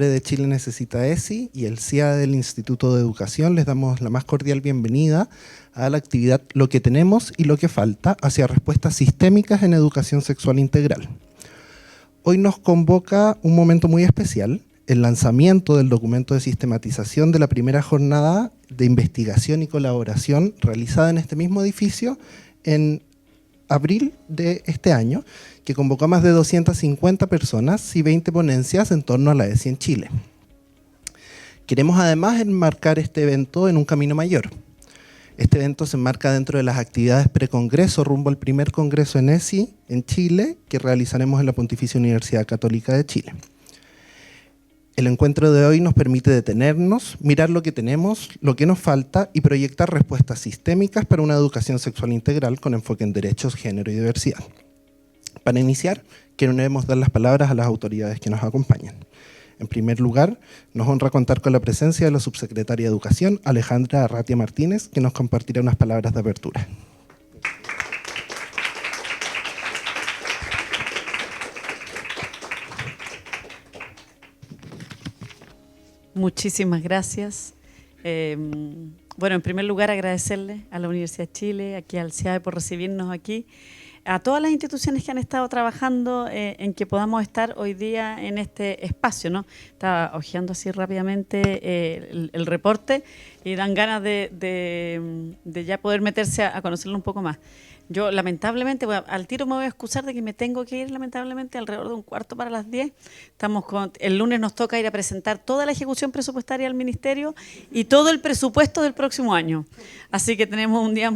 nombre de Chile Necesita ESI y el CIA del Instituto de Educación les damos la más cordial bienvenida a la actividad Lo que tenemos y lo que falta hacia respuestas sistémicas en educación sexual integral. Hoy nos convoca un momento muy especial, el lanzamiento del documento de sistematización de la primera jornada de investigación y colaboración realizada en este mismo edificio en abril de este año, que convocó a más de 250 personas y 20 ponencias en torno a la ESI en Chile. Queremos además enmarcar este evento en un camino mayor. Este evento se enmarca dentro de las actividades precongreso rumbo al primer congreso en ESI en Chile que realizaremos en la Pontificia Universidad Católica de Chile. El encuentro de hoy nos permite detenernos, mirar lo que tenemos, lo que nos falta y proyectar respuestas sistémicas para una educación sexual integral con enfoque en derechos, género y diversidad. Para iniciar, queremos dar las palabras a las autoridades que nos acompañan. En primer lugar, nos honra contar con la presencia de la subsecretaria de Educación, Alejandra Arratia Martínez, que nos compartirá unas palabras de apertura. Muchísimas gracias. Bueno, en primer lugar agradecerle a la Universidad de Chile, aquí al CIAE por recibirnos aquí, a todas las instituciones que han estado trabajando en que podamos estar hoy día en este espacio, ¿no? Estaba hojeando así rápidamente el reporte y dan ganas de ya poder meterse a conocerlo un poco más. Yo lamentablemente, al tiro me voy a excusar de que me tengo que ir lamentablemente alrededor de 10:15. El lunes nos toca ir a presentar toda la ejecución presupuestaria al Ministerio y todo el presupuesto del próximo año. Así que tenemos un día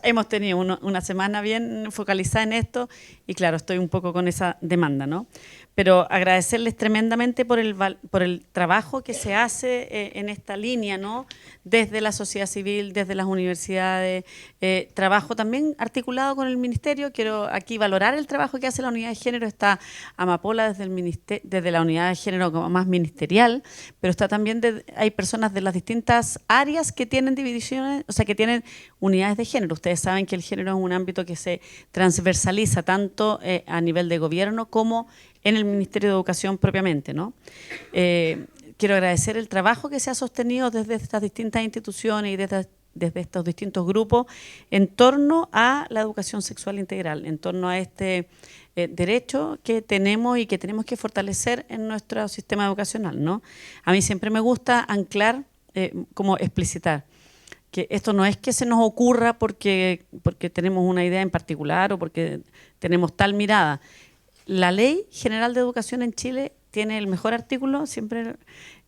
hemos tenido una semana bien focalizada en esto y claro, estoy un poco con esa demanda, ¿no? Pero agradecerles tremendamente por el trabajo que se hace en esta línea, ¿no? Desde la sociedad civil, desde las universidades, trabajo también articulado con el Ministerio. Quiero aquí valorar el trabajo que hace la Unidad de Género. Está Amapola desde la Unidad de Género como más ministerial, pero está también hay personas de las distintas áreas que tienen divisiones, o sea, que tienen unidades de género. Ustedes saben que el género es un ámbito que se transversaliza tanto a nivel de gobierno como en el Ministerio de Educación propiamente, ¿no? Quiero agradecer el trabajo que se ha sostenido desde estas distintas instituciones y desde estos distintos grupos en torno a la educación sexual integral, en torno a este derecho que tenemos y que tenemos que fortalecer en nuestro sistema educacional, ¿no? A mí siempre me gusta anclar, como explicitar, que esto no es que se nos ocurra porque tenemos una idea en particular o porque tenemos tal mirada. La Ley General de Educación en Chile tiene el mejor artículo, siempre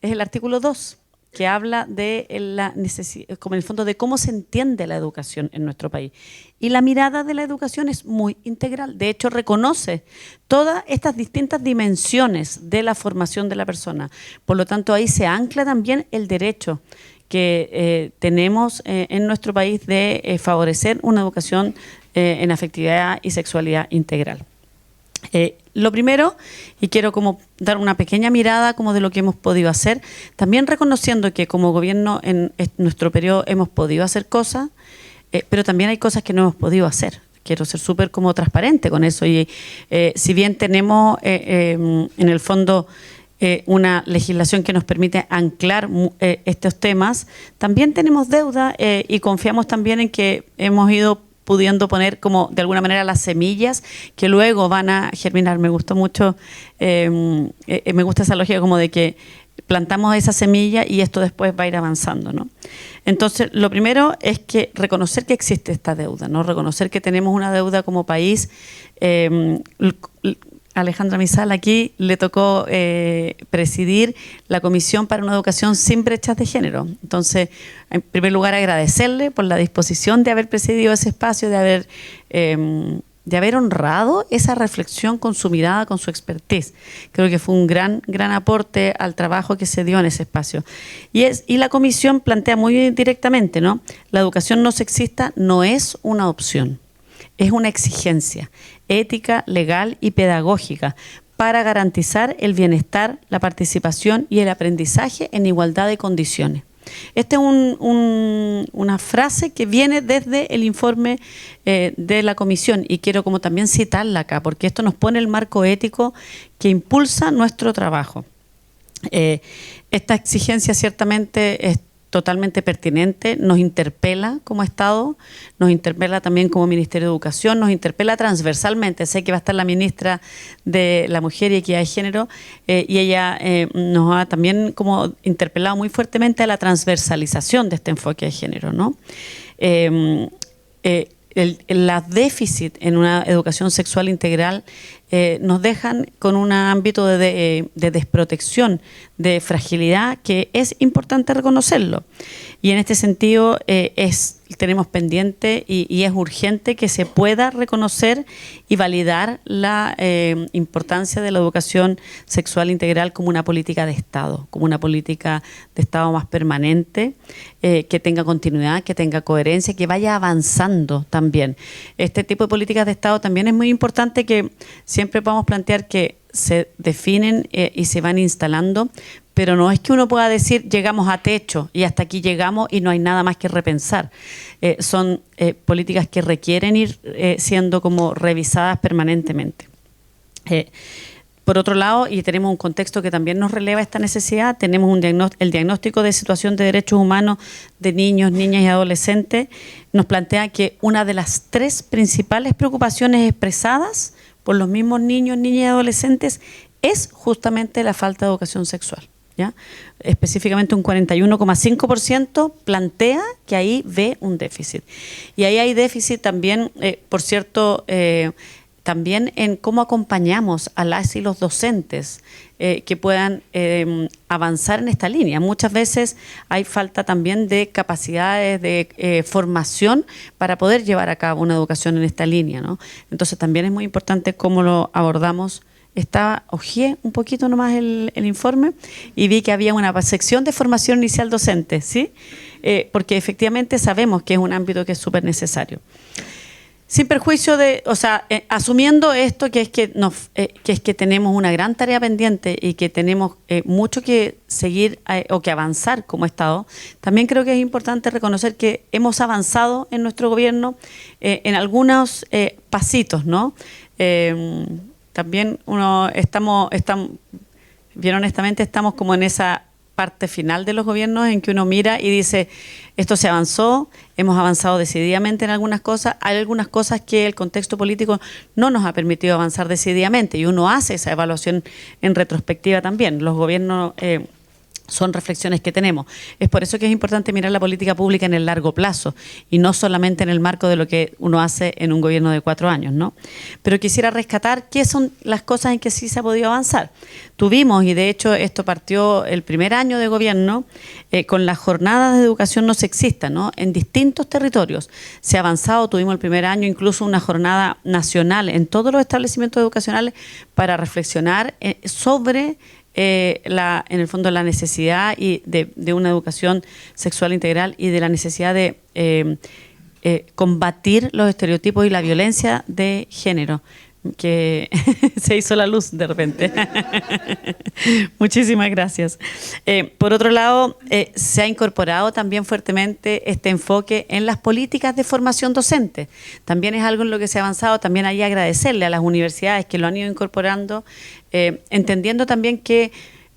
es el artículo 2, que habla de la necesidad, como en el fondo de cómo se entiende la educación en nuestro país. Y la mirada de la educación es muy integral. De hecho, reconoce todas estas distintas dimensiones de la formación de la persona. Por lo tanto, ahí se ancla también el derecho que tenemos en nuestro país de favorecer una educación en afectividad y sexualidad integral. Lo primero, y quiero como dar una pequeña mirada como de lo que hemos podido hacer, también reconociendo que como gobierno en nuestro periodo hemos podido hacer cosas, pero también hay cosas que no hemos podido hacer. Quiero ser súper como transparente con eso y si bien tenemos en el fondo una legislación que nos permite anclar estos temas, también tenemos deuda y confiamos también en que hemos ido pudiendo poner como de alguna manera las semillas que luego van a germinar. Me gustó mucho, me gusta esa lógica como de que plantamos esa semilla y esto después va a ir avanzando, ¿no? Entonces, lo primero es que reconocer que existe esta deuda, ¿no? Reconocer que tenemos una deuda como país. Alejandra Misal aquí le tocó presidir la Comisión para una Educación sin Brechas de Género. Entonces, en primer lugar, agradecerle por la disposición de haber presidido ese espacio, de haber honrado esa reflexión con su mirada, con su expertise. Creo que fue un gran aporte al trabajo que se dio en ese espacio. Y la Comisión plantea muy directamente, ¿no? La educación no sexista no es una opción, es una exigencia ética, legal y pedagógica para garantizar el bienestar, la participación y el aprendizaje en igualdad de condiciones. Esta es una frase que viene desde el informe de la Comisión y quiero como también citarla acá porque esto nos pone el marco ético que impulsa nuestro trabajo. Esta exigencia ciertamente es totalmente pertinente, nos interpela como Estado, nos interpela también como Ministerio de Educación, nos interpela transversalmente. Sé que va a estar la ministra de la Mujer y Equidad de Género y ella nos ha también como interpelado muy fuertemente a la transversalización de este enfoque de género, ¿no? La déficit en una educación sexual integral nos dejan con un ámbito de desprotección, de fragilidad, que es importante reconocerlo. Y en este sentido tenemos pendiente y es urgente que se pueda reconocer y validar la importancia de la educación sexual integral como una política de Estado, como una política de Estado más permanente, que tenga continuidad, que tenga coherencia, que vaya avanzando también. Este tipo de políticas de Estado también es muy importante que siempre podamos plantear que se definen y se van instalando, pero no es que uno pueda decir llegamos a techo y hasta aquí llegamos y no hay nada más que repensar. Son políticas que requieren ir siendo como revisadas permanentemente. Por otro lado, y tenemos un contexto que también nos releva esta necesidad, tenemos el diagnóstico de situación de derechos humanos de niños, niñas y adolescentes, nos plantea que una de las 3 principales preocupaciones expresadas por los mismos niños, niñas y adolescentes es justamente la falta de educación sexual, ¿ya? Específicamente un 41,5% plantea que ahí ve un déficit. Y ahí hay déficit también, por cierto, también en cómo acompañamos a las y los docentes que puedan avanzar en esta línea. Muchas veces hay falta también de capacidades de formación para poder llevar a cabo una educación en esta línea, ¿no? Entonces también es muy importante cómo lo abordamos. Hojeé un poquito nomás el informe y vi que había una sección de formación inicial docente, ¿sí? Porque efectivamente sabemos que es un ámbito que es súper necesario. Sin perjuicio de, asumiendo esto que es que tenemos una gran tarea pendiente y que tenemos mucho que seguir o que avanzar como Estado, también creo que es importante reconocer que hemos avanzado en nuestro gobierno en algunos pasitos, ¿no? También bien honestamente estamos como en esa parte final de los gobiernos en que uno mira y dice, esto se avanzó, hemos avanzado decididamente en algunas cosas, hay algunas cosas que el contexto político no nos ha permitido avanzar decididamente y uno hace esa evaluación en retrospectiva también. Los gobiernos son reflexiones que tenemos. Es por eso que es importante mirar la política pública en el largo plazo y no solamente en el marco de lo que uno hace en un gobierno de 4 años, ¿no? Pero quisiera rescatar qué son las cosas en que sí se ha podido avanzar. Tuvimos, y de hecho esto partió el primer año de gobierno, con las jornadas de educación no sexista, ¿no? En distintos territorios se ha avanzado. Tuvimos el primer año incluso una jornada nacional en todos los establecimientos educacionales para reflexionar sobre en el fondo la necesidad de una educación sexual integral y de la necesidad de combatir los estereotipos y la violencia de género, que se hizo la luz de repente. Muchísimas gracias. Por otro lado, se ha incorporado también fuertemente este enfoque en las políticas de formación docente. También es algo en lo que se ha avanzado. También hay que agradecerle a las universidades que lo han ido incorporando, entendiendo también que,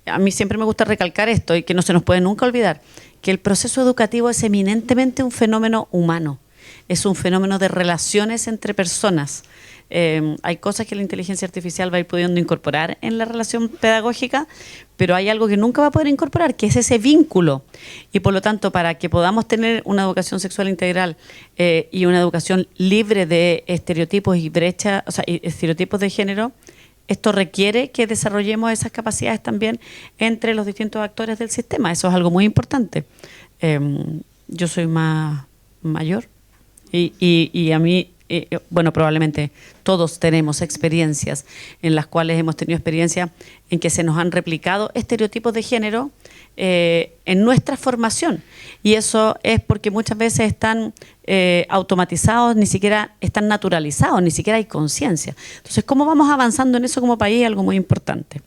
a mí siempre me gusta recalcar esto y que no se nos puede nunca olvidar, que el proceso educativo es eminentemente un fenómeno humano, es un fenómeno de relaciones entre personas. Hay cosas que la inteligencia artificial va a ir pudiendo incorporar en la relación pedagógica, pero hay algo que nunca va a poder incorporar, que es ese vínculo. Y por lo tanto, para que podamos tener una educación sexual integral y una educación libre de estereotipos y brechas, y estereotipos de género, esto requiere que desarrollemos esas capacidades también entre los distintos actores del sistema. Eso es algo muy importante. Yo soy más mayor y a mí, bueno, probablemente todos tenemos experiencias en las cuales hemos tenido experiencias en que se nos han replicado estereotipos de género en nuestra formación. Y eso es porque muchas veces están automatizados, ni siquiera están naturalizados, ni siquiera hay conciencia. Entonces, ¿cómo vamos avanzando en eso como país? Algo muy importante.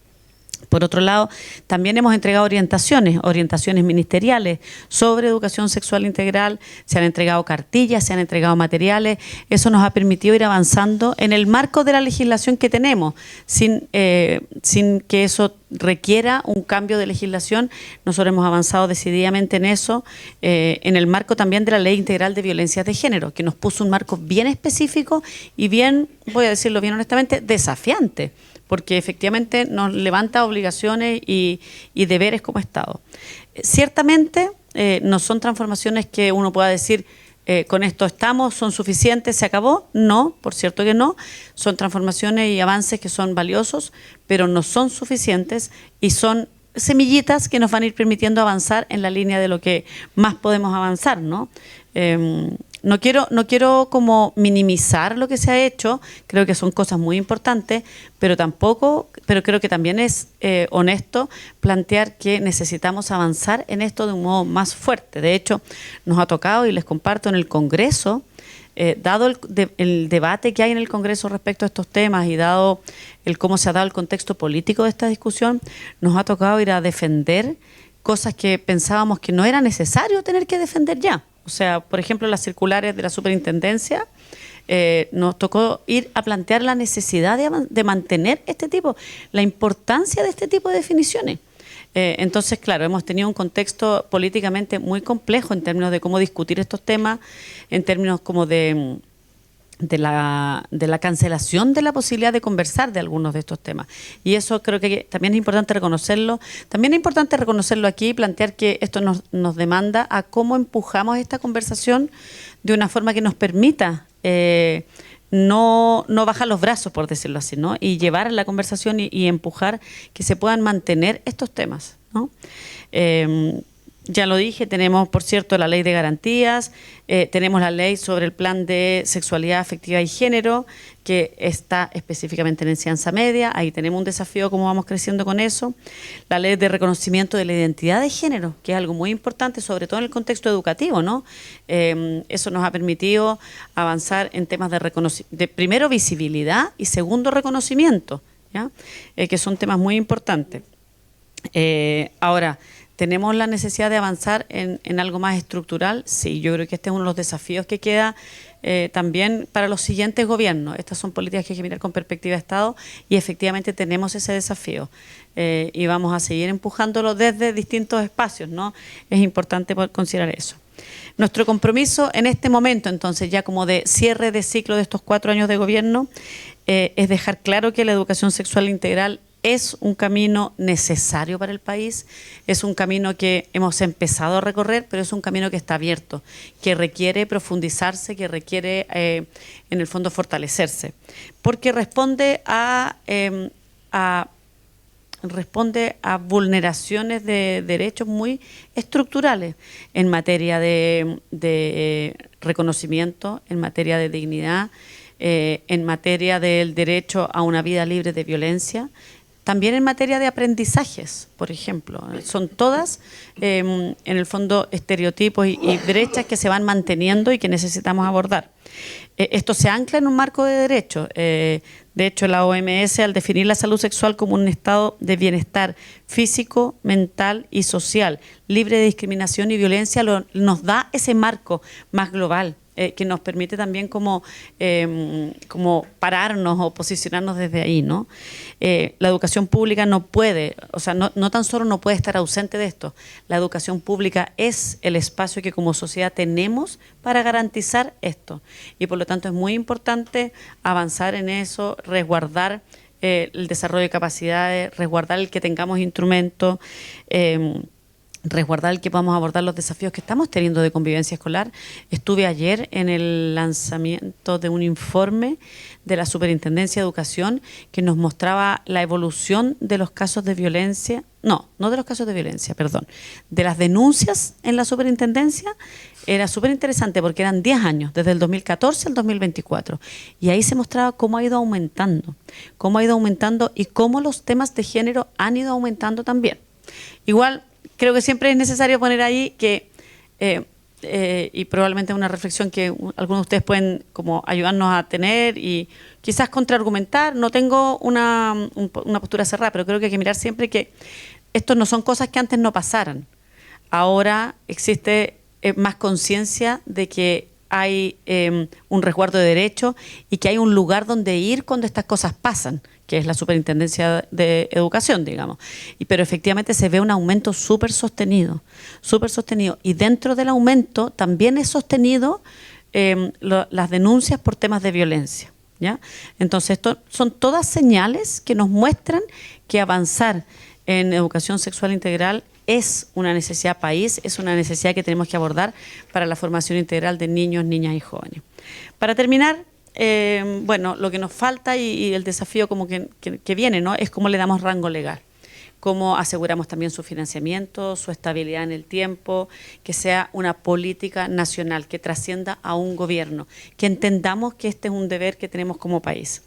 Por otro lado, también hemos entregado orientaciones ministeriales sobre educación sexual integral, se han entregado cartillas, se han entregado materiales. Eso nos ha permitido ir avanzando en el marco de la legislación que tenemos, sin que eso requiera un cambio de legislación. Nosotros hemos avanzado decididamente en eso, en el marco también de la Ley Integral de Violencias de Género, que nos puso un marco bien específico y bien, voy a decirlo bien honestamente, desafiante, porque efectivamente nos levanta obligaciones y deberes como Estado. Ciertamente no son transformaciones que uno pueda decir, con esto estamos, son suficientes, se acabó. No, por cierto que no. Son transformaciones y avances que son valiosos, pero no son suficientes y son semillitas que nos van a ir permitiendo avanzar en la línea de lo que más podemos avanzar, ¿no? No quiero como minimizar lo que se ha hecho, creo que son cosas muy importantes, pero creo que también es honesto plantear que necesitamos avanzar en esto de un modo más fuerte. De hecho, nos ha tocado, y les comparto, en el Congreso, dado el debate que hay en el Congreso respecto a estos temas y dado el cómo se ha dado el contexto político de esta discusión, nos ha tocado ir a defender cosas que pensábamos que no era necesario tener que defender ya. O sea, por ejemplo, las circulares de la superintendencia, nos tocó ir a plantear la necesidad de mantener la importancia de este tipo de definiciones. Entonces, claro, hemos tenido un contexto políticamente muy complejo en términos de cómo discutir estos temas, en términos como de la cancelación de la posibilidad de conversar de algunos de estos temas. Y eso creo que también es importante reconocerlo. También es importante reconocerlo aquí y plantear que esto nos demanda a cómo empujamos esta conversación de una forma que nos permita no bajar los brazos, por decirlo así, ¿no? Y llevar la conversación y empujar que se puedan mantener estos temas, ¿no? Ya lo dije, tenemos, por cierto, la ley de garantías, tenemos la ley sobre el plan de sexualidad afectiva y género, que está específicamente en enseñanza media. Ahí tenemos un desafío, cómo vamos creciendo con eso. La ley de reconocimiento de la identidad de género, que es algo muy importante, sobre todo en el contexto educativo, ¿no? Eso nos ha permitido avanzar en temas de primero, visibilidad y segundo, reconocimiento, ¿ya? Que son temas muy importantes. Ahora, ¿tenemos la necesidad de avanzar en algo más estructural? Sí, yo creo que este es uno de los desafíos que queda también para los siguientes gobiernos. Estas son políticas que hay que mirar con perspectiva de Estado y efectivamente tenemos ese desafío y vamos a seguir empujándolo desde distintos espacios, ¿no? Es importante poder considerar eso. Nuestro compromiso en este momento, entonces, ya como de cierre de ciclo de estos 4 años de gobierno, es dejar claro que la educación sexual integral es un camino necesario para el país, es un camino que hemos empezado a recorrer, pero es un camino que está abierto, que requiere profundizarse, que requiere, en el fondo, fortalecerse, porque responde a vulneraciones de derechos muy estructurales en materia de reconocimiento, en materia de dignidad, en materia del derecho a una vida libre de violencia. También en materia de aprendizajes, por ejemplo. Son todas, en el fondo, estereotipos y brechas que se van manteniendo y que necesitamos abordar. Esto se ancla en un marco de derechos. De hecho, la OMS, al definir la salud sexual como un estado de bienestar físico, mental y social, libre de discriminación y violencia, nos da ese marco más global, que nos permite también como pararnos o posicionarnos desde ahí, ¿no? La educación pública no puede, o sea, no tan solo no puede estar ausente de esto. La educación pública es el espacio que como sociedad tenemos para garantizar esto. Y por lo tanto es muy importante avanzar en eso, resguardar el desarrollo de capacidades, resguardar el que tengamos instrumentos, resguardar el que podamos abordar los desafíos que estamos teniendo de convivencia escolar. Estuve ayer en el lanzamiento de un informe de la Superintendencia de Educación que nos mostraba la evolución de los casos de violencia, no de los casos de violencia, perdón, de las denuncias en la Superintendencia. Era súper interesante porque eran 10 años, desde el 2014 al 2024, y ahí se mostraba cómo ha ido aumentando y cómo los temas de género han ido aumentando también. Igual, creo que siempre es necesario poner ahí que y probablemente una reflexión que algunos de ustedes pueden como ayudarnos a tener y quizás contraargumentar. No tengo una postura cerrada, pero creo que hay que mirar siempre que estos no son cosas que antes no pasaran. Ahora existe más conciencia de que hay un resguardo de derechos y que hay un lugar donde ir cuando estas cosas pasan, que es la Superintendencia de Educación, digamos. Pero efectivamente se ve un aumento súper sostenido, y dentro del aumento también es sostenido las denuncias por temas de violencia, ¿ya? Entonces, esto son todas señales que nos muestran que avanzar en educación sexual integral es una necesidad país, es una necesidad que tenemos que abordar para la formación integral de niños, niñas y jóvenes. Para terminar, bueno, lo que nos falta y el desafío como que viene, ¿no?, es cómo le damos rango legal, cómo aseguramos también su financiamiento, su estabilidad en el tiempo, que sea una política nacional, que trascienda a un gobierno, que entendamos que este es un deber que tenemos como país.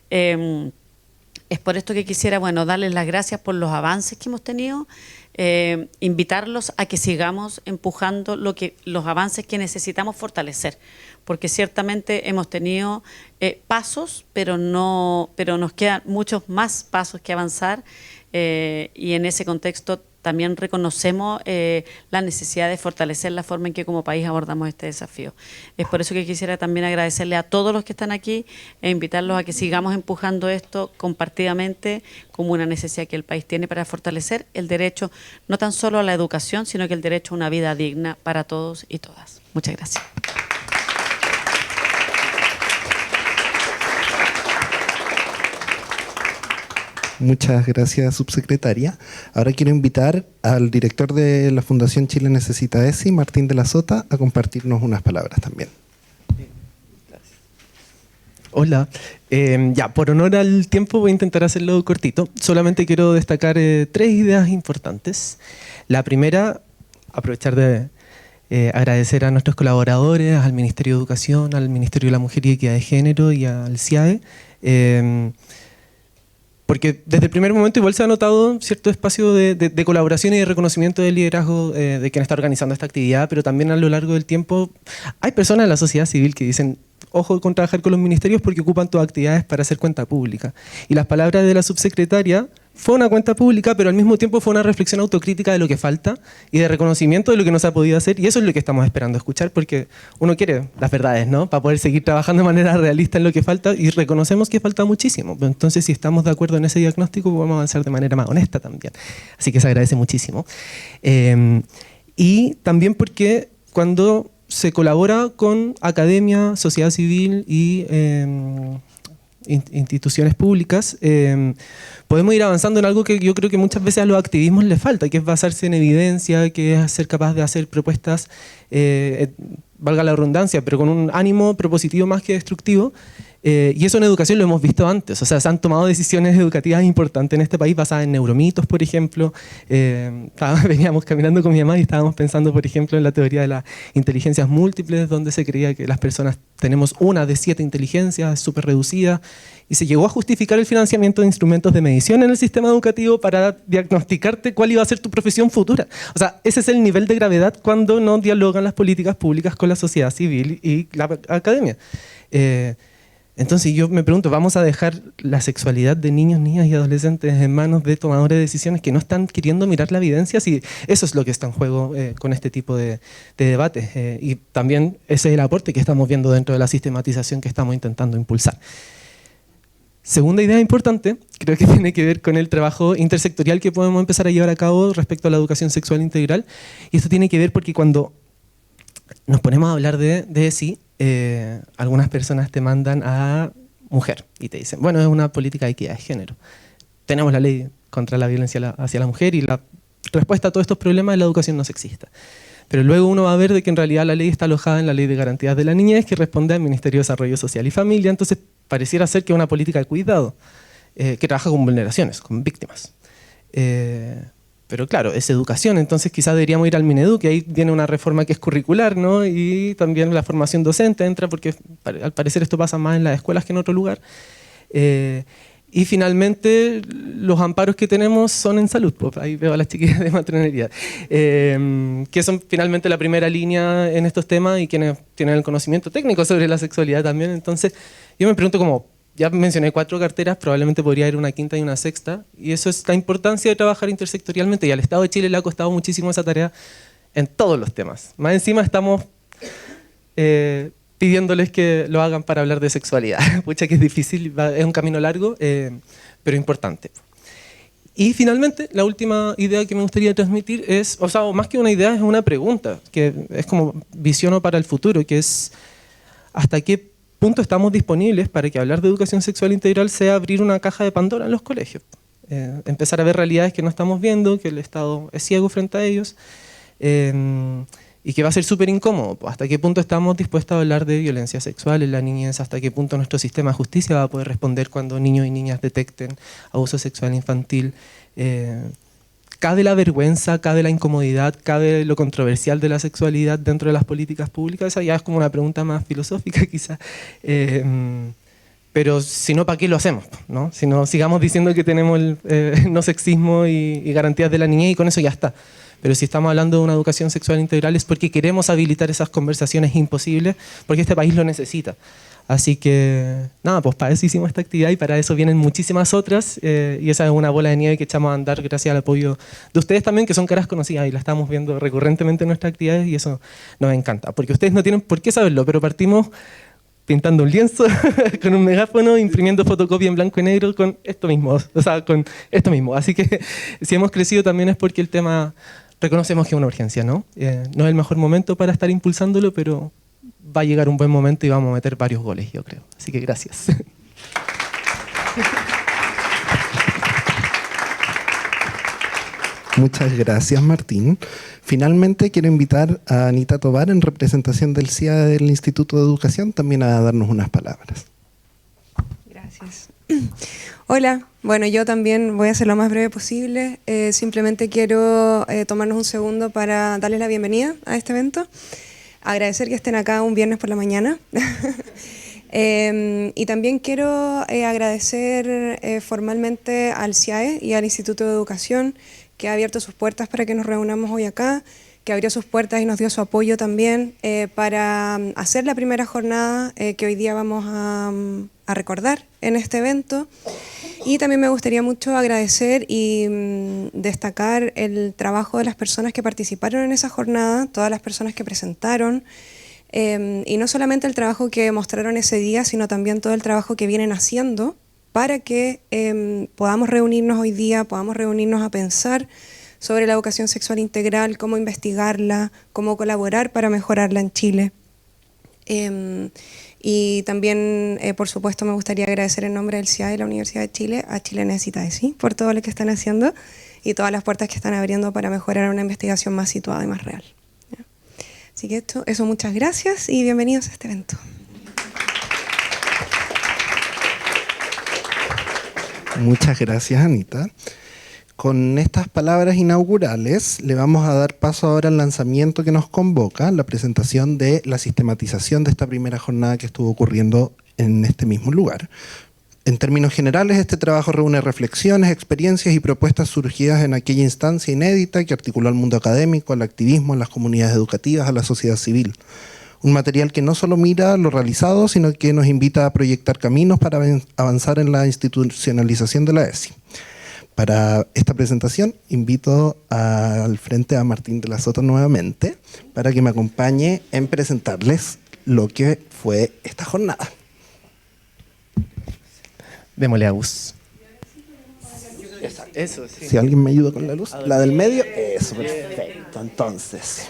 Es por esto que quisiera, bueno, darles las gracias por los avances que hemos tenido, invitarlos a que sigamos empujando los avances que necesitamos fortalecer, porque ciertamente hemos tenido pasos, pero nos quedan muchos más pasos que avanzar, y en ese contexto también reconocemos la necesidad de fortalecer la forma en que como país abordamos este desafío. Es por eso que quisiera también agradecerle a todos los que están aquí e invitarlos a que sigamos empujando esto compartidamente como una necesidad que el país tiene para fortalecer el derecho no tan solo a la educación, sino que el derecho a una vida digna para todos y todas. Muchas gracias. Muchas gracias, subsecretaria. Ahora quiero invitar al director de la Fundación Chile Necesita ESI, Martín de la Sota, a compartirnos unas palabras también. Hola. Ya, por honor al tiempo voy a intentar hacerlo cortito. Solamente quiero destacar 3 ideas importantes. La primera, aprovechar de agradecer a nuestros colaboradores, al Ministerio de Educación, al Ministerio de la Mujer y Equidad de Género y al CIAE, porque desde el primer momento igual se ha notado cierto espacio de colaboración y de reconocimiento del liderazgo de quien está organizando esta actividad, pero también a lo largo del tiempo hay personas de la sociedad civil que dicen ojo con trabajar con los ministerios porque ocupan todas actividades para hacer cuenta pública. Y las palabras de la subsecretaria fue una cuenta pública, pero al mismo tiempo fue una reflexión autocrítica de lo que falta y de reconocimiento de lo que no se ha podido hacer, y eso es lo que estamos esperando escuchar, porque uno quiere las verdades, ¿no?, para poder seguir trabajando de manera realista en lo que falta, y reconocemos que falta muchísimo. Entonces, si estamos de acuerdo en ese diagnóstico, podemos avanzar de manera más honesta también. Así que se agradece muchísimo. Y también porque cuando se colabora con academia, sociedad civil y instituciones públicas, podemos ir avanzando en algo que yo creo que muchas veces a los activismos les falta, que es basarse en evidencia, que es ser capaz de hacer propuestas, valga la redundancia, pero con un ánimo propositivo más que destructivo. Y eso en educación lo hemos visto antes, o sea, se han tomado decisiones educativas importantes en este país basadas en neuromitos, por ejemplo. Veníamos caminando con mi mamá y estábamos pensando, por ejemplo, en la teoría de las inteligencias múltiples, donde se creía que las personas tenemos una de 7 inteligencias, súper reducida, y se llegó a justificar el financiamiento de instrumentos de medición en el sistema educativo para diagnosticarte cuál iba a ser tu profesión futura. O sea, ese es el nivel de gravedad cuando no dialogan las políticas públicas con la sociedad civil y la academia. Entonces yo me pregunto, ¿vamos a dejar la sexualidad de niños, niñas y adolescentes en manos de tomadores de decisiones que no están queriendo mirar la evidencia? Sí, eso es lo que está en juego con este tipo de debates. Y también ese es el aporte que estamos viendo dentro de la sistematización que estamos intentando impulsar. Segunda idea importante, creo que tiene que ver con el trabajo intersectorial que podemos empezar a llevar a cabo respecto a la educación sexual integral. Y esto tiene que ver porque cuando nos ponemos a hablar de ESI, algunas personas te mandan a mujer y te dicen, bueno, es una política de equidad de género. Tenemos la ley contra la violencia hacia la mujer y la respuesta a todos estos problemas es la educación no sexista. Pero luego uno va a ver de que en realidad la ley está alojada en la Ley de Garantías de la Niñez, que responde al Ministerio de Desarrollo Social y Familia, entonces pareciera ser que es una política de cuidado, que trabaja con vulneraciones, con víctimas. Pero claro, es educación, entonces quizás deberíamos ir al Minedu, que ahí viene una reforma que es curricular, ¿no? Y también la formación docente entra, porque al parecer esto pasa más en las escuelas que en otro lugar. Y finalmente, los amparos que tenemos son en salud. Pues ahí veo a las chiquillas de matronería, que son finalmente la primera línea en estos temas y quienes tienen el conocimiento técnico sobre la sexualidad también. Entonces, yo me pregunto como, ya mencioné 4 carteras, probablemente podría haber una quinta y una sexta. Y eso es la importancia de trabajar intersectorialmente. Y al Estado de Chile le ha costado muchísimo esa tarea en todos los temas. Más encima estamos pidiéndoles que lo hagan para hablar de sexualidad. Pucha que es difícil, es un camino largo, pero importante. Y finalmente, la última idea que me gustaría transmitir es, o sea, más que una idea, es una pregunta, que es como visiono para el futuro, que es ¿hasta qué punto estamos disponibles para que hablar de educación sexual integral sea abrir una caja de Pandora en los colegios? Empezar a ver realidades que no estamos viendo, que el Estado es ciego frente a ellos, y que va a ser súper incómodo. ¿Hasta qué punto estamos dispuestos a hablar de violencia sexual en la niñez? ¿Hasta qué punto nuestro sistema de justicia va a poder responder cuando niños y niñas detecten abuso sexual infantil? ¿Cabe la vergüenza, cabe la incomodidad, cabe lo controversial de la sexualidad dentro de las políticas públicas? Esa ya es como una pregunta más filosófica quizás. Pero si no, ¿para qué lo hacemos? ¿No? Si no, sigamos diciendo que tenemos el no sexismo y garantías de la niñez y con eso ya está. Pero si estamos hablando de una educación sexual integral es porque queremos habilitar esas conversaciones imposibles, porque este país lo necesita. Así que, nada, pues para eso hicimos esta actividad y para eso vienen muchísimas otras. Y esa es una bola de nieve que echamos a andar gracias al apoyo de ustedes también, que son caras conocidas y la estamos viendo recurrentemente en nuestras actividades y eso nos encanta. Porque ustedes no tienen por qué saberlo, pero partimos pintando un lienzo con un megáfono, imprimiendo fotocopia en blanco y negro con esto mismo. O sea, con esto mismo. Así que si hemos crecido también es porque el tema reconocemos que es una urgencia, ¿no? No es el mejor momento para estar impulsándolo, pero va a llegar un buen momento y vamos a meter varios goles, yo creo. Así que gracias. Muchas gracias, Martín. Finalmente quiero invitar a Anita Tovar, en representación del CIA del Instituto de Educación, también a darnos unas palabras. Gracias. Hola, bueno, yo también voy a ser lo más breve posible. Simplemente quiero tomarnos un segundo para darles la bienvenida a este evento. Agradecer que estén acá un viernes por la mañana. Y también quiero agradecer formalmente al CIAE y al Instituto de Educación, que ha abierto sus puertas para que nos reunamos hoy acá, que abrió sus puertas y nos dio su apoyo también para hacer la primera jornada que hoy día vamos a recordar en este evento. Y también me gustaría mucho agradecer y destacar el trabajo de las personas que participaron en esa jornada, todas las personas que presentaron, y no solamente el trabajo que mostraron ese día, sino también todo el trabajo que vienen haciendo para que podamos reunirnos hoy día, podamos reunirnos a pensar sobre la educación sexual integral, cómo investigarla, cómo colaborar para mejorarla en Chile. Y también, por supuesto, me gustaría agradecer en nombre del CIAE de la Universidad de Chile a Chile Necesita de Sí por todo lo que están haciendo y todas las puertas que están abriendo para mejorar una investigación más situada y más real. ¿Ya? Así que eso, muchas gracias y bienvenidos a este evento. Muchas gracias, Anita. Con estas palabras inaugurales le vamos a dar paso ahora al lanzamiento que nos convoca, la presentación de la sistematización de esta primera jornada que estuvo ocurriendo en este mismo lugar. En términos generales, este trabajo reúne reflexiones, experiencias y propuestas surgidas en aquella instancia inédita que articuló al mundo académico, al activismo, a las comunidades educativas, a la sociedad civil. Un material que no solo mira lo realizado, sino que nos invita a proyectar caminos para avanzar en la institucionalización de la ESI. Para esta presentación invito al frente a Martín de la Sota nuevamente para que me acompañe en presentarles lo que fue esta jornada. Démosle a Gus. Eso, sí. Si alguien me ayuda con la luz, la del medio, eso, perfecto. Entonces,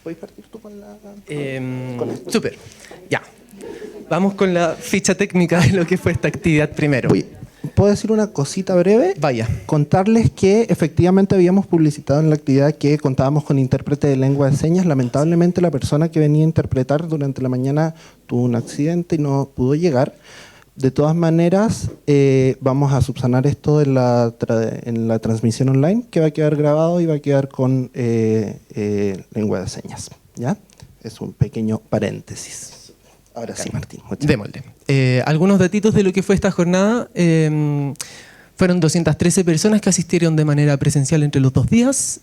¿puedes partir tú con la...? Súper, ya. Vamos con la ficha técnica de lo que fue esta actividad primero. Oye, ¿puedo decir una cosita breve? Vaya. Contarles que efectivamente habíamos publicitado en la actividad que contábamos con intérprete de lengua de señas. Lamentablemente la persona que venía a interpretar durante la mañana tuvo un accidente y no pudo llegar. De todas maneras, vamos a subsanar esto en la transmisión online, que va a quedar grabado y va a quedar con lengua de señas. ¿Ya? Es un pequeño paréntesis. Ahora sí, Martín. Muchas Démosle. Algunos datitos de lo que fue esta jornada. Fueron 213 personas que asistieron de manera presencial entre los 2 días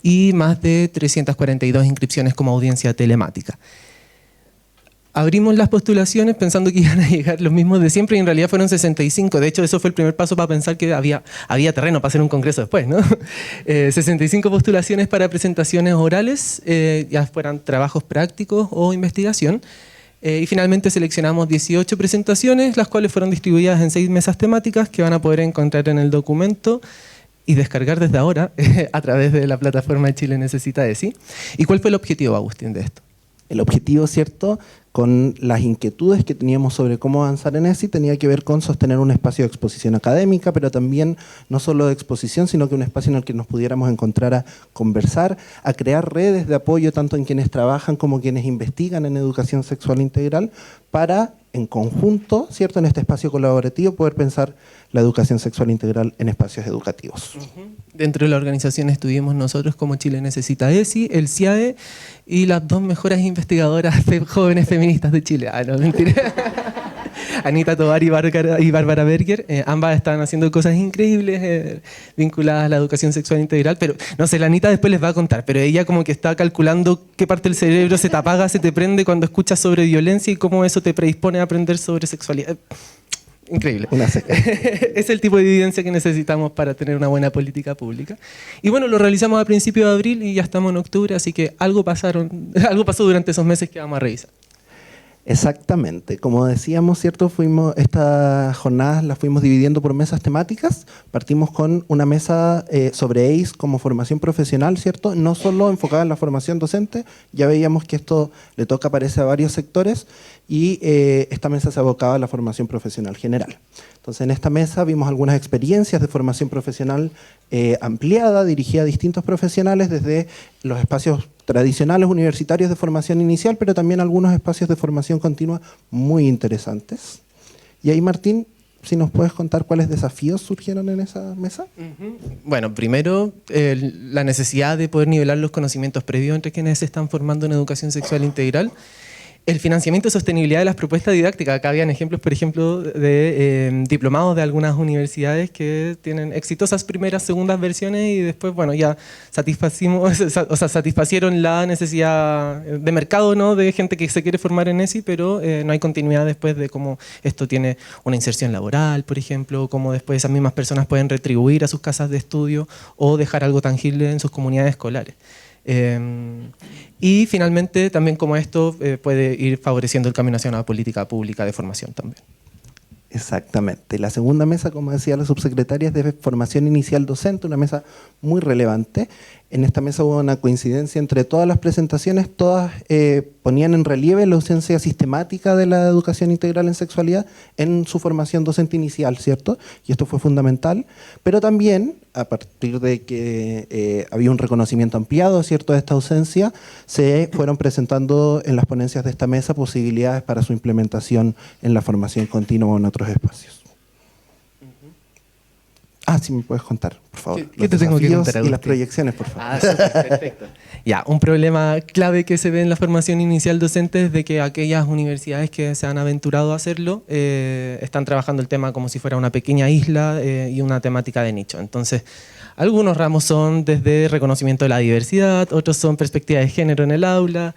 y más de 342 inscripciones como audiencia telemática. Abrimos las postulaciones pensando que iban a llegar los mismos de siempre y en realidad fueron 65. De hecho, eso fue el primer paso para pensar que había terreno para hacer un congreso después, ¿no? 65 postulaciones para presentaciones orales, ya fueran trabajos prácticos o investigación. Y finalmente seleccionamos 18 presentaciones, las cuales fueron distribuidas en 6 mesas temáticas que van a poder encontrar en el documento y descargar desde ahora a través de la plataforma Chile Necesita ESI. ¿Y cuál fue el objetivo, Agustín, de esto? El objetivo, ¿cierto?, con las inquietudes que teníamos sobre cómo avanzar en ESI, tenía que ver con sostener un espacio de exposición académica, pero también no solo de exposición, sino que un espacio en el que nos pudiéramos encontrar a conversar, a crear redes de apoyo tanto en quienes trabajan como quienes investigan en educación sexual integral, para en conjunto, ¿cierto?, en este espacio colaborativo, poder pensar la educación sexual integral en espacios educativos. Dentro de la organización estuvimos nosotros como Chile Necesita ESI, el CIAE y las 2 mejores investigadoras jóvenes feministas de Chile. Ah, no, mentira. Anita Tovar y Bárbara Berger. Ambas están haciendo cosas increíbles vinculadas a la educación sexual integral, pero no sé, la Anita después les va a contar, pero ella como que está calculando qué parte del cerebro se te apaga, se te prende cuando escuchas sobre violencia y cómo eso te predispone a aprender sobre sexualidad. Increíble. Es el tipo de evidencia que necesitamos para tener una buena política pública. Y bueno, lo realizamos a principios de abril y ya estamos en octubre, así que algo pasó durante esos meses que vamos a revisar. Exactamente. Como decíamos, ¿cierto? Estas jornadas las fuimos dividiendo por mesas temáticas. Partimos con una mesa sobre ACE como formación profesional, ¿cierto? No solo enfocada en la formación docente, ya veíamos que esto le toca, parece, a varios sectores, y esta mesa se abocaba a la formación profesional general. Entonces, en esta mesa vimos algunas experiencias de formación profesional ampliada, dirigida a distintos profesionales desde los espacios tradicionales universitarios de formación inicial, pero también algunos espacios de formación continua muy interesantes. Y ahí, Martín, si nos puedes contar cuáles desafíos surgieron en esa mesa. Bueno, primero, la necesidad de poder nivelar los conocimientos previos entre quienes se están formando en educación sexual integral. El financiamiento y sostenibilidad de las propuestas didácticas. Acá habían ejemplos, por ejemplo, de diplomados de algunas universidades que tienen exitosas primeras, segundas versiones y después, bueno, ya satisfacieron la necesidad de mercado, ¿no?, de gente que se quiere formar en ESI, pero no hay continuidad después de cómo esto tiene una inserción laboral, por ejemplo, cómo después esas mismas personas pueden retribuir a sus casas de estudio o dejar algo tangible en sus comunidades escolares. Y finalmente también como esto puede ir favoreciendo el camino hacia una política pública de formación también. Exactamente. La segunda mesa, como decía la subsecretaria, es de formación inicial docente, una mesa muy relevante. En esta mesa hubo una coincidencia entre todas las presentaciones, todas ponían en relieve la ausencia sistemática de la educación integral en sexualidad en su formación docente inicial, ¿cierto? Y esto fue fundamental, pero también, a partir de que había un reconocimiento ampliado, ¿cierto?, de esta ausencia, se fueron presentando en las ponencias de esta mesa posibilidades para su implementación en la formación continua o en otros espacios. Si me puedes contar, por favor. ¿Qué te tengo que contar, y las proyecciones, por favor. Perfecto. Ya, un problema clave que se ve en la formación inicial docente es de que aquellas universidades que se han aventurado a hacerlo están trabajando el tema como si fuera una pequeña isla y una temática de nicho. Entonces, algunos ramos son desde reconocimiento de la diversidad, otros son perspectiva de género en el aula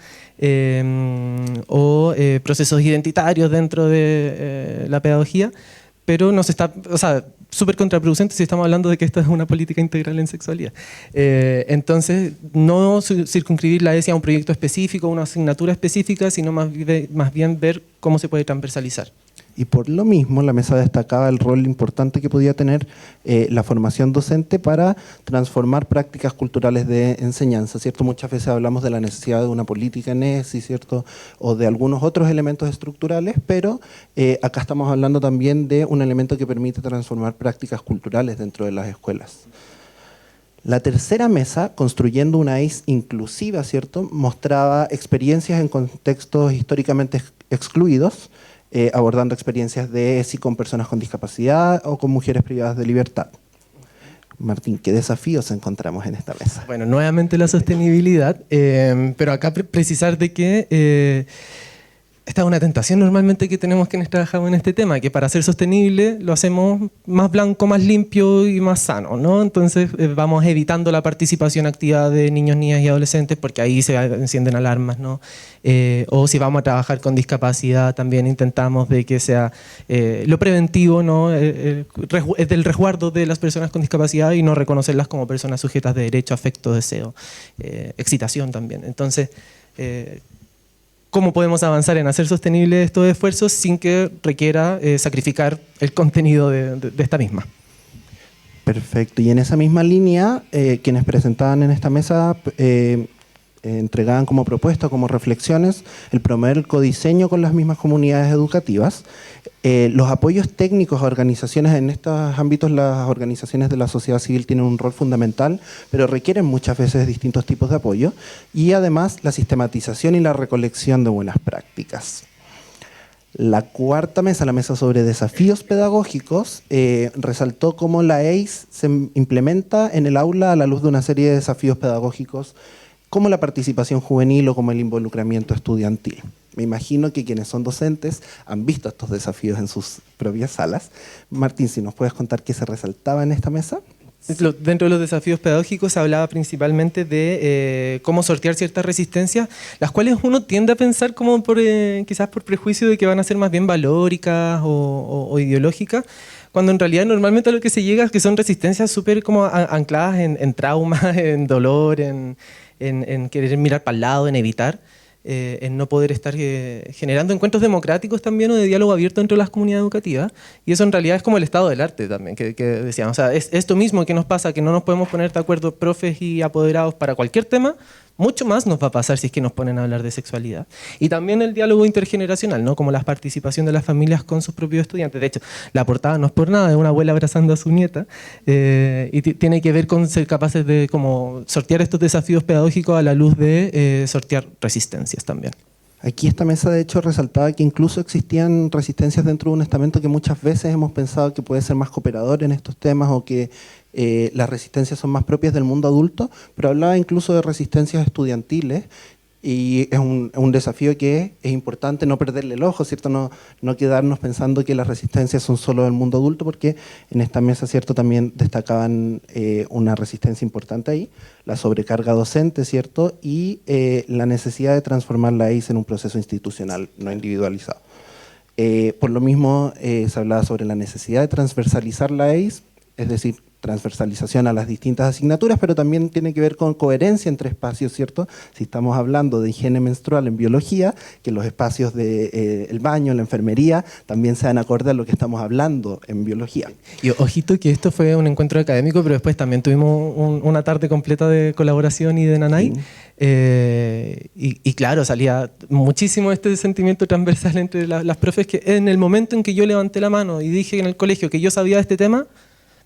o procesos identitarios dentro de la pedagogía, pero no se está, súper contraproducente si estamos hablando de que esta es una política integral en sexualidad. Entonces, no circunscribir la ESI a un proyecto específico, una asignatura específica, sino más bien ver cómo se puede transversalizar. Y por lo mismo, la mesa destacaba el rol importante que podía tener la formación docente para transformar prácticas culturales de enseñanza, ¿cierto? Muchas veces hablamos de la necesidad de una política en ESI, ¿cierto?, o de algunos otros elementos estructurales, pero acá estamos hablando también de un elemento que permite transformar prácticas culturales dentro de las escuelas. La tercera mesa, construyendo una ESI inclusiva, ¿cierto?, mostraba experiencias en contextos históricamente excluidos, abordando experiencias de ESI con personas con discapacidad o con mujeres privadas de libertad. Martín, ¿qué desafíos encontramos en esta mesa? Bueno, nuevamente la sostenibilidad, pero acá precisar de que esta es una tentación normalmente que tenemos quienes trabajamos en este tema, que para ser sostenible lo hacemos más blanco, más limpio y más sano, ¿no? Entonces vamos evitando la participación activa de niños, niñas y adolescentes porque ahí se encienden alarmas, ¿no? O si vamos a trabajar con discapacidad, también intentamos de que sea lo preventivo, ¿no? Del resguardo de las personas con discapacidad y no reconocerlas como personas sujetas de derecho, afecto, deseo, excitación también. Entonces, ¿cómo podemos avanzar en hacer sostenibles estos esfuerzos sin que requiera sacrificar el contenido de esta misma? Perfecto. Y en esa misma línea, quienes presentaban en esta mesa entregaban como propuesta, como reflexiones, el promover el codiseño con las mismas comunidades educativas, los apoyos técnicos a organizaciones en estos ámbitos. Las organizaciones de la sociedad civil tienen un rol fundamental, pero requieren muchas veces distintos tipos de apoyo, y además la sistematización y la recolección de buenas prácticas. La cuarta mesa, la mesa sobre desafíos pedagógicos, resaltó cómo la EIS se implementa en el aula a la luz de una serie de desafíos pedagógicos como la participación juvenil o como el involucramiento estudiantil. Me imagino que quienes son docentes han visto estos desafíos en sus propias salas. Martín, si nos puedes contar qué se resaltaba en esta mesa. Dentro de los desafíos pedagógicos se hablaba principalmente de cómo sortear ciertas resistencias, las cuales uno tiende a pensar como quizás por prejuicio de que van a ser más bien valóricas o ideológicas, cuando en realidad normalmente a lo que se llega es que son resistencias súper como ancladas en traumas, en dolor, en querer mirar para el lado, en evitar, en no poder estar generando encuentros democráticos también o de diálogo abierto entre las comunidades educativas. Y eso en realidad es como el estado del arte también, que decíamos. O sea, es esto mismo que nos pasa, que no nos podemos poner de acuerdo profes y apoderados para cualquier tema, mucho más nos va a pasar si es que nos ponen a hablar de sexualidad. Y también el diálogo intergeneracional, ¿no? Como la participación de las familias con sus propios estudiantes. De hecho, la portada no es por nada, es una abuela abrazando a su nieta, y tiene que ver con ser capaces de como sortear estos desafíos pedagógicos a la luz de sortear resistencias también. Aquí esta mesa de hecho resaltaba que incluso existían resistencias dentro de un estamento que muchas veces hemos pensado que puede ser más cooperador en estos temas o que las resistencias son más propias del mundo adulto, pero hablaba incluso de resistencias estudiantiles. Y es un desafío que es importante no perderle el ojo, ¿cierto? No quedarnos pensando que las resistencias son solo del mundo adulto, porque en esta mesa, ¿cierto?, también destacaban una resistencia importante ahí, la sobrecarga docente, ¿cierto?, y la necesidad de transformar la EIS en un proceso institucional no individualizado. Por lo mismo, se hablaba sobre la necesidad de transversalizar la EIS, es decir, transversalización a las distintas asignaturas, pero también tiene que ver con coherencia entre espacios, ¿cierto? Si estamos hablando de higiene menstrual en biología, que los espacios del baño, la enfermería, también sean acorde a lo que estamos hablando en biología. Y ojito que esto fue un encuentro académico, pero después también tuvimos una tarde completa de colaboración y de nanay. Sí. Y claro, salía muchísimo este sentimiento transversal entre las profes, que en el momento en que yo levanté la mano y dije en el colegio que yo sabía de este tema,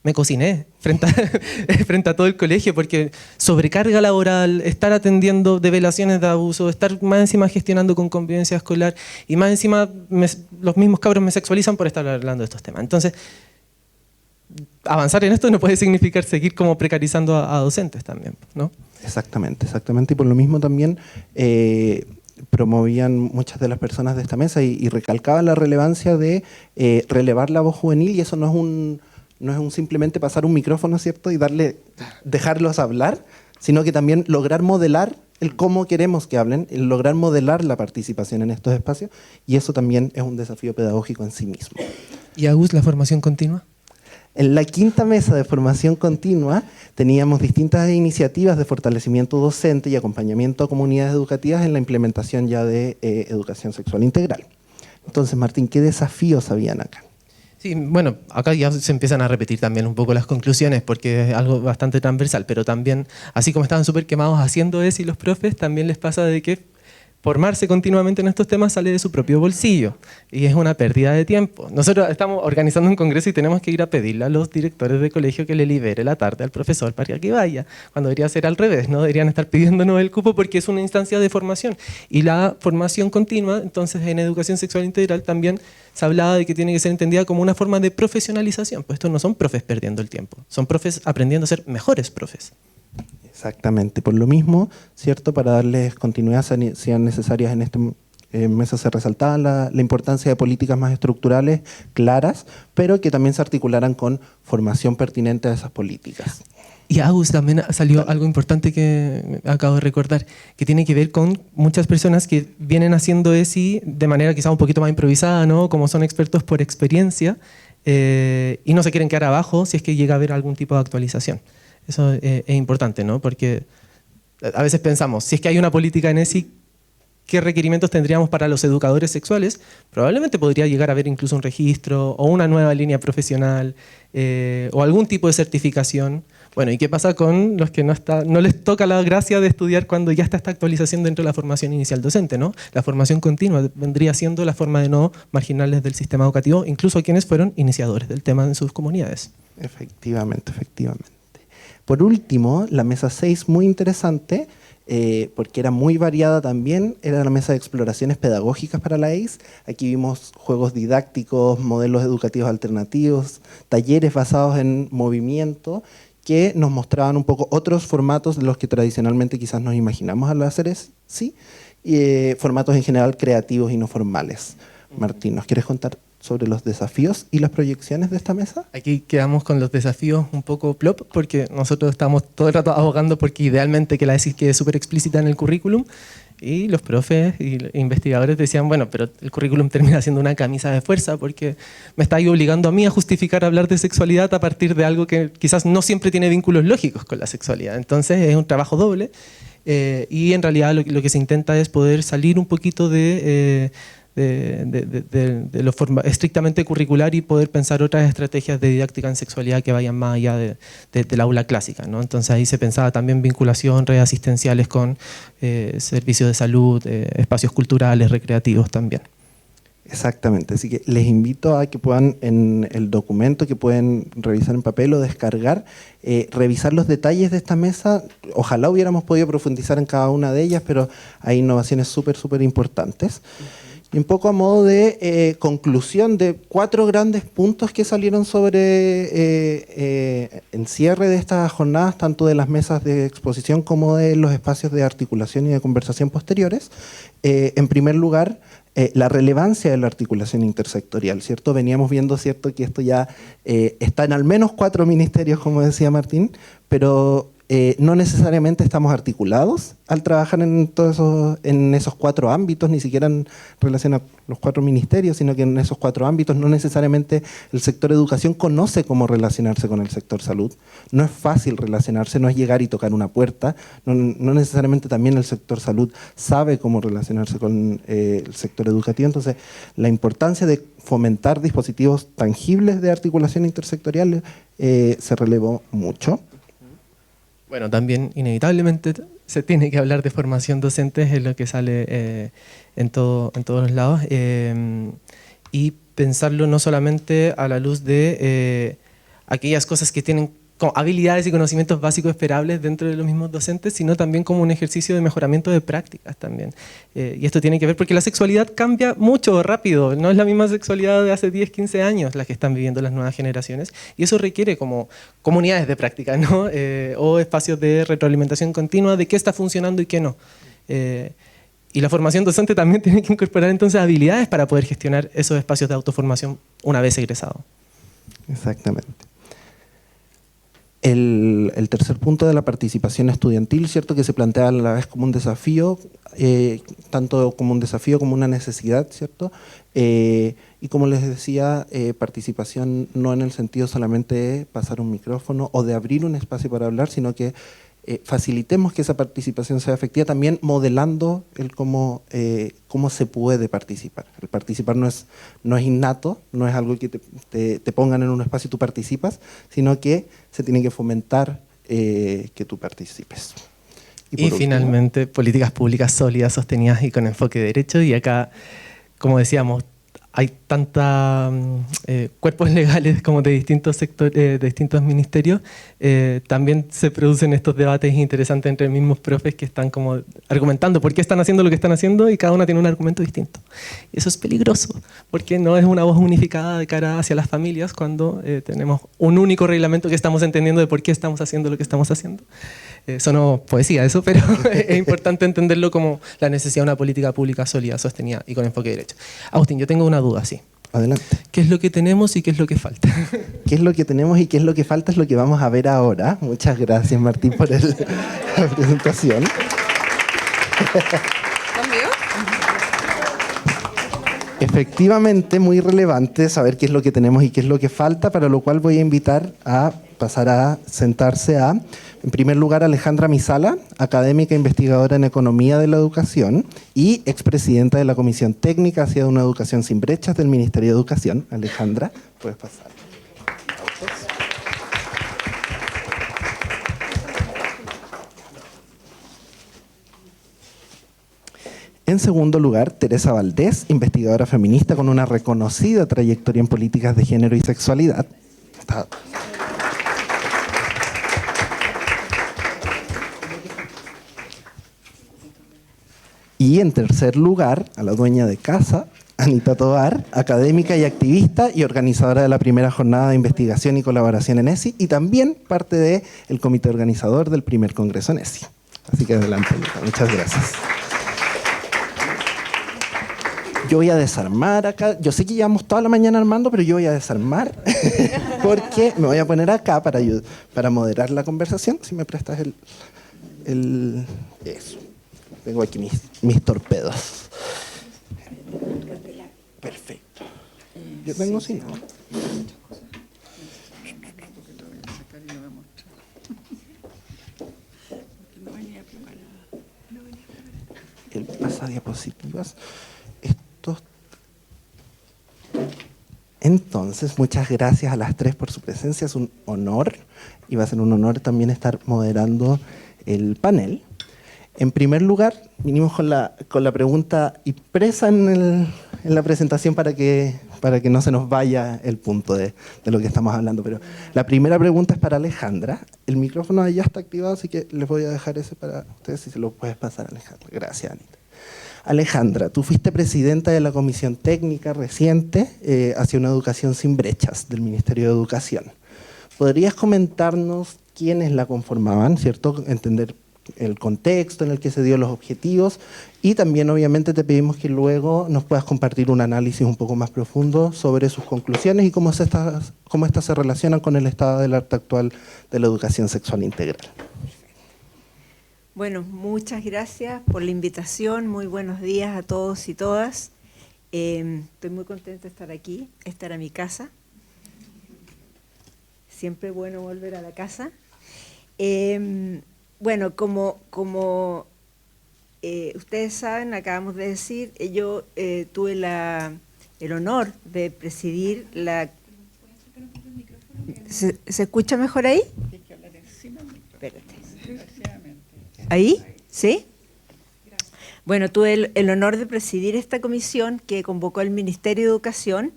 me cociné frente a todo el colegio, porque sobrecarga laboral, estar atendiendo develaciones de abuso, estar más encima gestionando con convivencia escolar y más encima los mismos cabros me sexualizan por estar hablando de estos temas. Entonces, avanzar en esto no puede significar seguir como precarizando a docentes también, ¿no? Exactamente. Y por lo mismo también promovían muchas de las personas de esta mesa y recalcaban la relevancia de relevar la voz juvenil, y eso no es un simplemente pasar un micrófono, ¿cierto?, y dejarlos hablar, sino que también lograr modelar el cómo queremos que hablen, el lograr modelar la participación en estos espacios, y eso también es un desafío pedagógico en sí mismo. ¿Y Agus, la formación continua? En la quinta mesa de formación continua teníamos distintas iniciativas de fortalecimiento docente y acompañamiento a comunidades educativas en la implementación ya de educación sexual integral. Entonces, Martín, ¿qué desafíos habían acá? Sí, bueno, acá ya se empiezan a repetir también un poco las conclusiones porque es algo bastante transversal, pero también, así como estaban súper quemados haciendo eso y los profes, también les pasa de que formarse continuamente en estos temas sale de su propio bolsillo y es una pérdida de tiempo. Nosotros estamos organizando un congreso y tenemos que ir a pedirle a los directores de colegio que le libere la tarde al profesor para que vaya, cuando debería ser al revés, ¿no? Deberían estar pidiéndonos el cupo porque es una instancia de formación. Y la formación continua, entonces en educación sexual integral también se hablaba de que tiene que ser entendida como una forma de profesionalización, pues estos no son profes perdiendo el tiempo, son profes aprendiendo a ser mejores profes. Exactamente, por lo mismo, ¿cierto?, para darles continuidad sean necesarias en este En mesa se resaltaba la importancia de políticas más estructurales, claras, pero que también se articularan con formación pertinente a esas políticas. Y Agus, también salió algo importante que acabo de recordar, que tiene que ver con muchas personas que vienen haciendo ESI de manera quizá un poquito más improvisada, ¿no? Como son expertos por experiencia, y no se quieren quedar abajo si es que llega a haber algún tipo de actualización. Eso es importante, ¿no? Porque a veces pensamos, si es que hay una política en ESI, ¿qué requerimientos tendríamos para los educadores sexuales? Probablemente podría llegar a haber incluso un registro o una nueva línea profesional o algún tipo de certificación. Bueno, ¿y qué pasa con los que no les toca la gracia de estudiar cuando ya está esta actualización dentro de la formación inicial docente, ¿no? La formación continua vendría siendo la forma de no marginarles del sistema educativo, incluso a quienes fueron iniciadores del tema en sus comunidades. Efectivamente, efectivamente. Por último, la mesa 6, muy interesante, porque era muy variada también, era la mesa de exploraciones pedagógicas para la EIS. Aquí vimos juegos didácticos, modelos educativos alternativos, talleres basados en movimiento, que nos mostraban un poco otros formatos de los que tradicionalmente quizás nos imaginamos al hacer sí, formatos en general creativos y no formales. Martín, ¿nos quieres contar sobre los desafíos y las proyecciones de esta mesa? Aquí quedamos con los desafíos un poco plop, porque nosotros estamos todo el rato abogando porque idealmente que la ESI quede súper explícita en el currículum, y los profes y investigadores decían, bueno, pero el currículum termina siendo una camisa de fuerza porque me está ahí obligando a mí a justificar hablar de sexualidad a partir de algo que quizás no siempre tiene vínculos lógicos con la sexualidad. Entonces es un trabajo doble, y en realidad lo que se intenta es poder salir un poquito de lo estrictamente curricular y poder pensar otras estrategias de didáctica en sexualidad que vayan más allá del aula clásica, ¿no? Entonces ahí se pensaba también vinculación, redes asistenciales con servicios de salud, espacios culturales, recreativos también. Exactamente, así que les invito a que puedan en el documento que pueden revisar en papel o descargar, revisar los detalles de esta mesa. Ojalá hubiéramos podido profundizar en cada una de ellas, pero hay innovaciones súper importantes. Y un poco a modo de conclusión de 4 grandes puntos que salieron sobre el cierre de estas jornadas, tanto de las mesas de exposición como de los espacios de articulación y de conversación posteriores. En primer lugar, la relevancia de la articulación intersectorial, ¿cierto? Veníamos viendo, ¿cierto?, que esto ya está en al menos 4 ministerios, como decía Martín, pero no necesariamente estamos articulados al trabajar en esos 4 ámbitos, ni siquiera en relación a los 4 ministerios, sino que en esos 4 ámbitos no necesariamente el sector educación conoce cómo relacionarse con el sector salud. No es fácil relacionarse, no es llegar y tocar una puerta, no necesariamente también el sector salud sabe cómo relacionarse con el sector educativo. Entonces, la importancia de fomentar dispositivos tangibles de articulación intersectorial se relevó mucho. Bueno, también inevitablemente se tiene que hablar de formación docente, es lo que sale en todos los lados, y pensarlo no solamente a la luz de aquellas cosas que tienen como habilidades y conocimientos básicos esperables dentro de los mismos docentes, sino también como un ejercicio de mejoramiento de prácticas también. Y esto tiene que ver porque la sexualidad cambia mucho, rápido, no es la misma sexualidad de hace 10, 15 años la que están viviendo las nuevas generaciones, y eso requiere como comunidades de práctica, ¿no? O espacios de retroalimentación continua de qué está funcionando y qué no. Y la formación docente también tiene que incorporar entonces habilidades para poder gestionar esos espacios de autoformación una vez egresado. Exactamente. El tercer punto de la participación estudiantil, ¿cierto?, que se plantea a la vez como un desafío, tanto como un desafío como una necesidad, ¿cierto? Y como les decía, participación no en el sentido solamente de pasar un micrófono o de abrir un espacio para hablar, sino que facilitemos que esa participación sea efectiva, también modelando el cómo se puede participar. El participar no es innato, no es algo que te pongan en un espacio y tú participas, sino que se tiene que fomentar que tú participes. Y finalmente, políticas públicas sólidas, sostenidas y con enfoque de derecho. Y acá, como decíamos, hay tantos cuerpos legales como de distintos sectores, de distintos ministerios. También se producen estos debates interesantes entre mismos profes que están como argumentando por qué están haciendo lo que están haciendo, y cada uno tiene un argumento distinto. Y eso es peligroso, porque no es una voz unificada de cara hacia las familias cuando tenemos un único reglamento que estamos entendiendo de por qué estamos haciendo lo que estamos haciendo. Sonó poesía eso, pero es importante entenderlo como la necesidad de una política pública sólida, sostenida y con enfoque de derecho. Agustín, yo tengo una duda, sí. Adelante. ¿Qué es lo que tenemos y qué es lo que falta? ¿Qué es lo que tenemos y qué es lo que falta? Es lo que vamos a ver ahora. Muchas gracias, Martín, por la presentación. Efectivamente, muy relevante saber qué es lo que tenemos y qué es lo que falta, para lo cual voy a invitar a pasar a sentarse en primer lugar, Alejandra Misala, académica e investigadora en Economía de la Educación y expresidenta de la Comisión Técnica hacia una Educación sin Brechas del Ministerio de Educación. Alejandra, puedes pasar. En segundo lugar, Teresa Valdés, investigadora feminista con una reconocida trayectoria en políticas de género y sexualidad. Y en tercer lugar, a la dueña de casa, Anita Tovar, académica y activista y organizadora de la primera jornada de investigación y colaboración en ESI y también parte del comité organizador del primer congreso en ESI. Así que adelante, Anita. Muchas gracias. Yo voy a desarmar acá. Yo sé que llevamos toda la mañana armando, pero yo voy a desarmar porque me voy a poner acá para moderar la conversación. Si me prestas eso. Tengo aquí mis torpedos. Perfecto. Yo tengo sí, ¿no? El pasadiapositivas. Entonces, muchas gracias a las tres por su presencia. Es un honor y va a ser un honor también estar moderando el panel. En primer lugar, vinimos con la pregunta impresa en la presentación para que no se nos vaya el punto de lo que estamos hablando. Pero la primera pregunta es para Alejandra. El micrófono ya está activado, así que les voy a dejar ese para ustedes, si se lo puedes pasar, Alejandra. Gracias, Anita. Alejandra, tú fuiste presidenta de la Comisión Técnica reciente hacia una educación sin brechas del Ministerio de Educación. ¿Podrías comentarnos quiénes la conformaban, cierto? Entender el contexto en el que se dio los objetivos y también obviamente te pedimos que luego nos puedas compartir un análisis un poco más profundo sobre sus conclusiones y cómo estas se relacionan con el estado del arte actual de la educación sexual integral. Bueno, muchas gracias por la invitación, muy buenos días a todos y todas. Estoy muy contenta de estar aquí, esta era mi casa. Siempre es bueno volver a la casa. Bueno, como ustedes saben, acabamos de decir, yo tuve el honor de presidir la... ¿Se escucha mejor ahí? Espérate. ¿Ahí? ¿Sí? Bueno, tuve el honor de presidir esta comisión que convocó el Ministerio de Educación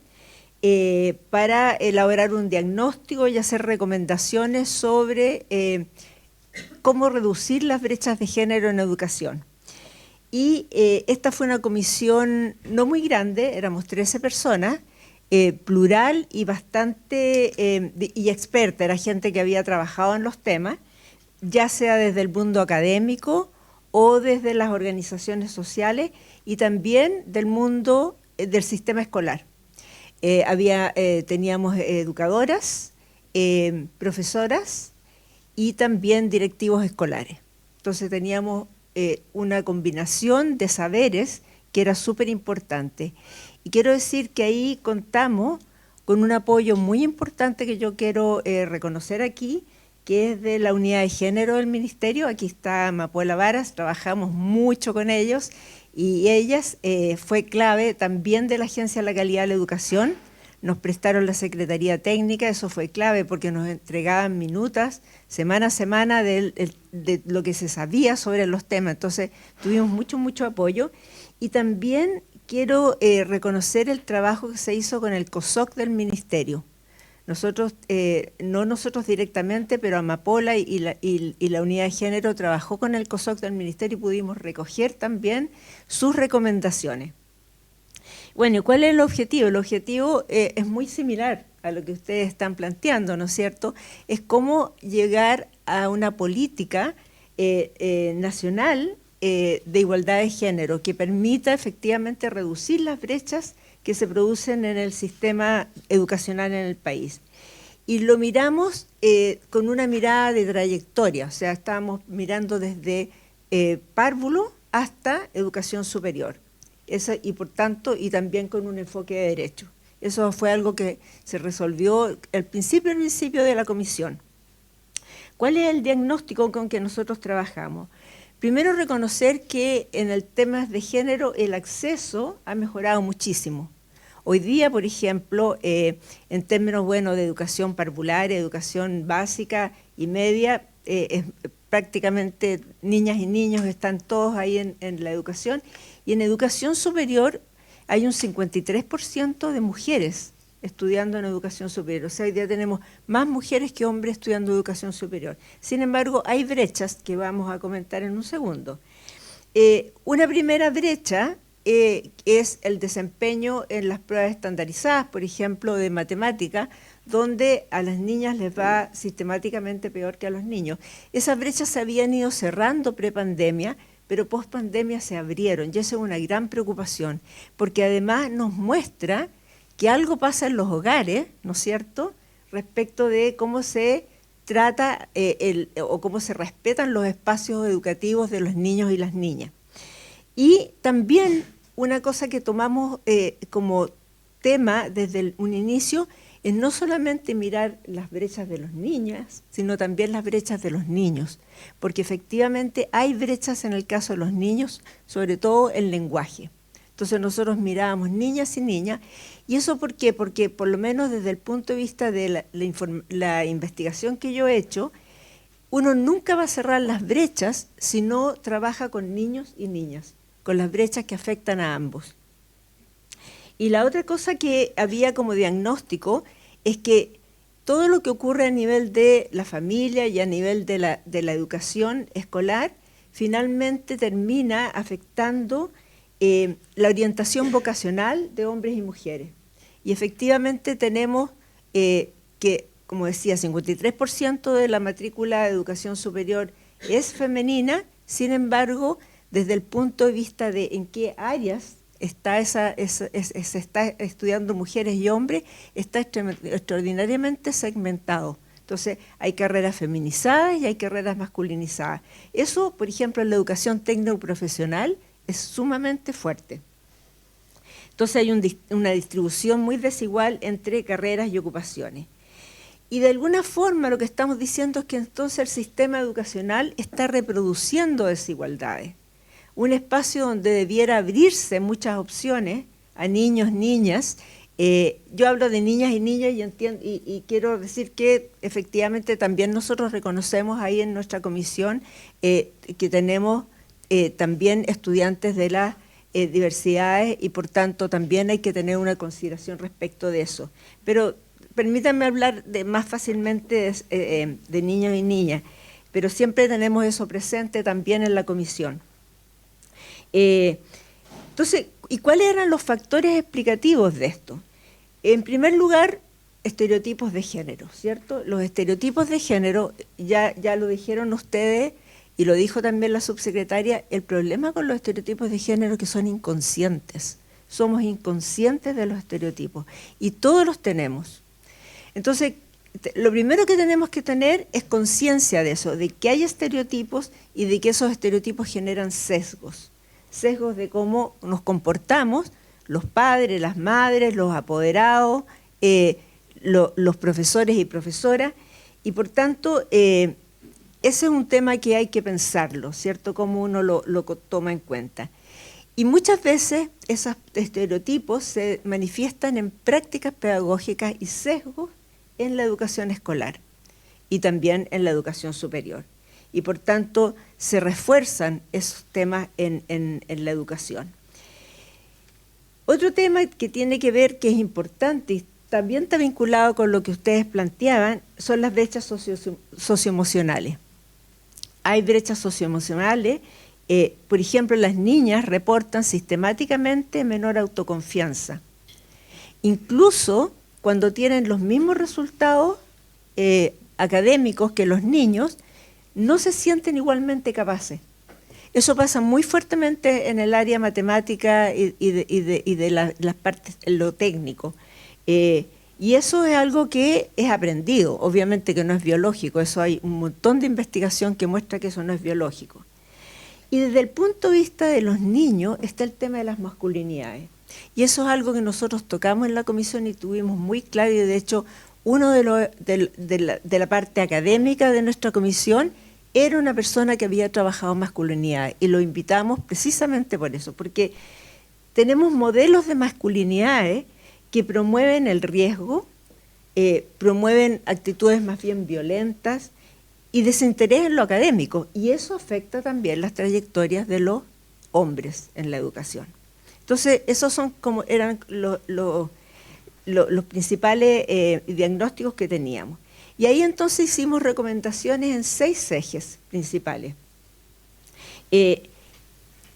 para elaborar un diagnóstico y hacer recomendaciones sobre cómo reducir las brechas de género en educación. Y esta fue una comisión no muy grande, éramos 13 personas, plural y bastante y experta, era gente que había trabajado en los temas, ya sea desde el mundo académico o desde las organizaciones sociales y también del mundo del sistema escolar. Teníamos educadoras, profesoras y también directivos escolares. Entonces teníamos una combinación de saberes que era súper importante. Y quiero decir que ahí contamos con un apoyo muy importante que yo quiero reconocer aquí, que es de la unidad de género del Ministerio. Aquí está Amapola Varas, trabajamos mucho con ellos y ellas fue clave también de la Agencia de la Calidad de la Educación. Nos prestaron la Secretaría Técnica, eso fue clave porque nos entregaban minutas semana a semana de lo que se sabía sobre los temas. Entonces tuvimos mucho apoyo y también quiero reconocer el trabajo que se hizo con el COSOC del Ministerio. Nosotros, no nosotros directamente, pero Amapola y la unidad de género trabajó con el COSOC del Ministerio y pudimos recoger también sus recomendaciones. Bueno, ¿y cuál es el objetivo? El objetivo es muy similar a lo que ustedes están planteando, ¿no es cierto? Es cómo llegar a una política nacional de igualdad de género que permita efectivamente reducir las brechas que se producen en el sistema educacional en el país. Y lo miramos con una mirada de trayectoria, o sea, estábamos mirando desde párvulo hasta educación superior. Y por tanto, y también con un enfoque de derecho. Eso fue algo que se resolvió al principio de la comisión. ¿Cuál es el diagnóstico con que nosotros trabajamos? Primero, reconocer que en el tema de género el acceso ha mejorado muchísimo. Hoy día, por ejemplo, en términos de educación parvularia, educación básica y media, prácticamente niñas y niños están todos ahí en la educación, y en educación superior hay un 53% de mujeres estudiando en educación superior. O sea, hoy día tenemos más mujeres que hombres estudiando educación superior. Sin embargo, hay brechas que vamos a comentar en un segundo. Una primera brecha es el desempeño en las pruebas estandarizadas, por ejemplo, de matemática, donde a las niñas les va sistemáticamente peor que a los niños. Esas brechas se habían ido cerrando prepandemia, pero post-pandemia se abrieron, y eso es una gran preocupación, porque además nos muestra que algo pasa en los hogares, ¿no es cierto?, respecto de cómo se trata o cómo se respetan los espacios educativos de los niños y las niñas. Y también una cosa que tomamos como tema desde un inicio es no solamente mirar las brechas de las niñas, sino también las brechas de los niños, porque efectivamente hay brechas en el caso de los niños, sobre todo el lenguaje. Entonces nosotros mirábamos niñas y niñas, ¿y eso por qué? Porque por lo menos desde el punto de vista de la investigación que yo he hecho, uno nunca va a cerrar las brechas si no trabaja con niños y niñas, con las brechas que afectan a ambos. Y la otra cosa que había como diagnóstico es que todo lo que ocurre a nivel de la familia y a nivel de la educación escolar finalmente termina afectando la orientación vocacional de hombres y mujeres. Y efectivamente tenemos que, como decía, 53% de la matrícula de educación superior es femenina, sin embargo, desde el punto de vista de en qué áreas se está estudiando mujeres y hombres, está extraordinariamente segmentado. Entonces, hay carreras feminizadas y hay carreras masculinizadas. Eso, por ejemplo, en la educación técnico-profesional es sumamente fuerte. Entonces, hay una distribución muy desigual entre carreras y ocupaciones. Y de alguna forma lo que estamos diciendo es que entonces el sistema educacional está reproduciendo desigualdades. Un espacio donde debiera abrirse muchas opciones a niños, niñas. Yo hablo de niñas y niños y quiero decir que efectivamente también nosotros reconocemos ahí en nuestra comisión que tenemos también estudiantes de las diversidades y por tanto también hay que tener una consideración respecto de eso. Pero permítanme hablar más fácilmente de niños y niñas, pero siempre tenemos eso presente también en la comisión. Entonces, ¿y cuáles eran los factores explicativos de esto? En primer lugar, estereotipos de género, ¿cierto? Los estereotipos de género, ya lo dijeron ustedes y lo dijo también la subsecretaria, el problema con los estereotipos de género es que son inconscientes. Somos inconscientes de los estereotipos y todos los tenemos. Entonces, lo primero que tenemos que tener es conciencia de eso, de que hay estereotipos y de que esos estereotipos generan sesgos. Sesgos de cómo nos comportamos, los padres, las madres, los apoderados, los profesores y profesoras, y por tanto, ese es un tema que hay que pensarlo, ¿cierto? Cómo uno lo toma en cuenta. Y muchas veces esos estereotipos se manifiestan en prácticas pedagógicas y sesgos en la educación escolar y también en la educación superior. Y por tanto se refuerzan esos temas en la educación. Otro tema que tiene que ver, que es importante y también está vinculado con lo que ustedes planteaban, son las brechas socioemocionales. Hay brechas socioemocionales, por ejemplo, las niñas reportan sistemáticamente menor autoconfianza. Incluso cuando tienen los mismos resultados académicos que los niños, no se sienten igualmente capaces. Eso pasa muy fuertemente en el área matemática y de las partes, en lo técnico. Y eso es algo que es aprendido, obviamente que no es biológico, eso hay un montón de investigación que muestra que eso no es biológico. Y desde el punto de vista de los niños está el tema de las masculinidades. Y eso es algo que nosotros tocamos en la comisión y tuvimos muy claro, y de hecho uno de la parte académica de nuestra comisión era una persona que había trabajado masculinidad, y lo invitamos precisamente por eso, porque tenemos modelos de masculinidades que promueven el riesgo, promueven actitudes más bien violentas y desinterés en lo académico, y eso afecta también las trayectorias de los hombres en la educación. Entonces, esos son como eran los principales diagnósticos que teníamos. Y ahí entonces hicimos recomendaciones en 6 ejes principales.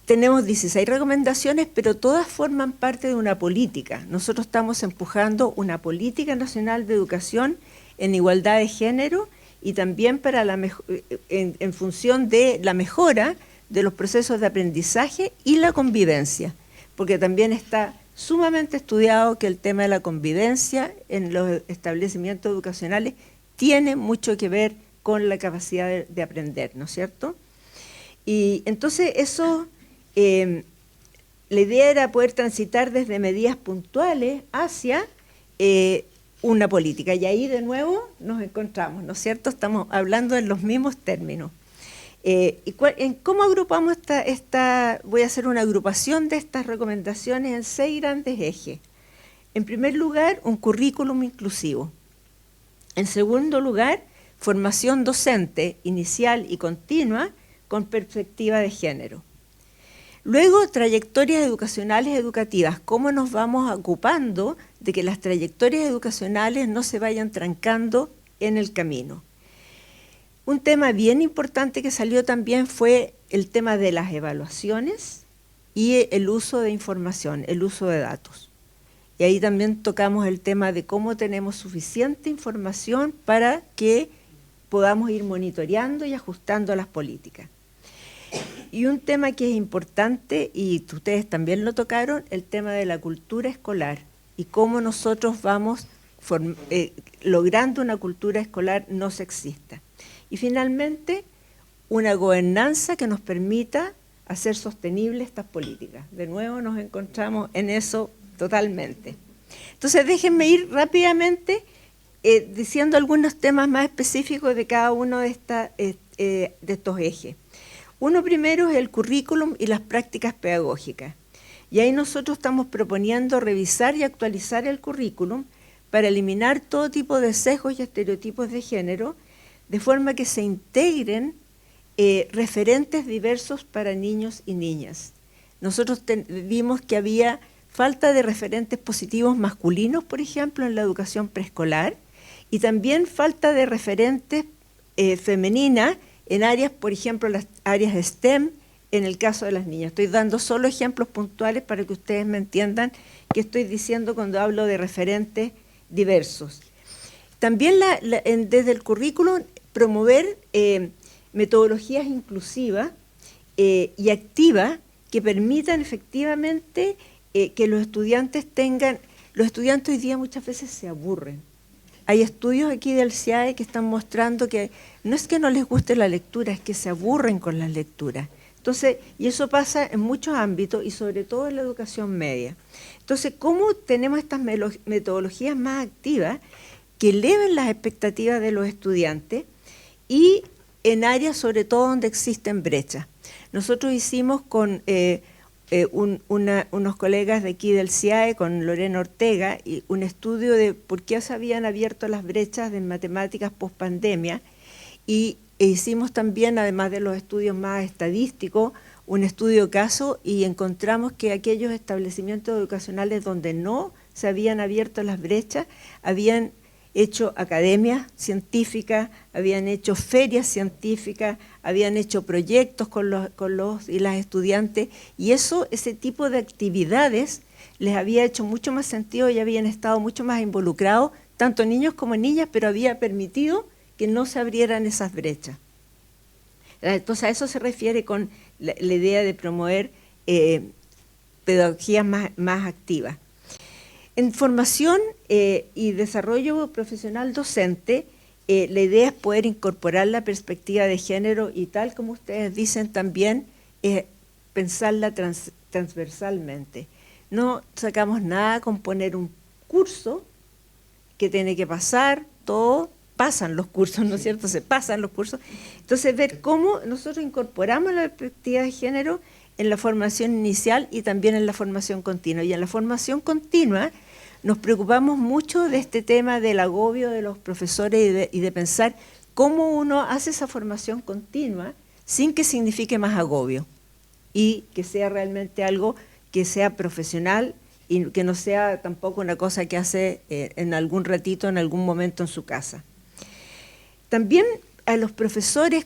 Tenemos 16 recomendaciones, pero todas forman parte de una política. Nosotros estamos empujando una política nacional de educación en igualdad de género y también para en función de la mejora de los procesos de aprendizaje y la convivencia, porque también está sumamente estudiado que el tema de la convivencia en los establecimientos educacionales tiene mucho que ver con la capacidad de aprender, ¿no es cierto? Y entonces eso, la idea era poder transitar desde medidas puntuales hacia una política, y ahí de nuevo nos encontramos, ¿no es cierto? Estamos hablando en los mismos términos. ¿Cómo agrupamos voy a hacer una agrupación de estas recomendaciones en 6 grandes ejes? En primer lugar, un currículum inclusivo. En segundo lugar, formación docente inicial y continua con perspectiva de género. Luego, trayectorias educacionales educativas. ¿Cómo nos vamos ocupando de que las trayectorias educacionales no se vayan trancando en el camino? Un tema bien importante que salió también fue el tema de las evaluaciones y el uso de información, el uso de datos. Y ahí también tocamos el tema de cómo tenemos suficiente información para que podamos ir monitoreando y ajustando las políticas. Y un tema que es importante, y ustedes también lo tocaron, el tema de la cultura escolar y cómo nosotros vamos logrando una cultura escolar no sexista. Y finalmente, una gobernanza que nos permita hacer sostenibles estas políticas. De nuevo nos encontramos en eso totalmente. Entonces déjenme ir rápidamente diciendo algunos temas más específicos de cada uno de estos ejes. Uno primero es el currículum y las prácticas pedagógicas. Y ahí nosotros estamos proponiendo revisar y actualizar el currículum para eliminar todo tipo de sesgos y estereotipos de género, de forma que se integren referentes diversos para niños y niñas. Nosotros vimos que había falta de referentes positivos masculinos, por ejemplo, en la educación preescolar, y también falta de referentes femeninas en áreas, por ejemplo, las áreas de STEM, en el caso de las niñas. Estoy dando solo ejemplos puntuales para que ustedes me entiendan qué estoy diciendo cuando hablo de referentes diversos. También desde el currículum promover metodologías inclusivas y activas que permitan efectivamente que los estudiantes hoy día muchas veces se aburren. Hay estudios aquí del CIAE que están mostrando que no es que no les guste la lectura, es que se aburren con las lecturas. Entonces, y eso pasa en muchos ámbitos y sobre todo en la educación media. Entonces, ¿cómo tenemos estas metodologías más activas que eleven las expectativas de los estudiantes y en áreas sobre todo donde existen brechas? Nosotros hicimos con unos colegas de aquí del CIAE, con Lorena Ortega, y un estudio de por qué se habían abierto las brechas en matemáticas post-pandemia, y hicimos también, además de los estudios más estadísticos, un estudio caso, y encontramos que aquellos establecimientos educacionales donde no se habían abierto las brechas, habían hecho academias científicas, habían hecho ferias científicas, habían hecho proyectos con los y las estudiantes, y ese tipo de actividades les había hecho mucho más sentido y habían estado mucho más involucrados, tanto niños como niñas, pero había permitido que no se abrieran esas brechas. Entonces a eso se refiere con la idea de promover pedagogías más activas. En formación y desarrollo profesional docente, la idea es poder incorporar la perspectiva de género y, tal como ustedes dicen también, pensarla transversalmente. No sacamos nada con poner un curso que tiene que pasar, todo, pasan los cursos, ¿no es cierto? Se pasan los cursos. Entonces, ver cómo nosotros incorporamos la perspectiva de género en la formación inicial y también en la formación continua. Y en la formación continua nos preocupamos mucho de este tema del agobio de los profesores y de pensar cómo uno hace esa formación continua sin que signifique más agobio y que sea realmente algo que sea profesional y que no sea tampoco una cosa que hace en algún ratito, en algún momento en su casa. También a los profesores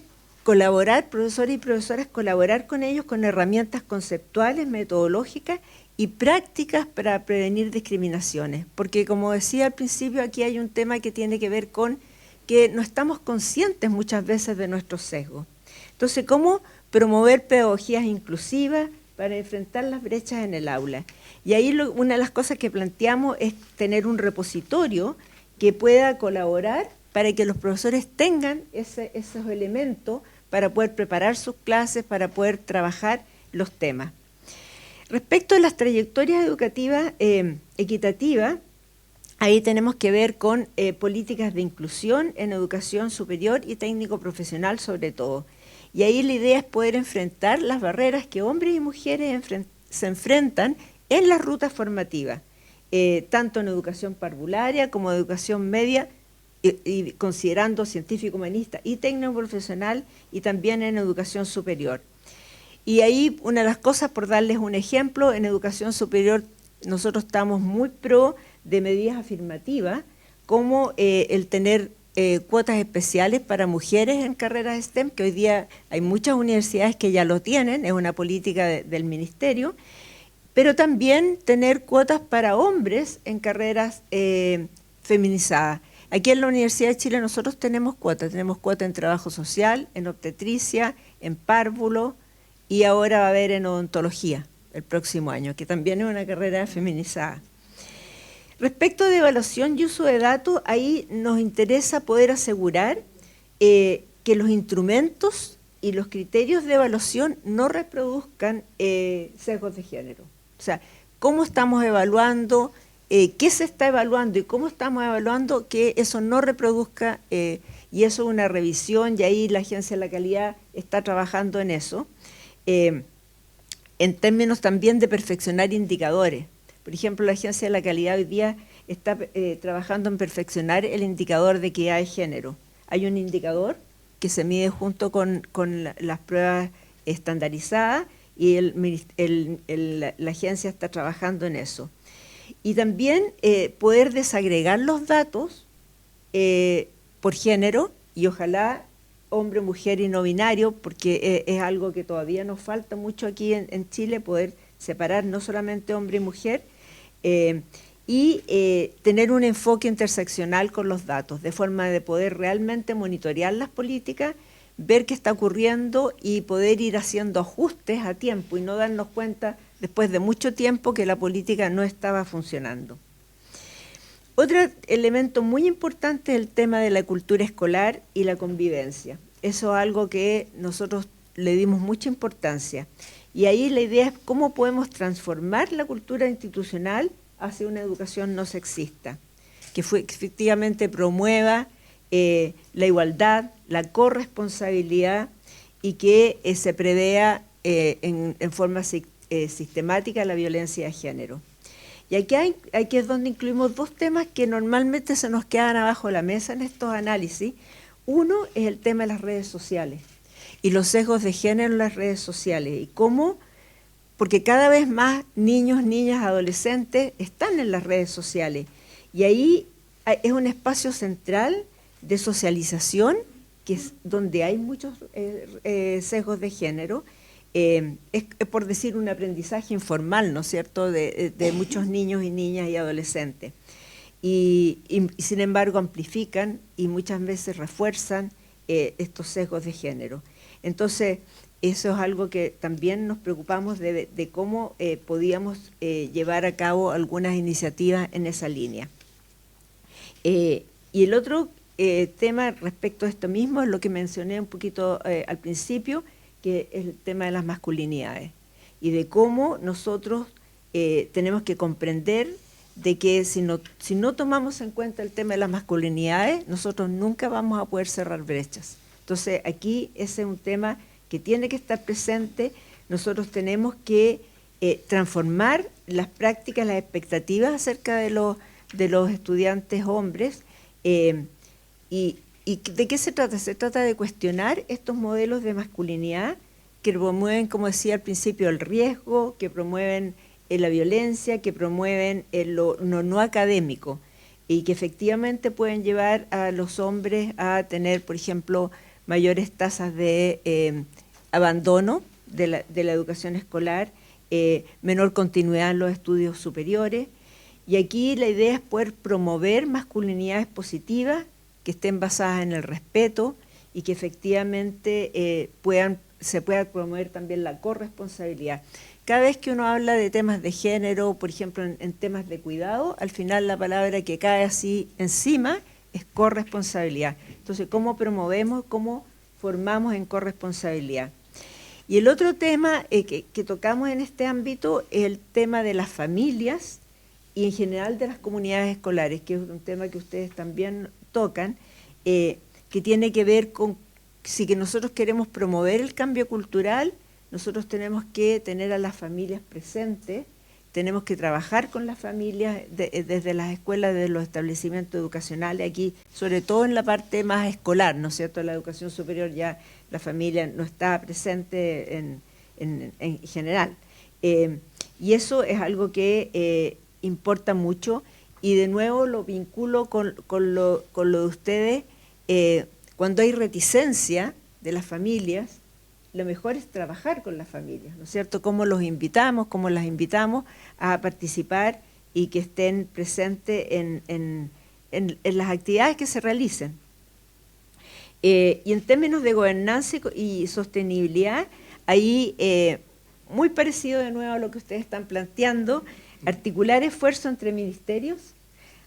profesores y profesoras colaborar con ellos con herramientas conceptuales, metodológicas y prácticas para prevenir discriminaciones. Porque como decía al principio, aquí hay un tema que tiene que ver con que no estamos conscientes muchas veces de nuestros sesgos. Entonces, ¿cómo promover pedagogías inclusivas para enfrentar las brechas en el aula? Y ahí una de las cosas que planteamos es tener un repositorio que pueda colaborar para que los profesores tengan esos elementos para poder preparar sus clases, para poder trabajar los temas. Respecto a las trayectorias educativas equitativas, ahí tenemos que ver con políticas de inclusión en educación superior y técnico profesional sobre todo. Y ahí la idea es poder enfrentar las barreras que hombres y mujeres se enfrentan en las rutas formativas, tanto en educación parvularia como en educación media, y considerando científico humanista y técnico profesional, y también en educación superior. Y ahí una de las cosas, por darles un ejemplo, en educación superior nosotros estamos muy pro de medidas afirmativas, como el tener cuotas especiales para mujeres en carreras STEM, que hoy día hay muchas universidades que ya lo tienen, es una política del ministerio, pero también tener cuotas para hombres en carreras feminizadas. Aquí en la Universidad de Chile nosotros tenemos cuota en trabajo social, en obstetricia, en párvulo, y ahora va a haber en odontología el próximo año, que también es una carrera feminizada. Respecto de evaluación y uso de datos, ahí nos interesa poder asegurar que los instrumentos y los criterios de evaluación no reproduzcan sesgos de género. O sea, cómo estamos evaluando, qué se está evaluando y cómo estamos evaluando, que eso no reproduzca, y eso es una revisión, y ahí la Agencia de la Calidad está trabajando en eso. En términos también de perfeccionar indicadores. Por ejemplo, la Agencia de la Calidad hoy día está trabajando en perfeccionar el indicador de equidad de género. Hay un indicador que se mide junto con las pruebas estandarizadas, y la agencia está trabajando en eso. Y también poder desagregar los datos por género, y ojalá hombre, mujer y no binario, porque es algo que todavía nos falta mucho aquí en Chile, poder separar no solamente hombre y mujer, y tener un enfoque interseccional con los datos, de forma de poder realmente monitorear las políticas, ver qué está ocurriendo y poder ir haciendo ajustes a tiempo y no darnos cuenta después de mucho tiempo que la política no estaba funcionando. Otro elemento muy importante es el tema de la cultura escolar y la convivencia. Eso es algo que nosotros le dimos mucha importancia. Y ahí la idea es cómo podemos transformar la cultura institucional hacia una educación no sexista, que efectivamente promueva la igualdad, la corresponsabilidad, y que se prevea en forma sistemática la violencia de género. Y aquí es donde incluimos dos temas que normalmente se nos quedan abajo de la mesa en estos análisis. Uno es el tema de las redes sociales y los sesgos de género en las redes sociales. Y cómo, porque cada vez más niños, niñas, adolescentes están en las redes sociales. Y ahí es un espacio central de socialización, que es donde hay muchos sesgos de género. Es por decir un aprendizaje informal, ¿no es cierto?, de muchos niños y niñas y adolescentes. Y sin embargo amplifican y muchas veces refuerzan estos sesgos de género. Entonces, eso es algo que también nos preocupamos de cómo podíamos llevar a cabo algunas iniciativas en esa línea. Y el otro tema respecto a esto mismo es lo que mencioné un poquito al principio, que es el tema de las masculinidades y de cómo nosotros tenemos que comprender de que si no tomamos en cuenta el tema de las masculinidades, nosotros nunca vamos a poder cerrar brechas. Entonces, aquí ese es un tema que tiene que estar presente. Nosotros tenemos que transformar las prácticas, las expectativas acerca de los estudiantes hombres. ¿Y de qué se trata? Se trata de cuestionar estos modelos de masculinidad que promueven, como decía al principio, el riesgo, que promueven la violencia, que promueven lo no académico y que efectivamente pueden llevar a los hombres a tener, por ejemplo, mayores tasas de abandono de la educación escolar, menor continuidad en los estudios superiores. Y aquí la idea es poder promover masculinidades positivas que estén basadas en el respeto y que efectivamente se pueda promover también la corresponsabilidad. Cada vez que uno habla de temas de género, por ejemplo, en temas de cuidado, al final la palabra que cae así encima es corresponsabilidad. Entonces, ¿cómo promovemos, cómo formamos en corresponsabilidad? Y el otro tema que tocamos en este ámbito es el tema de las familias y en general de las comunidades escolares, que es un tema que ustedes también tocan, que tiene que ver con si que nosotros queremos promover el cambio cultural, nosotros tenemos que tener a las familias presentes, tenemos que trabajar con las familias desde las escuelas, desde los establecimientos educacionales, aquí, sobre todo en la parte más escolar, ¿no es cierto? En la educación superior ya la familia no está presente en general. Y eso es algo que importa mucho, y de nuevo lo vinculo con lo de ustedes. Cuando hay reticencia de las familias, lo mejor es trabajar con las familias, ¿no es cierto? Cómo los invitamos, cómo las invitamos a participar y que estén presentes en las actividades que se realicen. Y en términos de gobernanza y sostenibilidad, ahí muy parecido de nuevo a lo que ustedes están planteando, articular esfuerzos entre ministerios,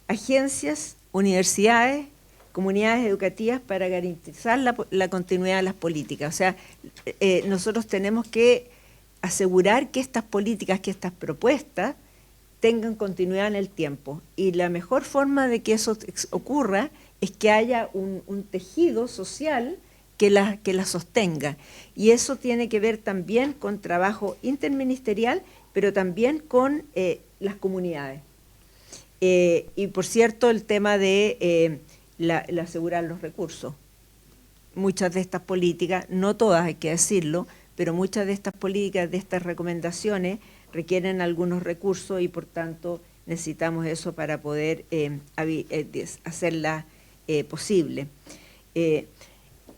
agencias, universidades, comunidades educativas para garantizar la continuidad de las políticas. O sea, nosotros tenemos que asegurar que estas políticas, que estas propuestas tengan continuidad en el tiempo. Y la mejor forma de que eso ocurra es que haya un tejido social que la sostenga. Y eso tiene que ver también con trabajo interministerial, pero también con las comunidades. Y por cierto, el tema de asegurar los recursos. Muchas de estas políticas, no todas hay que decirlo, pero muchas de estas políticas, de estas recomendaciones, requieren algunos recursos y por tanto necesitamos eso para poder hacerla posible.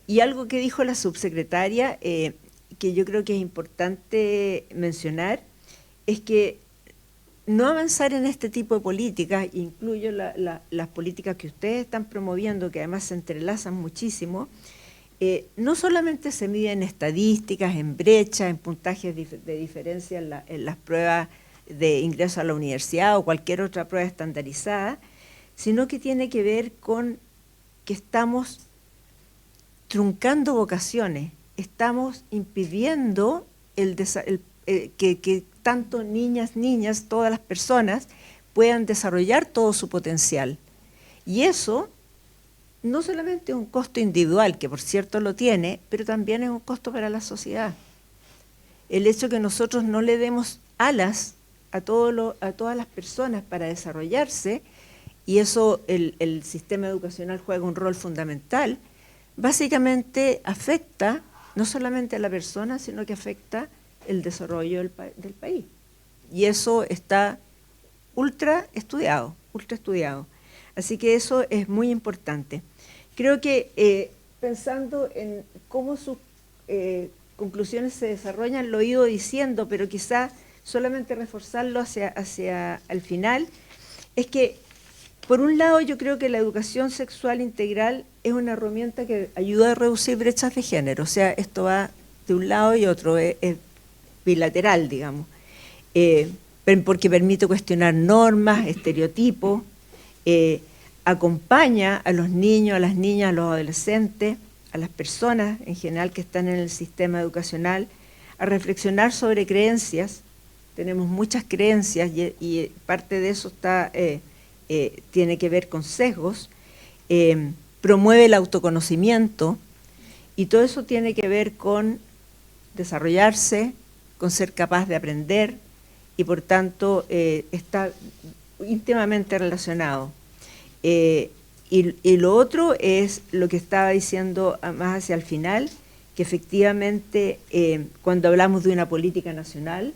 Y algo que dijo la subsecretaria, que yo creo que es importante mencionar, es que no avanzar en este tipo de políticas, incluyo las políticas que ustedes están promoviendo, que además se entrelazan muchísimo, no solamente se mide en estadísticas, en brechas, en puntajes de diferencia en las pruebas de ingreso a la universidad o cualquier otra prueba estandarizada, sino que tiene que ver con que estamos truncando vocaciones, estamos impidiendo que tanto niñas, todas las personas puedan desarrollar todo su potencial. Y eso no solamente es un costo individual, que por cierto lo tiene, pero también es un costo para la sociedad. El hecho que nosotros no le demos alas a todas las personas para desarrollarse, y eso el sistema educacional juega un rol fundamental, básicamente afecta no solamente a la persona, sino que afecta el desarrollo del país. Y eso está ultra estudiado. Así que eso es muy importante. Creo que pensando en cómo sus conclusiones se desarrollan, lo he ido diciendo, pero quizá solamente reforzarlo hacia el final, es que por un lado, yo creo que la educación sexual integral es una herramienta que ayuda a reducir brechas de género. O sea, esto va de un lado y otro, es bilateral, digamos. Porque permite cuestionar normas, estereotipos, acompaña a los niños, a las niñas, a los adolescentes, a las personas en general que están en el sistema educacional, a reflexionar sobre creencias. Tenemos muchas creencias y parte de eso tiene que ver con sesgos. Promueve el autoconocimiento y todo eso tiene que ver con desarrollarse, con ser capaz de aprender y por tanto está íntimamente relacionado. Y lo otro es lo que estaba diciendo más hacia el final, que efectivamente cuando hablamos de una política nacional,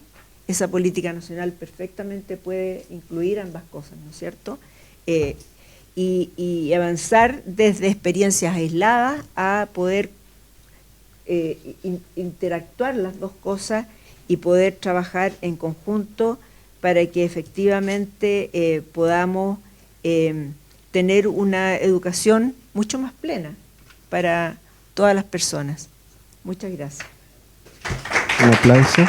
esa política nacional perfectamente puede incluir ambas cosas, ¿no es cierto? Y avanzar desde experiencias aisladas a poder interactuar las dos cosas y poder trabajar en conjunto para que efectivamente podamos tener una educación mucho más plena para todas las personas. Muchas gracias. Un aplauso.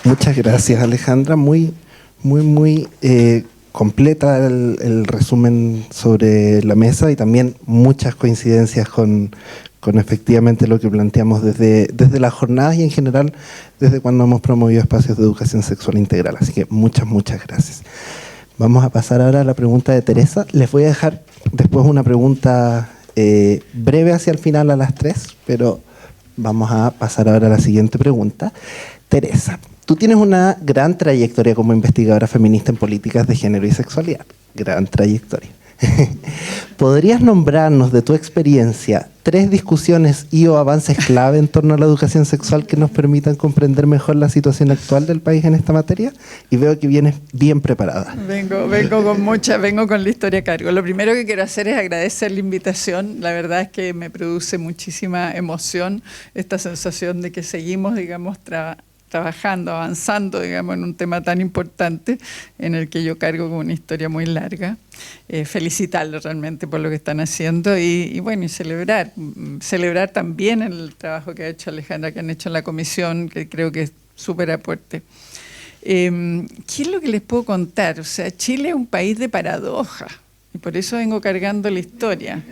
Muchas gracias, Alejandra. Muy completa el resumen sobre la mesa y también muchas coincidencias con efectivamente lo que planteamos desde las jornadas y en general desde cuando hemos promovido espacios de educación sexual integral. Así que muchas gracias. Vamos a pasar ahora a la pregunta de Teresa. Les voy a dejar después una pregunta breve hacia el final a las 3, pero vamos a pasar ahora a la siguiente pregunta. Teresa, tú tienes una gran trayectoria como investigadora feminista en políticas de género y sexualidad. Gran trayectoria. ¿Podrías nombrarnos de tu experiencia 3 discusiones y o avances clave en torno a la educación sexual que nos permitan comprender mejor la situación actual del país en esta materia? Y veo que vienes bien preparada. Vengo con la historia a cargo. Lo primero que quiero hacer es agradecer la invitación. La verdad es que me produce muchísima emoción esta sensación de que seguimos, digamos, trabajando, avanzando, digamos, en un tema tan importante en el que yo cargo con una historia muy larga. Felicitarlos realmente por lo que están haciendo y bueno, y celebrar también el trabajo que ha hecho Alejandra, que han hecho en la comisión, que creo que es súper aporte. ¿Qué es lo que les puedo contar? O sea, Chile es un país de paradoja y por eso vengo cargando la historia.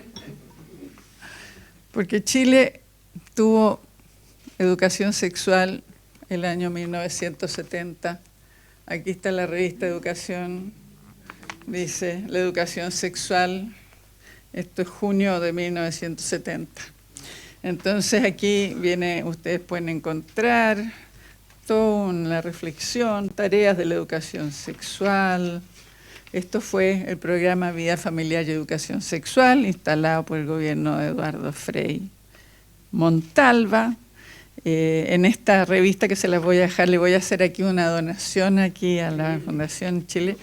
Porque Chile tuvo educación sexual el año 1970. Aquí está la revista Educación, dice la educación sexual, esto es junio de 1970. Entonces aquí ustedes pueden encontrar toda una reflexión, tareas de la educación sexual. Esto fue el programa Vida Familiar y Educación Sexual, instalado por el gobierno de Eduardo Frei Montalva. En esta revista que se las voy a dejar, le voy a hacer aquí una donación aquí a la Fundación Chile.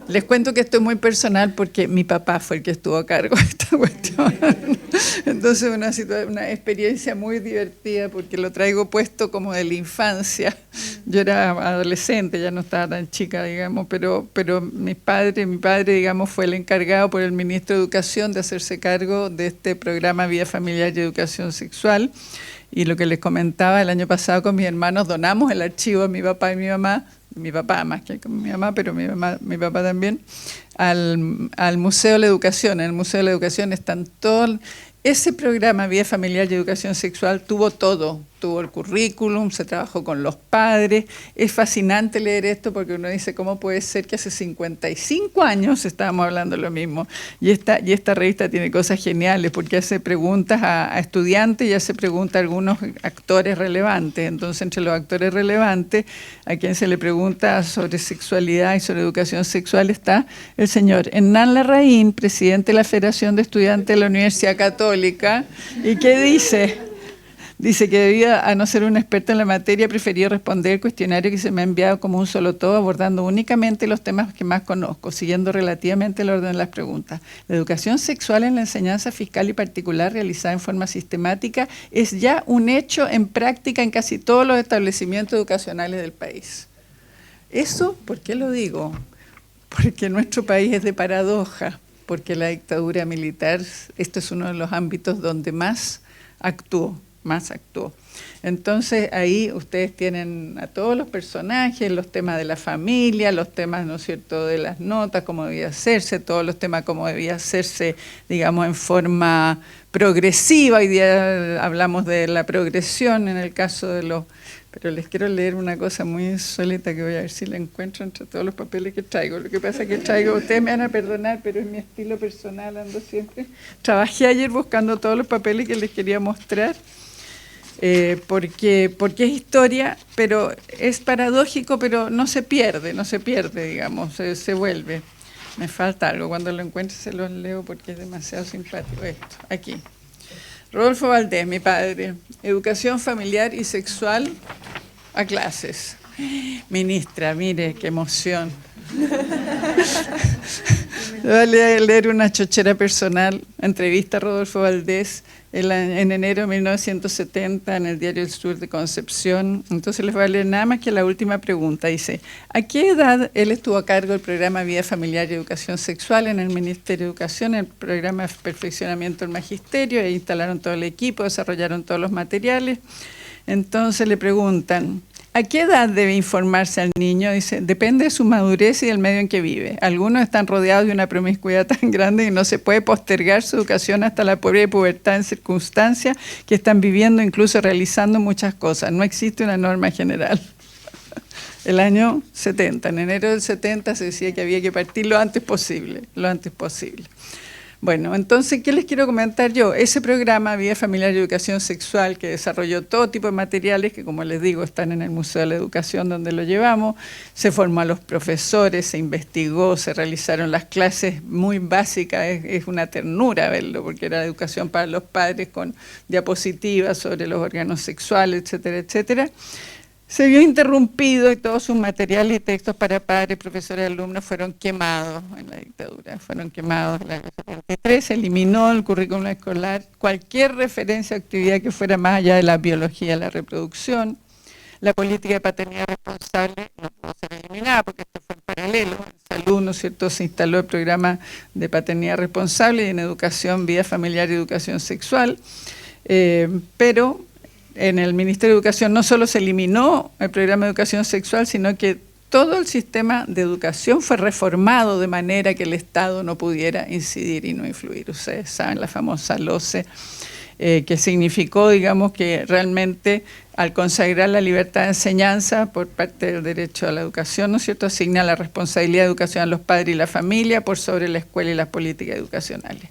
Les cuento que esto es muy personal porque mi papá fue el que estuvo a cargo de esta cuestión. Entonces una experiencia muy divertida porque lo traigo puesto como de la infancia. Yo era adolescente, ya no estaba tan chica, digamos, pero mi padre, digamos, fue el encargado por el ministro de Educación de hacerse cargo de este programa Vida Familiar y Educación Sexual. Y lo que les comentaba, el año pasado con mis hermanos donamos el archivo a mi papá y mi mamá, mi papá más que con mi mamá, pero mi papá también, al Museo de la Educación. En el Museo de la Educación están todos. Ese programa Vida Familiar y Educación Sexual tuvo todo, tuvo el currículum, se trabajó con los padres. Es fascinante leer esto porque uno dice, ¿cómo puede ser que hace 55 años estábamos hablando lo mismo? Y esta revista tiene cosas geniales porque hace preguntas a estudiantes y hace preguntas a algunos actores relevantes. Entonces, entre los actores relevantes, a quien se le pregunta sobre sexualidad y sobre educación sexual está el señor Hernán Larraín, presidente de la Federación de Estudiantes de la Universidad Católica. ¿Y qué dice? Dice que debido a no ser un experto en la materia, preferí responder el cuestionario que se me ha enviado como un solo todo, abordando únicamente los temas que más conozco, siguiendo relativamente el orden de las preguntas. La educación sexual en la enseñanza fiscal y particular realizada en forma sistemática es ya un hecho en práctica en casi todos los establecimientos educacionales del país. Eso, ¿por qué lo digo? Porque nuestro país es de paradoja, porque la dictadura militar, esto es uno de los ámbitos donde más actuó. Entonces ahí ustedes tienen a todos los personajes, los temas de la familia, los temas, ¿no es cierto?, de las notas, cómo debía hacerse, todos los temas cómo debía hacerse, digamos, en forma progresiva. Hoy día hablamos de la progresión en el caso de los... Pero les quiero leer una cosa muy insólita que voy a ver si la encuentro entre todos los papeles que traigo. Lo que pasa es que traigo, ustedes me van a perdonar, pero es mi estilo personal, ando siempre. Trabajé ayer buscando todos los papeles que les quería mostrar, porque es historia, pero es paradójico, pero no se pierde, digamos, se vuelve. Me falta algo, cuando lo encuentre se los leo porque es demasiado simpático esto, aquí. Rodolfo Valdés, mi padre, educación familiar y sexual a clases. Ministra, mire, qué emoción. Voy a leer una chochera personal, entrevista a Rodolfo Valdés en enero de 1970 en el Diario El Sur de Concepción. Entonces les voy a leer nada más que la última pregunta. Dice, ¿a qué edad él estuvo a cargo del programa Vida Familiar y Educación Sexual en el Ministerio de Educación, el programa de perfeccionamiento del magisterio? E instalaron todo el equipo, desarrollaron todos los materiales. Entonces le preguntan, ¿a qué edad debe informarse al niño? Dice, depende de su madurez y del medio en que vive. Algunos están rodeados de una promiscuidad tan grande que no se puede postergar su educación hasta la pubertad en circunstancias que están viviendo, incluso realizando muchas cosas. No existe una norma general. El año 70, en enero del 70 se decía que había que partir lo antes posible. Bueno, entonces, ¿qué les quiero comentar yo? Ese programa, Vida Familiar y Educación Sexual, que desarrolló todo tipo de materiales, que como les digo, están en el Museo de la Educación donde lo llevamos, se formó a los profesores, se investigó, se realizaron las clases muy básicas, es una ternura verlo, porque era educación para los padres con diapositivas sobre los órganos sexuales, etcétera, etcétera. Se vio interrumpido y todos sus materiales y textos para padres, profesores y alumnos fueron quemados en la dictadura, fueron quemados en la 73, se eliminó el currículum escolar, cualquier referencia a actividad que fuera más allá de la biología, la reproducción. La política de paternidad responsable no pudo ser eliminada porque esto fue en paralelo. En salud, ¿no es cierto?, se instaló el programa de paternidad responsable y en educación, vida familiar y educación sexual, pero en el Ministerio de Educación no solo se eliminó el programa de educación sexual, sino que todo el sistema de educación fue reformado de manera que el Estado no pudiera incidir y no influir. Ustedes saben la famosa LOCE, que significó, digamos, que realmente al consagrar la libertad de enseñanza por parte del derecho a la educación, ¿no es cierto?, asigna la responsabilidad de educación a los padres y la familia por sobre la escuela y las políticas educacionales.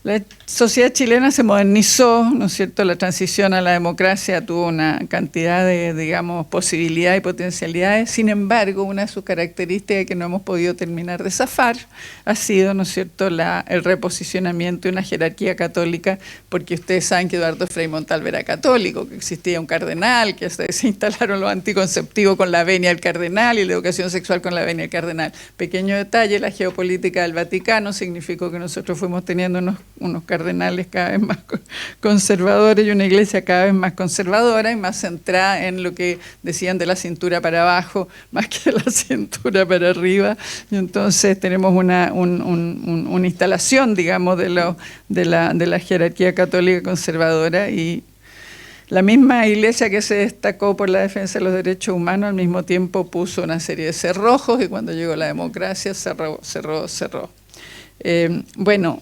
La sociedad chilena se modernizó, ¿no es cierto? La transición a la democracia tuvo una cantidad de, digamos, posibilidades y potencialidades. Sin embargo, una de sus características que no hemos podido terminar de zafar ha sido, ¿no es cierto?, el reposicionamiento de una jerarquía católica, porque ustedes saben que Eduardo Frei Montalva era católico, que existía un cardenal, que se instalaron los anticonceptivos con la venia del cardenal y la educación sexual con la venia del cardenal. Pequeño detalle, la geopolítica del Vaticano significó que nosotros fuimos teniendo unos cardenales cada vez más conservadores y una iglesia cada vez más conservadora y más centrada en lo que decían de la cintura para abajo más que de la cintura para arriba. Y entonces tenemos una instalación, digamos, de la jerarquía católica conservadora, y la misma iglesia que se destacó por la defensa de los derechos humanos al mismo tiempo puso una serie de cerrojos, y cuando llegó la democracia cerró. Bueno,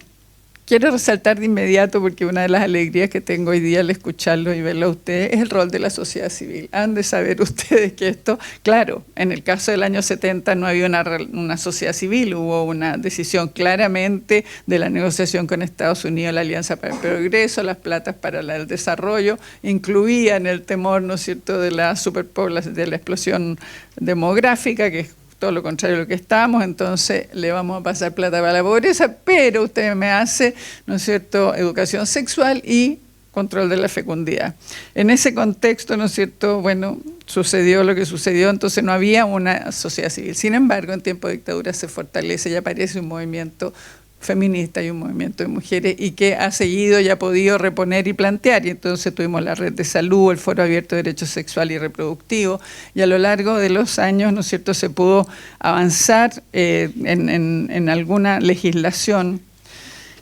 quiero resaltar de inmediato, porque una de las alegrías que tengo hoy día al escucharlo y verlo a ustedes es el rol de la sociedad civil. Han de saber ustedes que esto, claro, en el caso del año 70 no había una sociedad civil, hubo una decisión claramente de la negociación con Estados Unidos, la Alianza para el Progreso, las platas para el desarrollo, incluían el temor, ¿no es cierto?, de la superpoblación, de la explosión demográfica, que es todo lo contrario de lo que estamos. Entonces le vamos a pasar plata para la pobreza, pero usted me hace, ¿no es cierto?, educación sexual y control de la fecundidad. En ese contexto, ¿no es cierto?, bueno, sucedió lo que sucedió, entonces no había una sociedad civil. Sin embargo, en tiempo de dictadura se fortalece y aparece un movimiento feminista y un movimiento de mujeres y que ha seguido y ha podido reponer y plantear. Y entonces tuvimos la red de salud, el foro abierto de derechos sexual y reproductivo, y a lo largo de los años, ¿no es cierto?, se pudo avanzar en alguna legislación.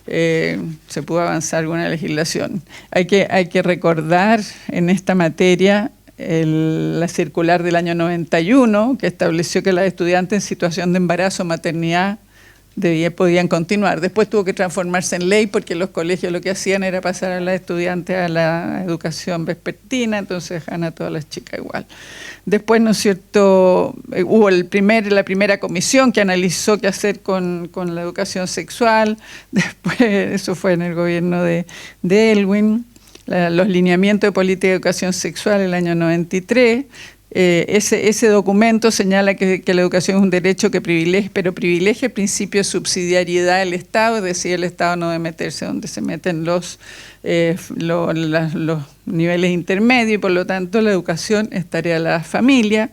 Se pudo avanzar alguna legislación. Hay que recordar en esta materia la circular del año 91 que estableció que las estudiantes en situación de embarazo o maternidad podían continuar. Después tuvo que transformarse en ley porque los colegios lo que hacían era pasar a las estudiantes a la educación vespertina, entonces dejan a todas las chicas igual. Después, ¿no es cierto?, hubo la primera comisión que analizó qué hacer con la educación sexual. Después, eso fue en el gobierno de Elwin, los lineamientos de política de educación sexual el año 93. Ese documento señala que la educación es un derecho que privilegia el principio de subsidiariedad del Estado, es decir, el Estado no debe meterse donde se meten los niveles intermedios, y por lo tanto la educación es tarea de la familia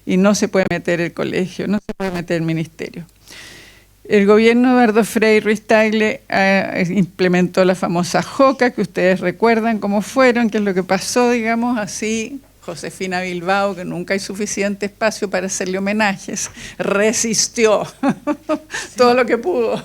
y no se puede meter el colegio, no se puede meter el ministerio. El gobierno de Eduardo Frei Ruiz-Tagle implementó la famosa JOCA, que ustedes recuerdan cómo fueron, qué es lo que pasó, digamos, así. Josefina Bilbao, que nunca hay suficiente espacio para hacerle homenajes, resistió todo lo que pudo.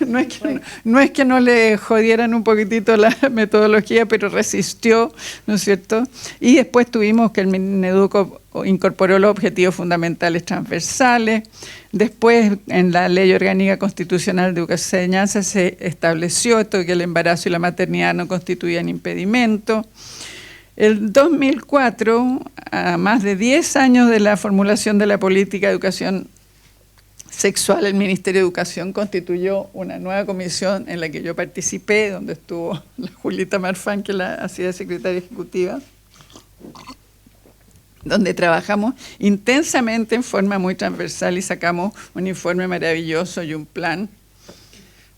No es que no le jodieran un poquitito la metodología, pero resistió, ¿no es cierto? Y después tuvimos que el Mineduco incorporó los objetivos fundamentales transversales. Después, en la Ley Orgánica Constitucional de Educación y Enseñanza se estableció esto de que el embarazo y la maternidad no constituían impedimento. El 2004, a más de 10 años de la formulación de la política de educación sexual, el Ministerio de Educación constituyó una nueva comisión en la que yo participé, donde estuvo la Julita Marfán, que la hacía secretaria ejecutiva, donde trabajamos intensamente en forma muy transversal y sacamos un informe maravilloso y un plan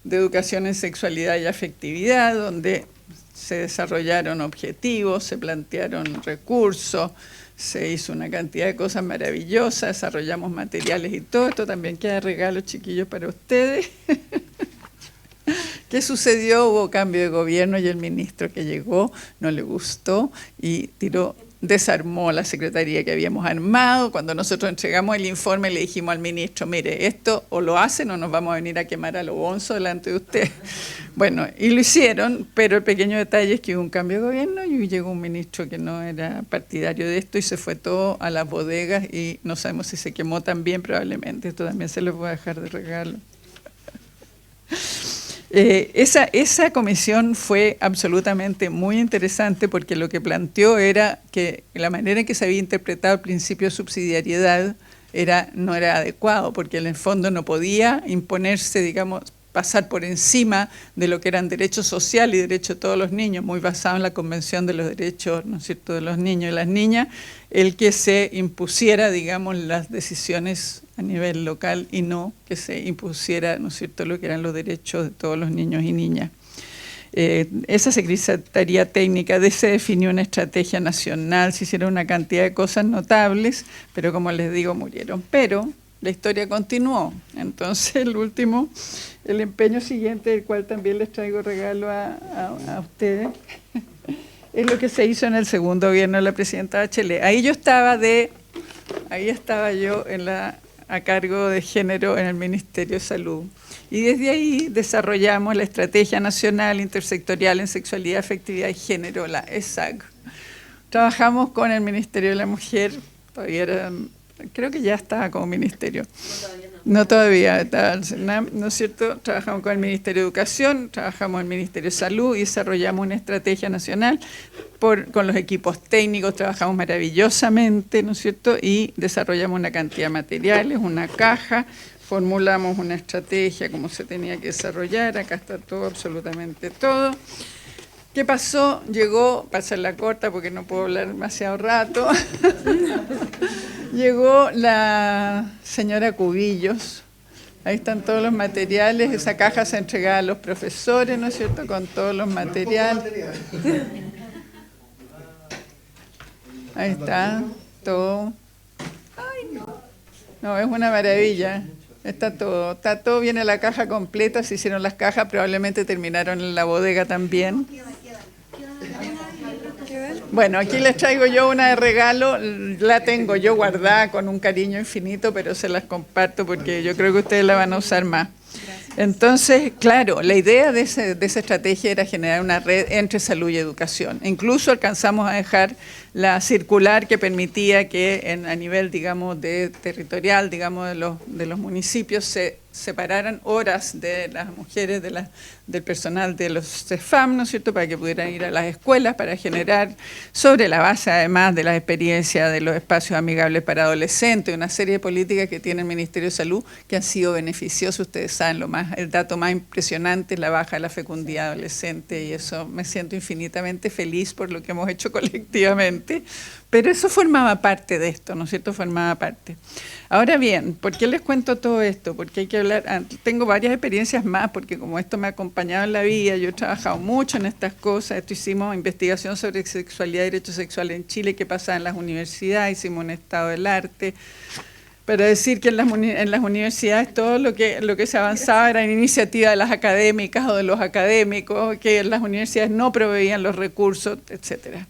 de educación en sexualidad y afectividad, donde se desarrollaron objetivos, se plantearon recursos, se hizo una cantidad de cosas maravillosas, desarrollamos materiales y todo esto también queda de regalo, chiquillos, para ustedes. ¿Qué sucedió? Hubo cambio de gobierno y el ministro que llegó no le gustó y desarmó la secretaría que habíamos armado. Cuando nosotros entregamos el informe le dijimos al ministro, mire, esto o lo hacen o nos vamos a venir a quemar a lo bonzo delante de usted. Bueno, y lo hicieron, pero el pequeño detalle es que hubo un cambio de gobierno y llegó un ministro que no era partidario de esto y se fue todo a las bodegas y no sabemos si se quemó también, probablemente. Esto también se los voy a dejar de regalo. Esa comisión fue absolutamente muy interesante porque lo que planteó era que la manera en que se había interpretado el principio de subsidiariedad no era adecuado, porque en el fondo no podía imponerse, digamos, pasar por encima de lo que eran derechos sociales y derechos de todos los niños, muy basado en la Convención de los Derechos, ¿no es cierto?, de los niños y las niñas, el que se impusiera, digamos, las decisiones a nivel local y no que se impusiera, ¿no es cierto?, lo que eran los derechos de todos los niños y niñas. Esa Secretaría Técnica se definió una estrategia nacional, se hicieron una cantidad de cosas notables, pero como les digo, murieron. Pero la historia continuó. Entonces, el empeño siguiente, del cual también les traigo regalo a ustedes, es lo que se hizo en el segundo gobierno de la presidenta Bachelet. Ahí estaba yo a cargo de género en el Ministerio de Salud. Y desde ahí desarrollamos la Estrategia Nacional Intersectorial en Sexualidad, Afectividad y Género, la ESAG. Trabajamos con el Ministerio de la Mujer, creo que ya estaba como ministerio. No todavía, ¿no es cierto? Trabajamos con el Ministerio de Educación, trabajamos en el Ministerio de Salud y desarrollamos una estrategia nacional con los equipos técnicos, trabajamos maravillosamente, ¿no es cierto? Y desarrollamos una cantidad de materiales, una caja, formulamos una estrategia, cómo se tenía que desarrollar, acá está todo, absolutamente todo. ¿Qué pasó? Llegó, para hacerla corta porque no puedo hablar demasiado rato, llegó la señora Cubillos, Ahí están todos los materiales, esa caja se entregaba a los profesores, ¿no es cierto?, con todos los materiales. Ahí está, todo. Ay, no. No, es una maravilla. Está todo, viene la caja completa, se hicieron las cajas, probablemente terminaron en la bodega también. Bueno, aquí les traigo yo una de regalo, la tengo yo guardada con un cariño infinito, pero se las comparto porque yo creo que ustedes la van a usar más. Entonces, claro, la idea de esa estrategia era generar una red entre salud y educación. Incluso alcanzamos a dejar la circular que permitía que a nivel, digamos, territorial, digamos, de los municipios se separaran horas de las mujeres, del personal de los CEFAM, ¿no es cierto?, para que pudieran ir a las escuelas, para generar, sobre la base además de la experiencia de los espacios amigables para adolescentes, una serie de políticas que tiene el Ministerio de Salud que han sido beneficiosas. Ustedes saben, el dato más impresionante es la baja de la fecundidad adolescente, y eso me siento infinitamente feliz por lo que hemos hecho colectivamente. Pero eso formaba parte de esto, ¿no es cierto?, formaba parte. Ahora bien, ¿por qué les cuento todo esto? Porque hay que hablar, tengo varias experiencias más, porque como esto me ha acompañado en la vida, yo he trabajado mucho en estas cosas. Esto hicimos investigación sobre sexualidad y derechos sexuales en Chile, qué pasaba en las universidades, hicimos un estado del arte, para decir que en las universidades todo lo que se avanzaba era en iniciativa de las académicas o de los académicos, que las universidades no proveían los recursos, etcétera.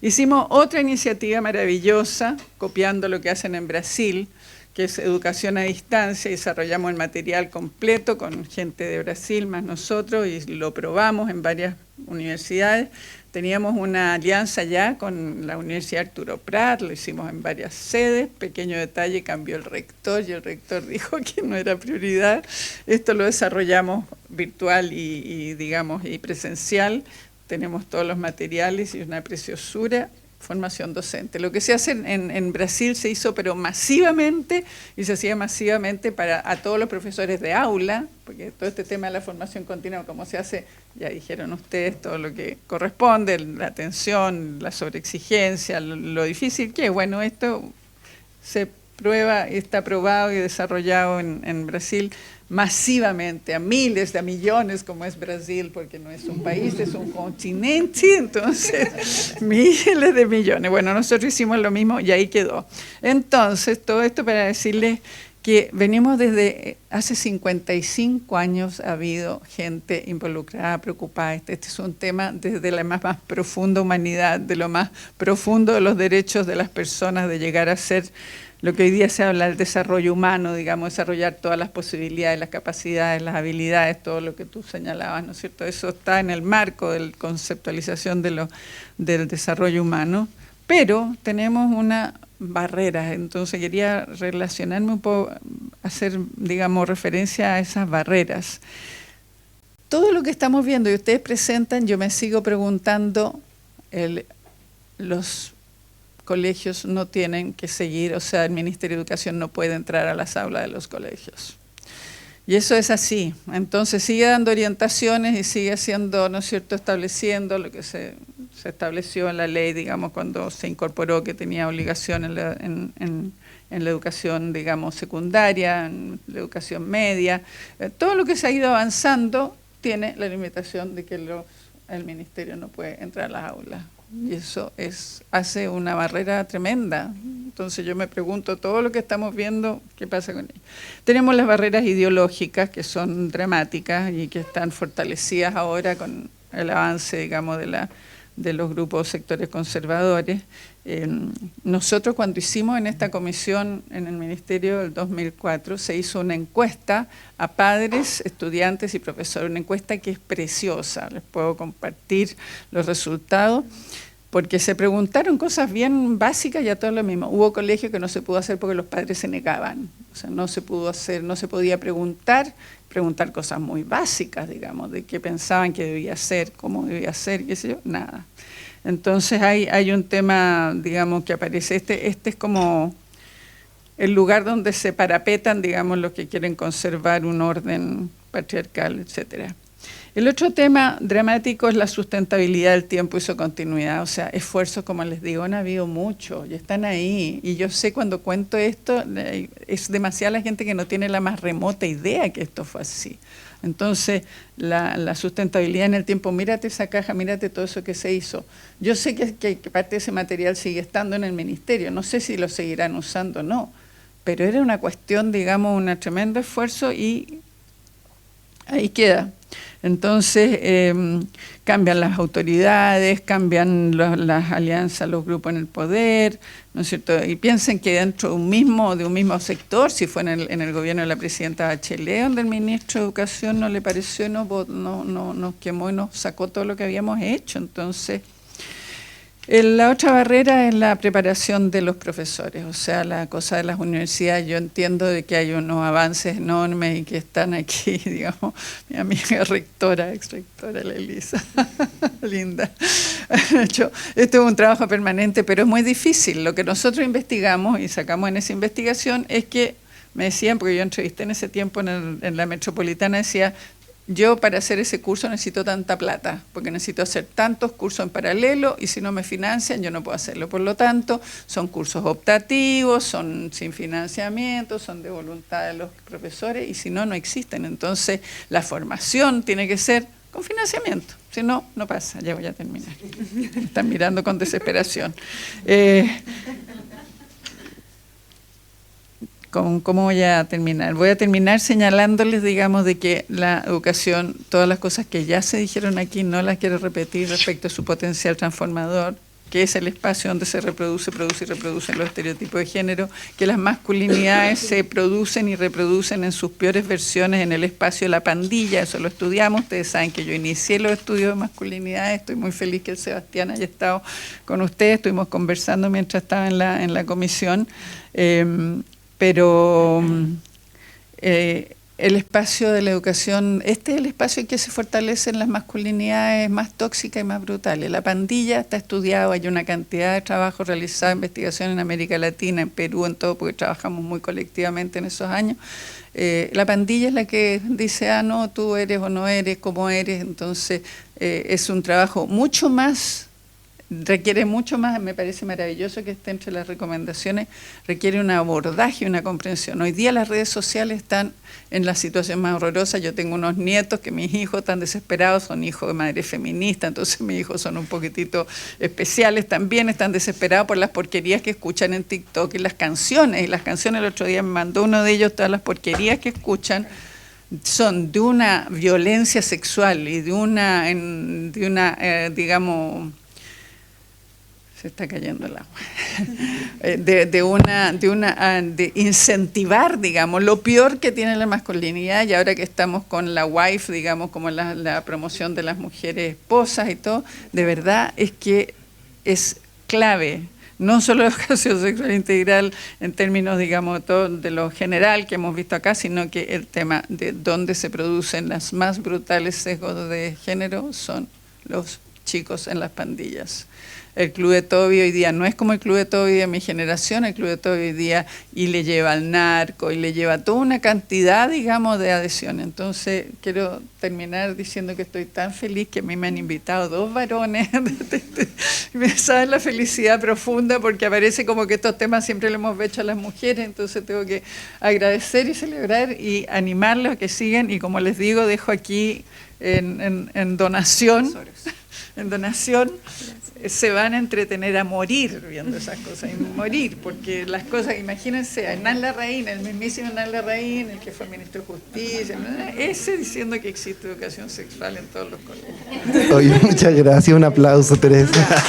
Hicimos otra iniciativa maravillosa, copiando lo que hacen en Brasil, que es educación a distancia, y desarrollamos el material completo con gente de Brasil más nosotros, y lo probamos en varias universidades. Teníamos una alianza ya con la Universidad Arturo Prat, lo hicimos en varias sedes. Pequeño detalle, cambió el rector, y el rector dijo que no era prioridad. Esto lo desarrollamos virtual y presencial. Tenemos todos los materiales y una preciosura. Formación docente. Lo que se hace en Brasil se hizo pero masivamente, y se hacía masivamente a todos los profesores de aula, porque todo este tema de la formación continua, como se hace, ya dijeron ustedes, todo lo que corresponde, la atención, la sobreexigencia, lo difícil que es. Bueno, esto se prueba, está probado y desarrollado en Brasil masivamente, a miles, a millones, como es Brasil, porque no es un país, es un continente, entonces miles de millones. Bueno, nosotros hicimos lo mismo y ahí quedó. Entonces, todo esto para decirles que venimos desde hace 55 años, ha habido gente involucrada, preocupada. Este es un tema desde la más profunda humanidad, de lo más profundo de los derechos de las personas, de llegar a ser lo que hoy día se habla del desarrollo humano, digamos, desarrollar todas las posibilidades, las capacidades, las habilidades, todo lo que tú señalabas, ¿no es cierto? Eso está en el marco de la conceptualización del desarrollo humano, pero tenemos una barrera. Entonces quería relacionarme un poco, hacer, digamos, referencia a esas barreras. Todo lo que estamos viendo y ustedes presentan, yo me sigo preguntando, los colegios no tienen que seguir, o sea, el Ministerio de Educación no puede entrar a las aulas de los colegios. Y eso es así. Entonces sigue dando orientaciones y sigue haciendo, ¿no es cierto?, estableciendo lo que se estableció en la ley, digamos, cuando se incorporó que tenía obligación en la educación, digamos, secundaria, en la educación media. Todo lo que se ha ido avanzando tiene la limitación de que el Ministerio no puede entrar a las aulas. Y eso hace una barrera tremenda. Entonces yo me pregunto, todo lo que estamos viendo, ¿qué pasa con ello? Tenemos las barreras ideológicas, que son dramáticas y que están fortalecidas ahora con el avance, digamos, de los grupos sectores conservadores. Nosotros cuando hicimos en esta comisión en el Ministerio del 2004, se hizo una encuesta a padres, estudiantes y profesores, una encuesta que es preciosa, les puedo compartir los resultados, porque se preguntaron cosas bien básicas y a todo lo mismo. Hubo colegios que no se pudo hacer porque los padres se negaban, o sea, no se pudo hacer, no se podía preguntar cosas muy básicas, digamos, de qué pensaban que debía ser, cómo debía ser, qué sé yo, nada. Entonces hay un tema, digamos, que aparece, este es como el lugar donde se parapetan, digamos, los que quieren conservar un orden patriarcal, etcétera. El otro tema dramático es la sustentabilidad del tiempo y su continuidad. O sea, esfuerzos, como les digo, han habido mucho y están ahí. Y yo sé cuando cuento esto, es demasiada la gente que no tiene la más remota idea que esto fue así. Entonces, la sustentabilidad en el tiempo, mírate esa caja, mírate todo eso que se hizo. Yo sé que parte de ese material sigue estando en el ministerio, no sé si lo seguirán usando o no, pero era una cuestión, digamos, un tremendo esfuerzo y ahí queda. Entonces, cambian las autoridades, cambian las alianzas, los grupos en el poder, ¿no es cierto? Y piensen que dentro de un mismo sector, si fue en el gobierno de la presidenta Bachelet, donde el ministro de Educación no le pareció, nos quemó y nos sacó todo lo que habíamos hecho. Entonces, la otra barrera es la preparación de los profesores, o sea, la cosa de las universidades. Yo entiendo de que hay unos avances enormes y que están aquí, digamos, mi amiga rectora, exrectora, la Elisa, linda. Esto es un trabajo permanente, pero es muy difícil. Lo que nosotros investigamos y sacamos en esa investigación es que, me decían, porque yo entrevisté en ese tiempo en la Metropolitana, decía, yo para hacer ese curso necesito tanta plata, porque necesito hacer tantos cursos en paralelo y si no me financian yo no puedo hacerlo. Por lo tanto, son cursos optativos, son sin financiamiento, son de voluntad de los profesores y si no, no existen. Entonces, la formación tiene que ser con financiamiento, si no, no pasa. Ya voy a terminar. Me están mirando con desesperación. ¿Cómo voy a terminar? Voy a terminar señalándoles, digamos, de que la educación, todas las cosas que ya se dijeron aquí, no las quiero repetir respecto a su potencial transformador, que es el espacio donde se produce y reproducen los estereotipos de género, que las masculinidades se producen y reproducen en sus peores versiones en el espacio de la pandilla, eso lo estudiamos, ustedes saben que yo inicié los estudios de masculinidades, estoy muy feliz que el Sebastián haya estado con ustedes, estuvimos conversando mientras estaba en la comisión, pero el espacio de la educación, este es el espacio en que se fortalecen las masculinidades más tóxicas y más brutales. La pandilla está estudiado, hay una cantidad de trabajos realizados, investigación en América Latina, en Perú, en todo, porque trabajamos muy colectivamente en esos años. La pandilla es la que dice, no, tú eres o no eres, cómo eres, entonces es un trabajo mucho más, requiere mucho más, me parece maravilloso que esté entre las recomendaciones, requiere un abordaje, una comprensión. Hoy día las redes sociales están en la situación más horrorosa. Yo tengo unos nietos que mis hijos están desesperados, son hijos de madre feminista, entonces mis hijos son un poquitito especiales también, están desesperados por las porquerías que escuchan en TikTok y las canciones. Y las canciones el otro día me mandó uno de ellos, todas las porquerías que escuchan son de una violencia sexual y de una digamos, se está cayendo el agua, de incentivar, digamos, lo peor que tiene la masculinidad, y ahora que estamos con la wife, digamos, como la promoción de las mujeres esposas y todo, de verdad es que es clave, no solo la educación sexual integral en términos, digamos, todo de lo general que hemos visto acá, sino que el tema de dónde se producen las más brutales sesgos de género son los chicos en las pandillas. El Club de Toby hoy día no es como el Club de Toby de mi generación, el Club de Toby hoy día y le lleva al narco y le lleva toda una cantidad, digamos, de adhesión. Entonces, quiero terminar diciendo que estoy tan feliz que a mí me han invitado 2 varones. Me saben la felicidad profunda porque aparece como que estos temas siempre los hemos hecho a las mujeres, entonces tengo que agradecer y celebrar y animarlos a que sigan y como les digo, dejo aquí en donación. En donación se van a entretener a morir viendo esas cosas, y morir, porque las cosas, imagínense, a Hernán Larraín, el mismísimo Hernán Larraín, el que fue ministro de Justicia, ese diciendo que existe educación sexual en todos los colegios. Oye, muchas gracias, un aplauso, Teresa.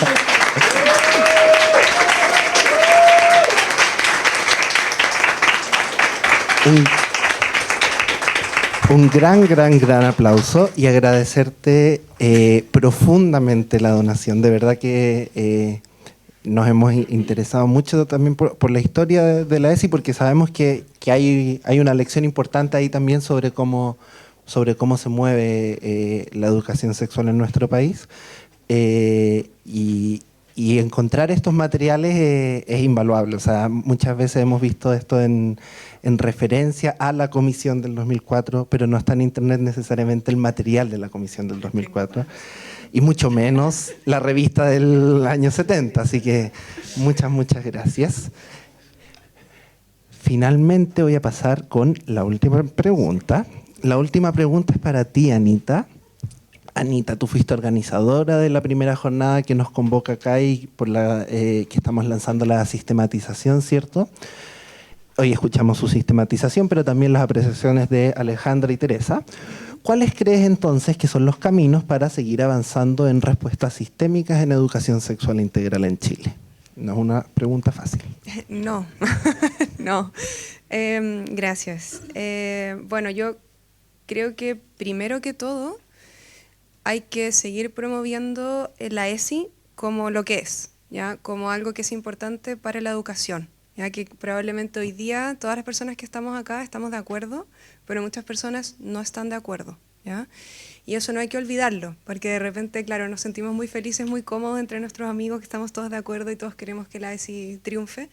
Un gran aplauso y agradecerte profundamente la donación. De verdad que nos hemos interesado mucho también por la historia de la ESI, porque sabemos que hay una lección importante ahí también sobre cómo se mueve la educación sexual en nuestro país. Y Y encontrar estos materiales es invaluable. O sea, muchas veces hemos visto esto en referencia a la comisión del 2004, pero no está en internet necesariamente el material de la comisión del 2004, y mucho menos la revista del año 70. Así que muchas gracias. Finalmente voy a pasar con la última pregunta. La última pregunta es para ti, Anita. Anita, tú fuiste organizadora de la primera jornada que nos convoca acá y por la que estamos lanzando la sistematización, ¿cierto? Hoy escuchamos su sistematización, pero también las apreciaciones de Alejandra y Teresa. ¿Cuáles crees entonces que son los caminos para seguir avanzando en respuestas sistémicas en educación sexual integral en Chile? No es una pregunta fácil. No, no. Gracias. Bueno, yo creo que primero que todo hay que seguir promoviendo la ESI como lo que es, ¿ya? Como algo que es importante para la educación, ya que probablemente hoy día todas las personas que estamos acá estamos de acuerdo, pero muchas personas no están de acuerdo, ¿ya? Y eso no hay que olvidarlo, porque de repente, claro, nos sentimos muy felices, muy cómodos entre nuestros amigos, que estamos todos de acuerdo y todos queremos que la ESI triunfe.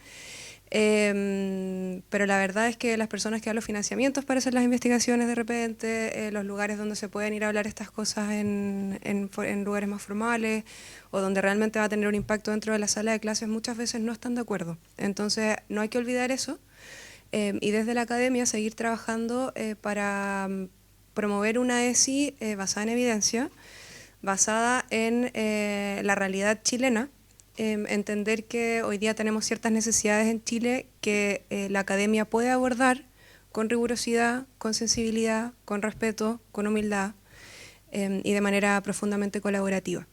Pero la verdad es que las personas que dan los financiamientos para hacer las investigaciones de repente, los lugares donde se pueden ir a hablar estas cosas en lugares más formales o donde realmente va a tener un impacto dentro de la sala de clases, muchas veces no están de acuerdo. Entonces no hay que olvidar eso y desde la academia seguir trabajando para promover una ESI basada en evidencia, basada en la realidad chilena. Entender que hoy día tenemos ciertas necesidades en Chile que la academia puede abordar con rigurosidad, con sensibilidad, con respeto, con humildad y de manera profundamente colaborativa.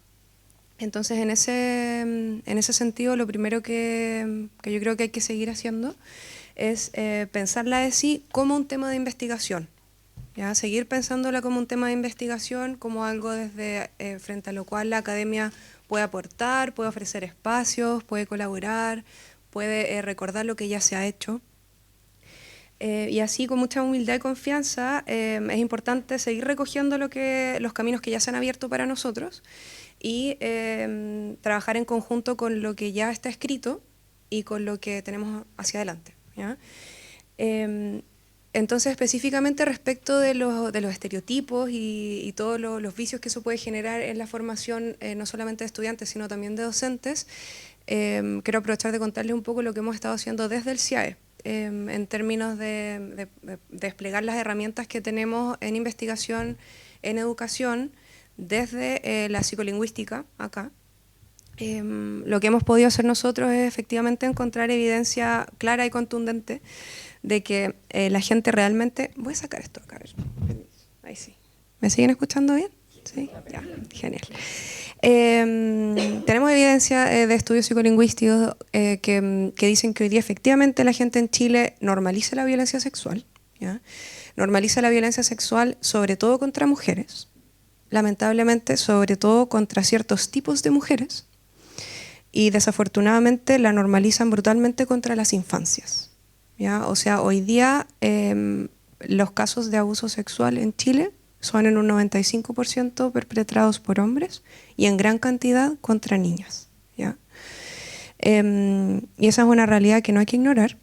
Entonces, en ese sentido, lo primero que yo creo que hay que seguir haciendo es pensar la ESI como un tema de investigación. ¿Ya? Seguir pensándola como un tema de investigación, como algo desde frente a lo cual la academia puede aportar, puede ofrecer espacios, puede colaborar, puede recordar lo que ya se ha hecho. Y así, con mucha humildad y confianza, es importante seguir recogiendo los caminos que ya se han abierto para nosotros y trabajar en conjunto con lo que ya está escrito y con lo que tenemos hacia adelante, ¿ya? Entonces, específicamente respecto de los estereotipos y todos los vicios que eso puede generar en la formación, no solamente de estudiantes, sino también de docentes, quiero aprovechar de contarles un poco lo que hemos estado haciendo desde el CIAE, en términos de desplegar las herramientas que tenemos en investigación, en educación, desde la psicolingüística acá. Lo que hemos podido hacer nosotros es efectivamente encontrar evidencia clara y contundente de que la gente realmente... Voy a sacar esto acá, a ver. Ahí sí. ¿Me siguen escuchando bien? Sí, ya, genial. Tenemos evidencia de estudios psicolingüísticos que dicen que hoy día efectivamente la gente en Chile normaliza la violencia sexual, ¿ya? Normaliza la violencia sexual sobre todo contra mujeres, lamentablemente sobre todo contra ciertos tipos de mujeres, y desafortunadamente la normalizan brutalmente contra las infancias. ¿Ya? O sea, hoy día los casos de abuso sexual en Chile son en un 95% perpetrados por hombres y en gran cantidad contra niñas, ¿ya? Y esa es una realidad que no hay que ignorar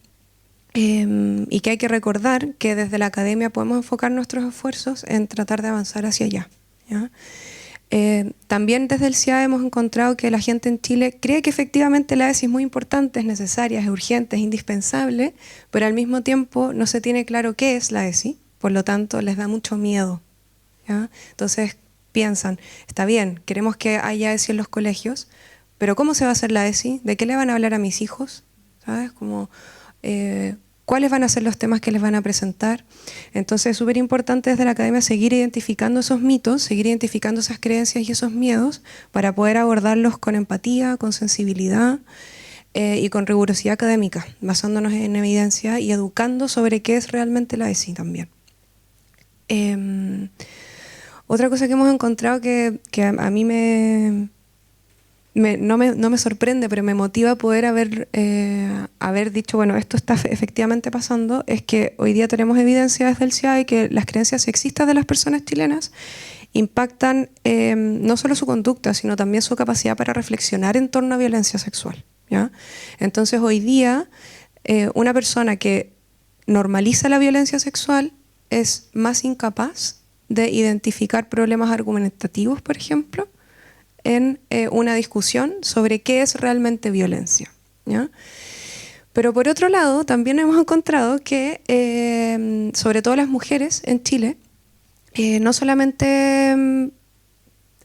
y que hay que recordar que desde la academia podemos enfocar nuestros esfuerzos en tratar de avanzar hacia allá, ¿ya? También desde el CIAE hemos encontrado que la gente en Chile cree que efectivamente la ESI es muy importante, es necesaria, es urgente, es indispensable, pero al mismo tiempo no se tiene claro qué es la ESI, por lo tanto les da mucho miedo, ¿ya? Entonces piensan, está bien, queremos que haya ESI en los colegios, pero ¿cómo se va a hacer la ESI? ¿De qué le van a hablar a mis hijos? ¿Sabes? Como... ¿cuáles van a ser los temas que les van a presentar? Entonces es súper importante desde la academia seguir identificando esos mitos, seguir identificando esas creencias y esos miedos para poder abordarlos con empatía, con sensibilidad y con rigurosidad académica, basándonos en evidencia y educando sobre qué es realmente la ESI también. Otra cosa que hemos encontrado que a mí no me sorprende, pero me motiva poder haber dicho, bueno, esto está efectivamente pasando, es que hoy día tenemos evidencia desde el CIAE que las creencias sexistas de las personas chilenas impactan no solo su conducta, sino también su capacidad para reflexionar en torno a violencia sexual, ¿ya? Entonces hoy día una persona que normaliza la violencia sexual es más incapaz de identificar problemas argumentativos, por ejemplo, en una discusión sobre qué es realmente violencia, ¿ya? Pero por otro lado, también hemos encontrado que, sobre todo las mujeres en Chile, no solamente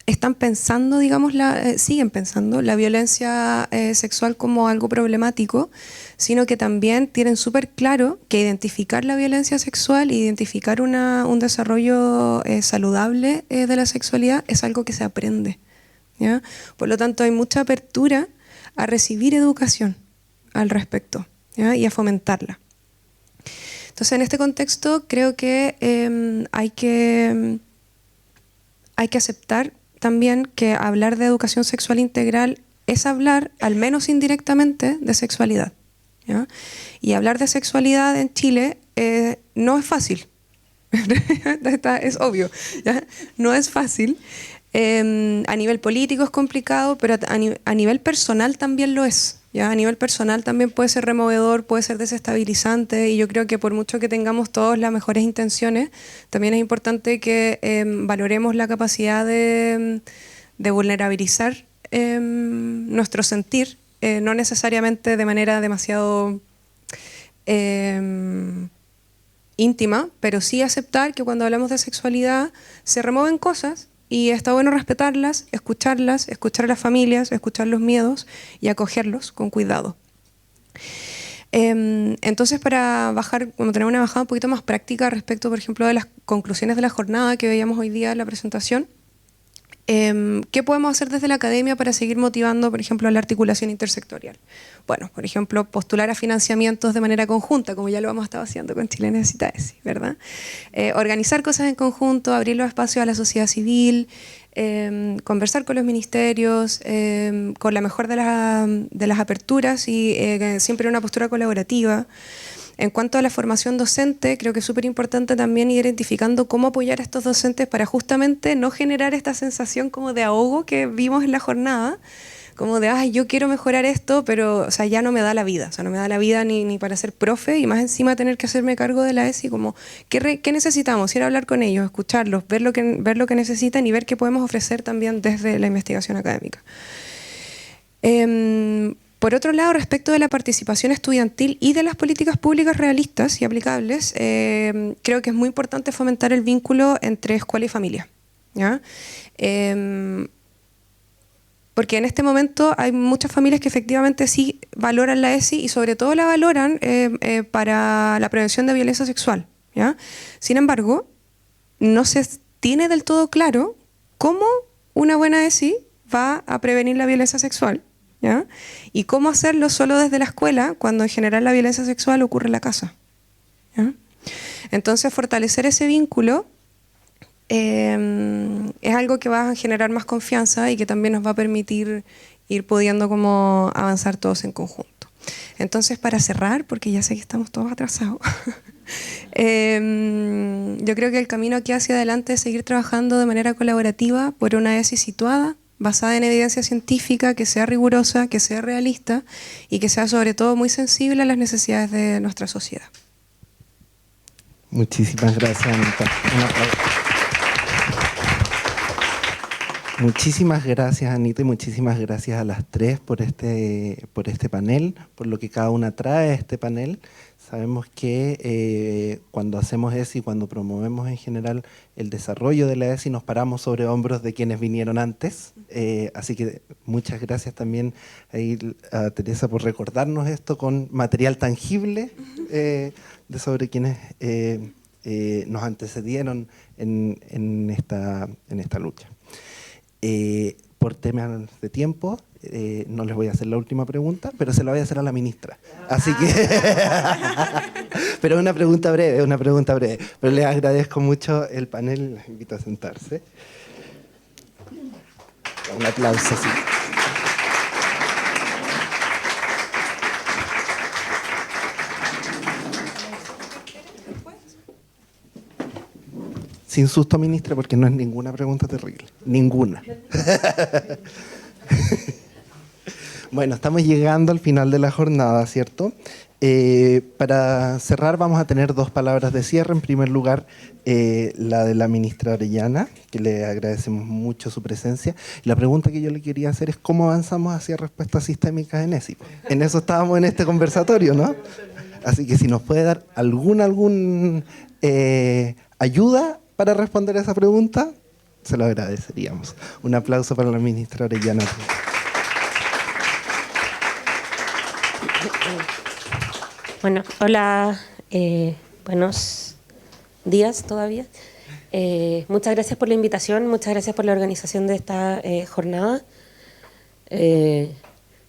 están pensando, digamos, siguen pensando la violencia sexual como algo problemático, sino que también tienen súper claro que identificar la violencia sexual e identificar un desarrollo saludable de la sexualidad es algo que se aprende, ¿ya? Por lo tanto, hay mucha apertura a recibir educación al respecto, ¿ya? Y a fomentarla. Entonces, en este contexto, creo que hay que aceptar también que hablar de educación sexual integral es hablar, al menos indirectamente, de sexualidad, ¿ya? Y hablar de sexualidad en Chile no es fácil. Es obvio, ¿ya? No es fácil. A nivel político es complicado, pero a nivel personal también lo es, ¿ya? A nivel personal también puede ser removedor, puede ser desestabilizante, y yo creo que por mucho que tengamos todos las mejores intenciones, también es importante que valoremos la capacidad de vulnerabilizar nuestro sentir, no necesariamente de manera demasiado íntima, pero sí aceptar que cuando hablamos de sexualidad se remueven cosas. Y está bueno respetarlas, escuchar a las familias, escuchar los miedos y acogerlos con cuidado. Entonces, para como tener una bajada un poquito más práctica respecto, por ejemplo, de las conclusiones de la jornada que veíamos hoy día en la presentación, ¿qué podemos hacer desde la academia para seguir motivando, por ejemplo, la articulación intersectorial? Bueno, por ejemplo, postular a financiamientos de manera conjunta, como ya lo hemos estado haciendo con Chile Necesita ESI, ¿verdad? Organizar cosas en conjunto, abrir los espacios a la sociedad civil, conversar con los ministerios, con la mejor de las aperturas y siempre una postura colaborativa. En cuanto a la formación docente, creo que es súper importante también ir identificando cómo apoyar a estos docentes para justamente no generar esta sensación como de ahogo que vimos en la jornada, como de, ay, yo quiero mejorar esto, pero o sea, ya no me da la vida, o sea, no me da la vida ni para ser profe, y más encima tener que hacerme cargo de la ESI, como, ¿qué necesitamos? Ir a hablar con ellos, escucharlos, ver lo que necesitan y ver qué podemos ofrecer también desde la investigación académica. Por otro lado, respecto de la participación estudiantil y de las políticas públicas realistas y aplicables, creo que es muy importante fomentar el vínculo entre escuela y familia, ¿ya? Porque en este momento hay muchas familias que efectivamente sí valoran la ESI y sobre todo la valoran para la prevención de violencia sexual, ¿ya? Sin embargo, no se tiene del todo claro cómo una buena ESI va a prevenir la violencia sexual, ¿ya? Y cómo hacerlo solo desde la escuela cuando en general la violencia sexual ocurre en la casa, ¿ya? Entonces, fortalecer ese vínculo es algo que va a generar más confianza y que también nos va a permitir ir pudiendo como avanzar todos en conjunto. Entonces, para cerrar, porque ya sé que estamos todos atrasados, yo creo que el camino aquí hacia adelante es seguir trabajando de manera colaborativa por una ESI situada, basada en evidencia científica, que sea rigurosa, que sea realista y que sea sobre todo muy sensible a las necesidades de nuestra sociedad. Muchísimas gracias, Anita. Un aplauso. Muchísimas gracias, Anita, y muchísimas gracias a las tres por este panel, por lo que cada una trae a este panel. Sabemos que cuando hacemos ESI, cuando promovemos en general el desarrollo de la ESI, nos paramos sobre hombros de quienes vinieron antes. Así que muchas gracias también a Teresa por recordarnos esto con material tangible sobre quienes nos antecedieron en esta lucha. Por temas de tiempo, no les voy a hacer la última pregunta, pero se la voy a hacer a la ministra. Así que, pero una pregunta breve. Pero les agradezco mucho el panel, les invito a sentarse. Un aplauso, sí. Sin susto, ministra, porque no es ninguna pregunta terrible. Ninguna. Bueno, estamos llegando al final de la jornada, ¿cierto? Para cerrar vamos a tener 2 palabras de cierre. En primer lugar, la de la ministra Orellana, que le agradecemos mucho su presencia. Y la pregunta que yo le quería hacer es ¿cómo avanzamos hacia respuestas sistémicas en ESI? En eso estábamos en este conversatorio, ¿no? Así que si nos puede dar algún ayuda para responder a esa pregunta, se lo agradeceríamos. Un aplauso para la ministra Orellana. Bueno, hola, buenos días todavía. Muchas gracias por la invitación, muchas gracias por la organización de esta jornada. Me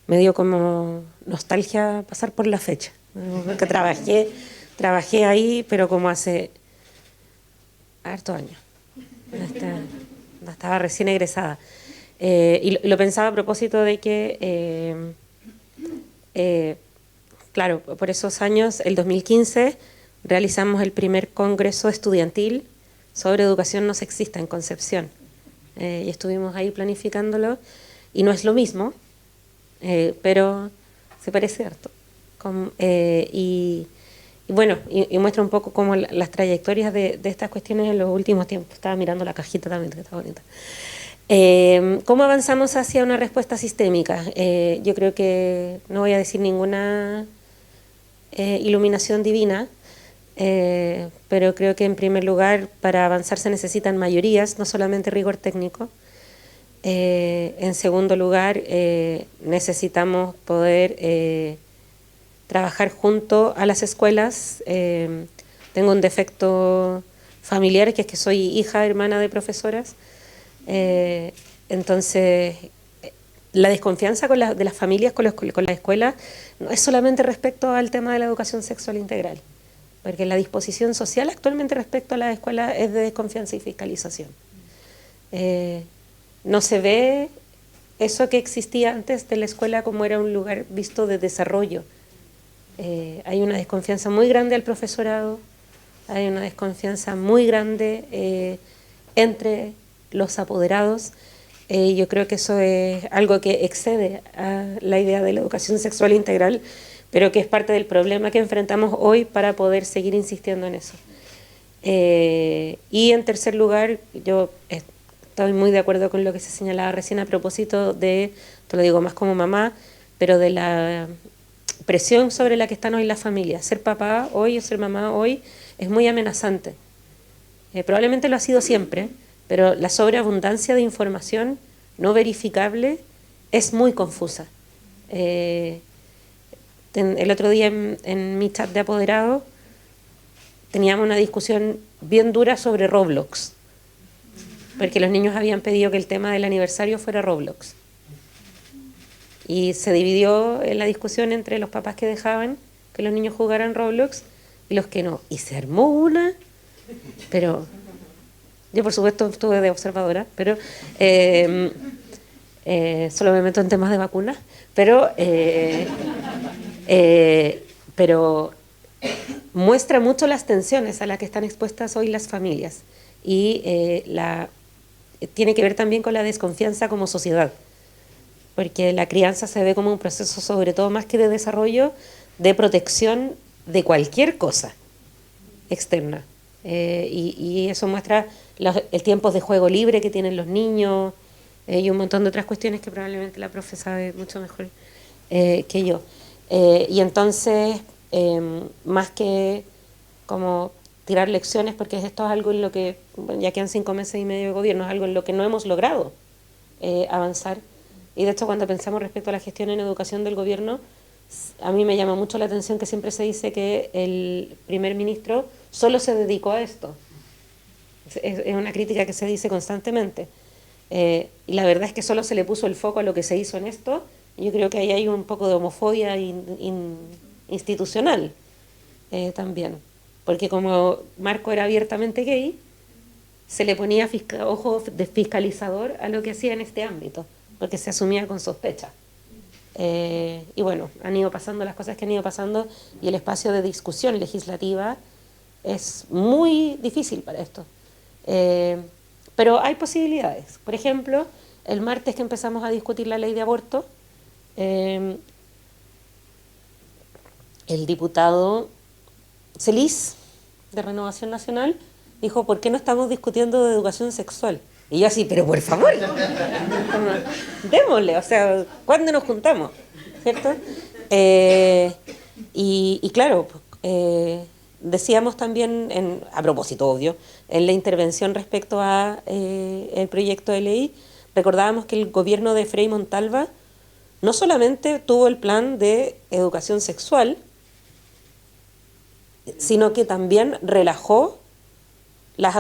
dio como nostalgia pasar por la fecha, porque trabajé ahí, pero como hace harto años. Estaba recién egresada. Y lo pensaba a propósito de que... claro, por esos años, el 2015, realizamos el primer congreso estudiantil sobre educación no sexista en Concepción. Y estuvimos ahí planificándolo, y no es lo mismo, pero se parece harto. Y bueno, y muestra un poco como las trayectorias de estas cuestiones en los últimos tiempos. Estaba mirando la cajita también, que está bonita. ¿Cómo avanzamos hacia una respuesta sistémica? Yo creo que no voy a decir ninguna iluminación divina, pero creo que en primer lugar para avanzar se necesitan mayorías, no solamente rigor técnico. En segundo lugar, necesitamos poder trabajar junto a las escuelas. Tengo un defecto familiar, que es que soy hija, hermana de profesoras. Entonces, la desconfianza de las familias con la escuela no es solamente respecto al tema de la educación sexual integral, porque la disposición social actualmente respecto a la escuela es de desconfianza y fiscalización. No se ve eso que existía antes de la escuela como era un lugar visto de desarrollo. Hay una desconfianza muy grande al profesorado, hay una desconfianza muy grande entre los apoderados. Yo creo que eso es algo que excede a la idea de la educación sexual integral, pero que es parte del problema que enfrentamos hoy para poder seguir insistiendo en eso. Y en tercer lugar, yo estoy muy de acuerdo con lo que se señalaba recién a propósito de, te lo digo más como mamá, pero de la presión sobre la que están hoy las familias. Ser papá hoy o ser mamá hoy es muy amenazante. Probablemente lo ha sido siempre, pero la sobreabundancia de información no verificable es muy confusa. El otro día en mi chat de apoderado teníamos una discusión bien dura sobre Roblox, porque los niños habían pedido que el tema del aniversario fuera Roblox. Y se dividió la discusión entre los papás que dejaban que los niños jugaran Roblox y los que no. Y se armó una, pero... Yo, por supuesto, estuve de observadora, pero solo me meto en temas de vacunas, pero muestra mucho las tensiones a las que están expuestas hoy las familias y tiene que ver también con la desconfianza como sociedad, porque la crianza se ve como un proceso, sobre todo más que de desarrollo, de protección de cualquier cosa externa. Y eso muestra el tiempo de juego libre que tienen los niños y un montón de otras cuestiones que probablemente la profe sabe mucho mejor que yo. Y entonces, más que como tirar lecciones, porque esto es algo en lo que, bueno, ya quedan 5 meses y medio de gobierno, es algo en lo que no hemos logrado avanzar. Y de hecho, cuando pensamos respecto a la gestión en educación del gobierno, a mí me llama mucho la atención que siempre se dice que el primer ministro solo se dedicó a esto. Es una crítica que se dice constantemente. Y la verdad es que solo se le puso el foco a lo que se hizo en esto. Y yo creo que ahí hay un poco de homofobia institucional también. Porque como Marco era abiertamente gay, se le ponía ojo de fiscalizador a lo que hacía en este ámbito, porque se asumía con sospecha. Y bueno, han ido pasando las cosas que han ido pasando y el espacio de discusión legislativa es muy difícil para esto. Pero hay posibilidades. Por ejemplo, el martes que empezamos a discutir la ley de aborto, el diputado Celis, de Renovación Nacional, dijo, ¿por qué no estamos discutiendo de educación sexual? Y yo así, pero por favor, démosle, o sea, ¿cuándo nos juntamos? ¿Cierto? Y claro, decíamos también, a propósito, obvio, en la intervención respecto a el proyecto de ley, recordábamos que el gobierno de Frei Montalva no solamente tuvo el plan de educación sexual, sino que también relajó las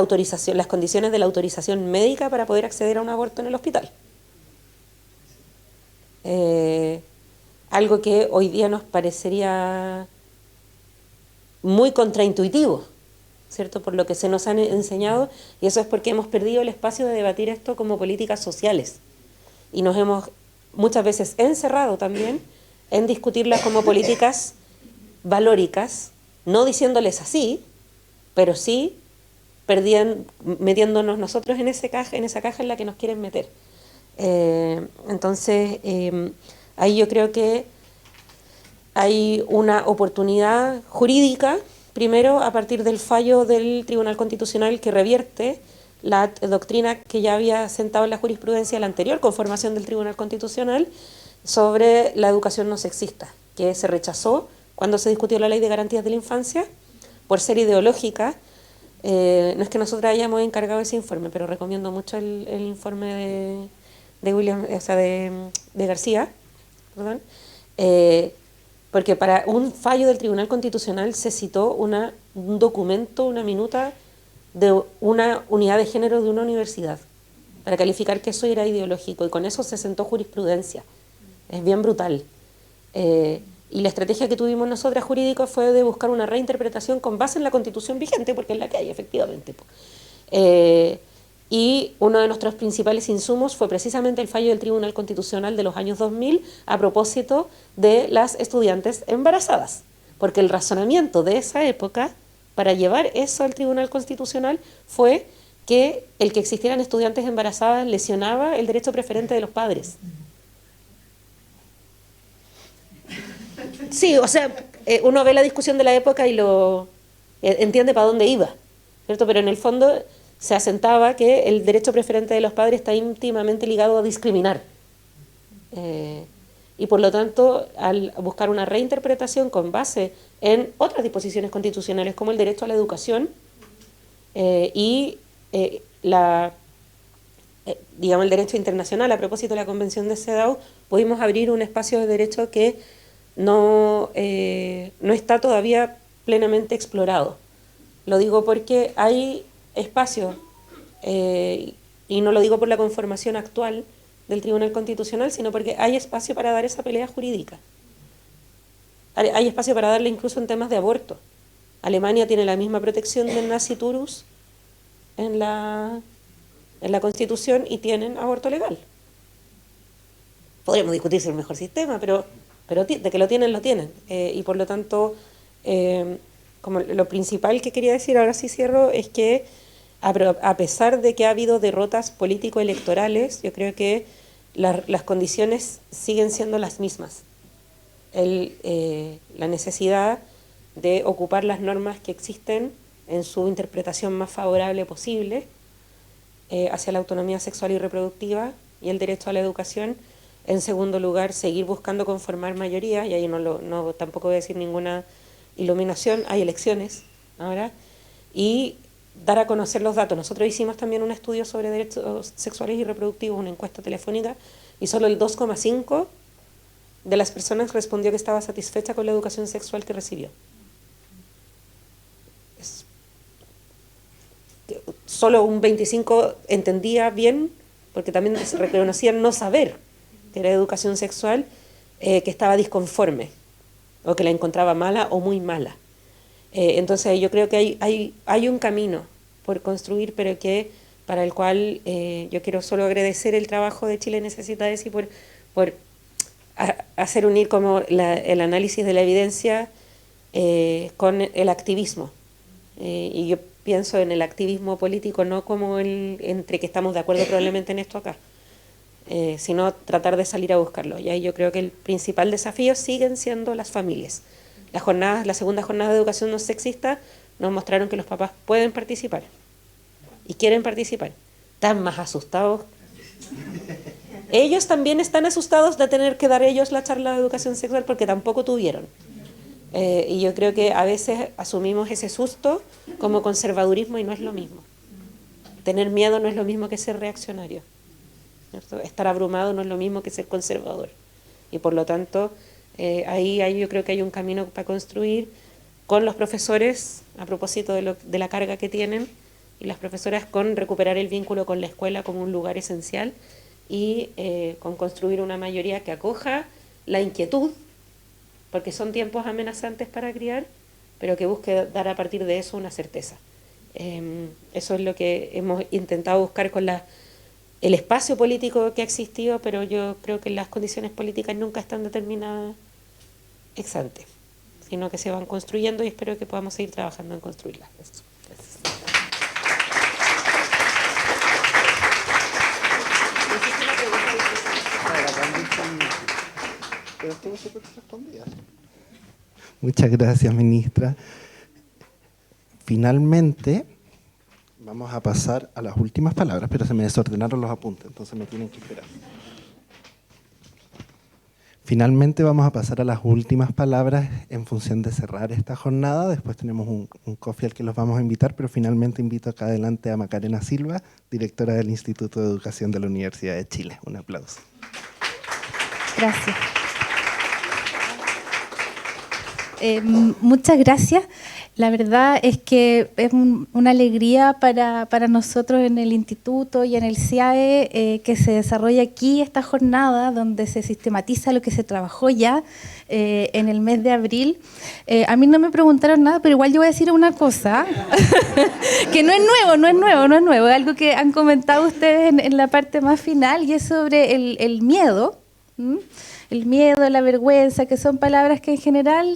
condiciones de la autorización médica para poder acceder a un aborto en el hospital. Algo que hoy día nos parecería muy contraintuitivo, ¿cierto? Por lo que se nos han enseñado, y eso es porque hemos perdido el espacio de debatir esto como políticas sociales. Y nos hemos muchas veces encerrado también en discutirlas como políticas valóricas, no diciéndoles así, pero sí metiéndonos nosotros en esa caja en la que nos quieren meter. Entonces, ahí yo creo que hay una oportunidad jurídica, primero a partir del fallo del Tribunal Constitucional que revierte la doctrina que ya había sentado en la jurisprudencia de la anterior conformación del Tribunal Constitucional sobre la educación no sexista, que se rechazó cuando se discutió la Ley de Garantías de la Infancia por ser ideológica. No es que nosotros hayamos encargado ese informe, pero recomiendo mucho el informe de William, o sea, de García, perdón, porque para un fallo del Tribunal Constitucional se citó un documento, una minuta de una unidad de género de una universidad, para calificar que eso era ideológico, y con eso se sentó jurisprudencia. Es bien brutal. Y la estrategia que tuvimos nosotras jurídicas fue de buscar una reinterpretación con base en la Constitución vigente, porque es la que hay, efectivamente. Y uno de nuestros principales insumos fue precisamente el fallo del Tribunal Constitucional de los años 2000 a propósito de las estudiantes embarazadas, porque el razonamiento de esa época para llevar eso al Tribunal Constitucional fue que el que existieran estudiantes embarazadas lesionaba el derecho preferente de los padres. Sí, o sea, uno ve la discusión de la época y lo entiende para dónde iba, ¿cierto? Pero en el fondo se asentaba que el derecho preferente de los padres está íntimamente ligado a discriminar. Y por lo tanto, al buscar una reinterpretación con base en otras disposiciones constitucionales como el derecho a la educación y digamos el derecho internacional a propósito de la Convención de CEDAW, pudimos abrir un espacio de derecho que no está todavía plenamente explorado. Lo digo porque hay espacio, y no lo digo por la conformación actual del Tribunal Constitucional, sino porque hay espacio para dar esa pelea jurídica. Hay espacio para darle incluso en temas de aborto. Alemania tiene la misma protección del nasciturus en la Constitución y tienen aborto legal. Podríamos discutir si es el mejor sistema, pero de que lo tienen, lo tienen. Y por lo tanto, como lo principal que quería decir, ahora sí cierro, es que a pesar de que ha habido derrotas político-electorales, yo creo que las condiciones siguen siendo las mismas. La necesidad de ocupar las normas que existen en su interpretación más favorable posible hacia la autonomía sexual y reproductiva y el derecho a la educación. En segundo lugar, seguir buscando conformar mayorías, y ahí tampoco voy a decir ninguna iluminación, hay elecciones ahora, y dar a conocer los datos. Nosotros hicimos también un estudio sobre derechos sexuales y reproductivos, una encuesta telefónica, y solo el 2,5% de las personas respondió que estaba satisfecha con la educación sexual que recibió. Solo un 25% entendía bien, porque también se reconocían no saber que era educación sexual, que estaba disconforme, o que la encontraba mala o muy mala. Entonces yo creo que hay un camino por construir, pero que para el cual yo quiero solo agradecer el trabajo de Chile Necesidades y por hacer unir como el análisis de la evidencia con el activismo. Y yo pienso en el activismo político no como entre que estamos de acuerdo probablemente en esto acá, sino tratar de salir a buscarlo. Y ahí yo creo que el principal desafío siguen siendo las familias. La segunda jornada de educación no sexista nos mostraron que los papás pueden participar y quieren participar. Están más asustados. Ellos también están asustados de tener que dar ellos la charla de educación sexual porque tampoco tuvieron. Y yo creo que a veces asumimos ese susto como conservadurismo y no es lo mismo. Tener miedo no es lo mismo que ser reaccionario, ¿cierto? Estar abrumado no es lo mismo que ser conservador. Y por lo tanto, ahí yo creo que hay un camino para construir con los profesores, a propósito de la carga que tienen, y las profesoras con recuperar el vínculo con la escuela como un lugar esencial y con construir una mayoría que acoja la inquietud, porque son tiempos amenazantes para criar, pero que busque dar a partir de eso una certeza. Eso es lo que hemos intentado buscar con el espacio político que ha existido, pero yo creo que las condiciones políticas nunca están determinadas ex ante, sino que se van construyendo y espero que podamos seguir trabajando en construirlas. Eso. Gracias. Pero estuvo súper respondida. Muchas gracias, ministra. Finalmente, vamos a pasar a las últimas palabras, pero se me desordenaron los apuntes, entonces me tienen que esperar. Finalmente vamos a pasar a las últimas palabras en función de cerrar esta jornada. Después tenemos un coffee al que los vamos a invitar, pero finalmente invito acá adelante a Macarena Silva, directora del Instituto de Educación de la Universidad de Chile. Un aplauso. Gracias. Muchas gracias. La verdad es que es una alegría para nosotros en el Instituto y en el CIAE que se desarrolle aquí esta jornada donde se sistematiza lo que se trabajó ya en el mes de abril. A mí no me preguntaron nada, pero igual yo voy a decir una cosa que no es nuevo, es algo que han comentado ustedes en la parte más final y es sobre el miedo. El miedo, la vergüenza, que son palabras que en general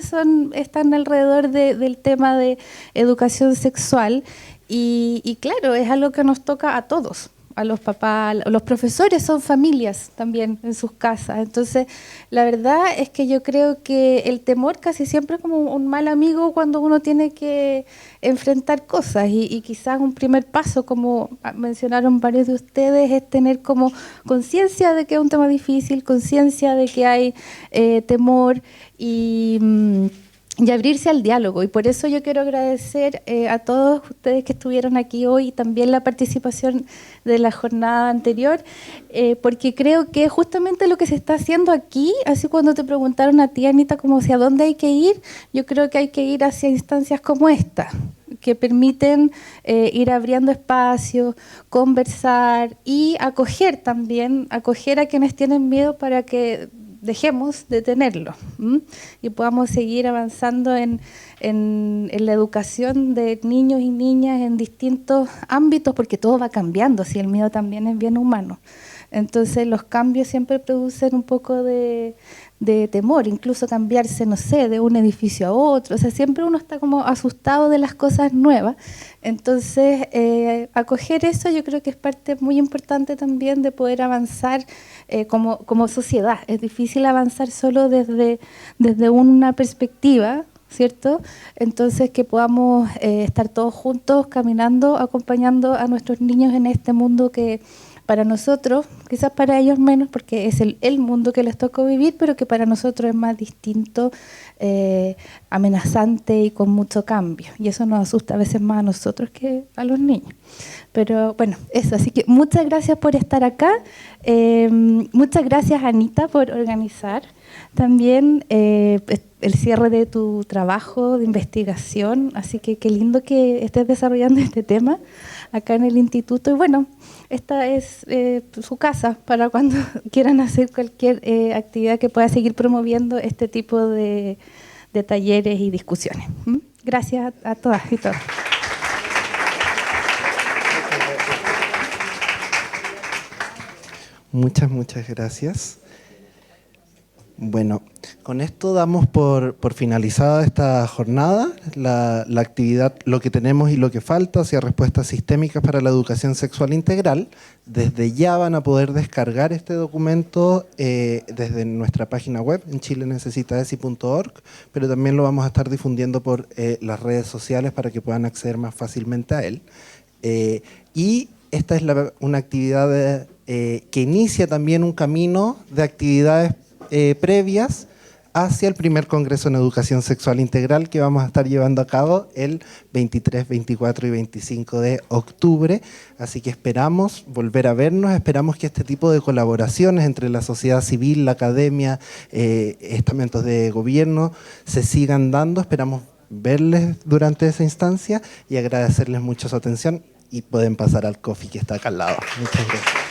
están alrededor del tema de educación sexual y claro, es algo que nos toca a todos, a los papás, los profesores son familias también en sus casas, entonces la verdad es que yo creo que el temor casi siempre es como un mal amigo cuando uno tiene que enfrentar cosas y quizás un primer paso, como mencionaron varios de ustedes, es tener como conciencia de que es un tema difícil, conciencia de que hay temor y abrirse al diálogo. Y por eso yo quiero agradecer a todos ustedes que estuvieron aquí hoy y también la participación de la jornada anterior, porque creo que justamente lo que se está haciendo aquí, así cuando te preguntaron a ti, Anita, como hacia dónde hay que ir, yo creo que hay que ir hacia instancias como esta, que permiten ir abriendo espacios, conversar y acoger también, acoger a quienes tienen miedo para que dejemos de tenerlo y podamos seguir avanzando en la educación de niños y niñas en distintos ámbitos, porque todo va cambiando, si el miedo también es bien humano. Entonces los cambios siempre producen un poco de temor, incluso cambiarse, no sé, de un edificio a otro, o sea, siempre uno está como asustado de las cosas nuevas. Entonces, acoger eso yo creo que es parte muy importante también de poder avanzar como sociedad. Es difícil avanzar solo desde una perspectiva, ¿cierto? Entonces, que podamos estar todos juntos, caminando, acompañando a nuestros niños en este mundo que para nosotros, quizás para ellos menos, porque es el mundo que les tocó vivir, pero que para nosotros es más distinto, amenazante y con mucho cambio. Y eso nos asusta a veces más a nosotros que a los niños. Pero bueno, eso. Así que muchas gracias por estar acá. Muchas gracias, Anita, por organizar también el cierre de tu trabajo de investigación. Así que qué lindo que estés desarrollando este tema acá en el instituto. Y bueno, esta es su casa para cuando quieran hacer cualquier actividad que pueda seguir promoviendo este tipo de talleres y discusiones. Gracias a todas y todos. Muchas gracias. Bueno, con esto damos por finalizada esta jornada, la actividad Lo que tenemos y lo que falta hacia respuestas sistémicas para la educación sexual integral. Desde ya van a poder descargar este documento desde nuestra página web en chilenecesitaesi.org, pero también lo vamos a estar difundiendo por las redes sociales para que puedan acceder más fácilmente a él. Y esta es una actividad que inicia también un camino de actividades previas hacia el primer Congreso en Educación Sexual Integral que vamos a estar llevando a cabo el 23, 24 y 25 de octubre. Así que esperamos volver a vernos, esperamos que este tipo de colaboraciones entre la sociedad civil, la academia, estamentos de gobierno se sigan dando. Esperamos verles durante esa instancia y agradecerles mucho su atención y pueden pasar al coffee que está acá al lado. Muchas gracias.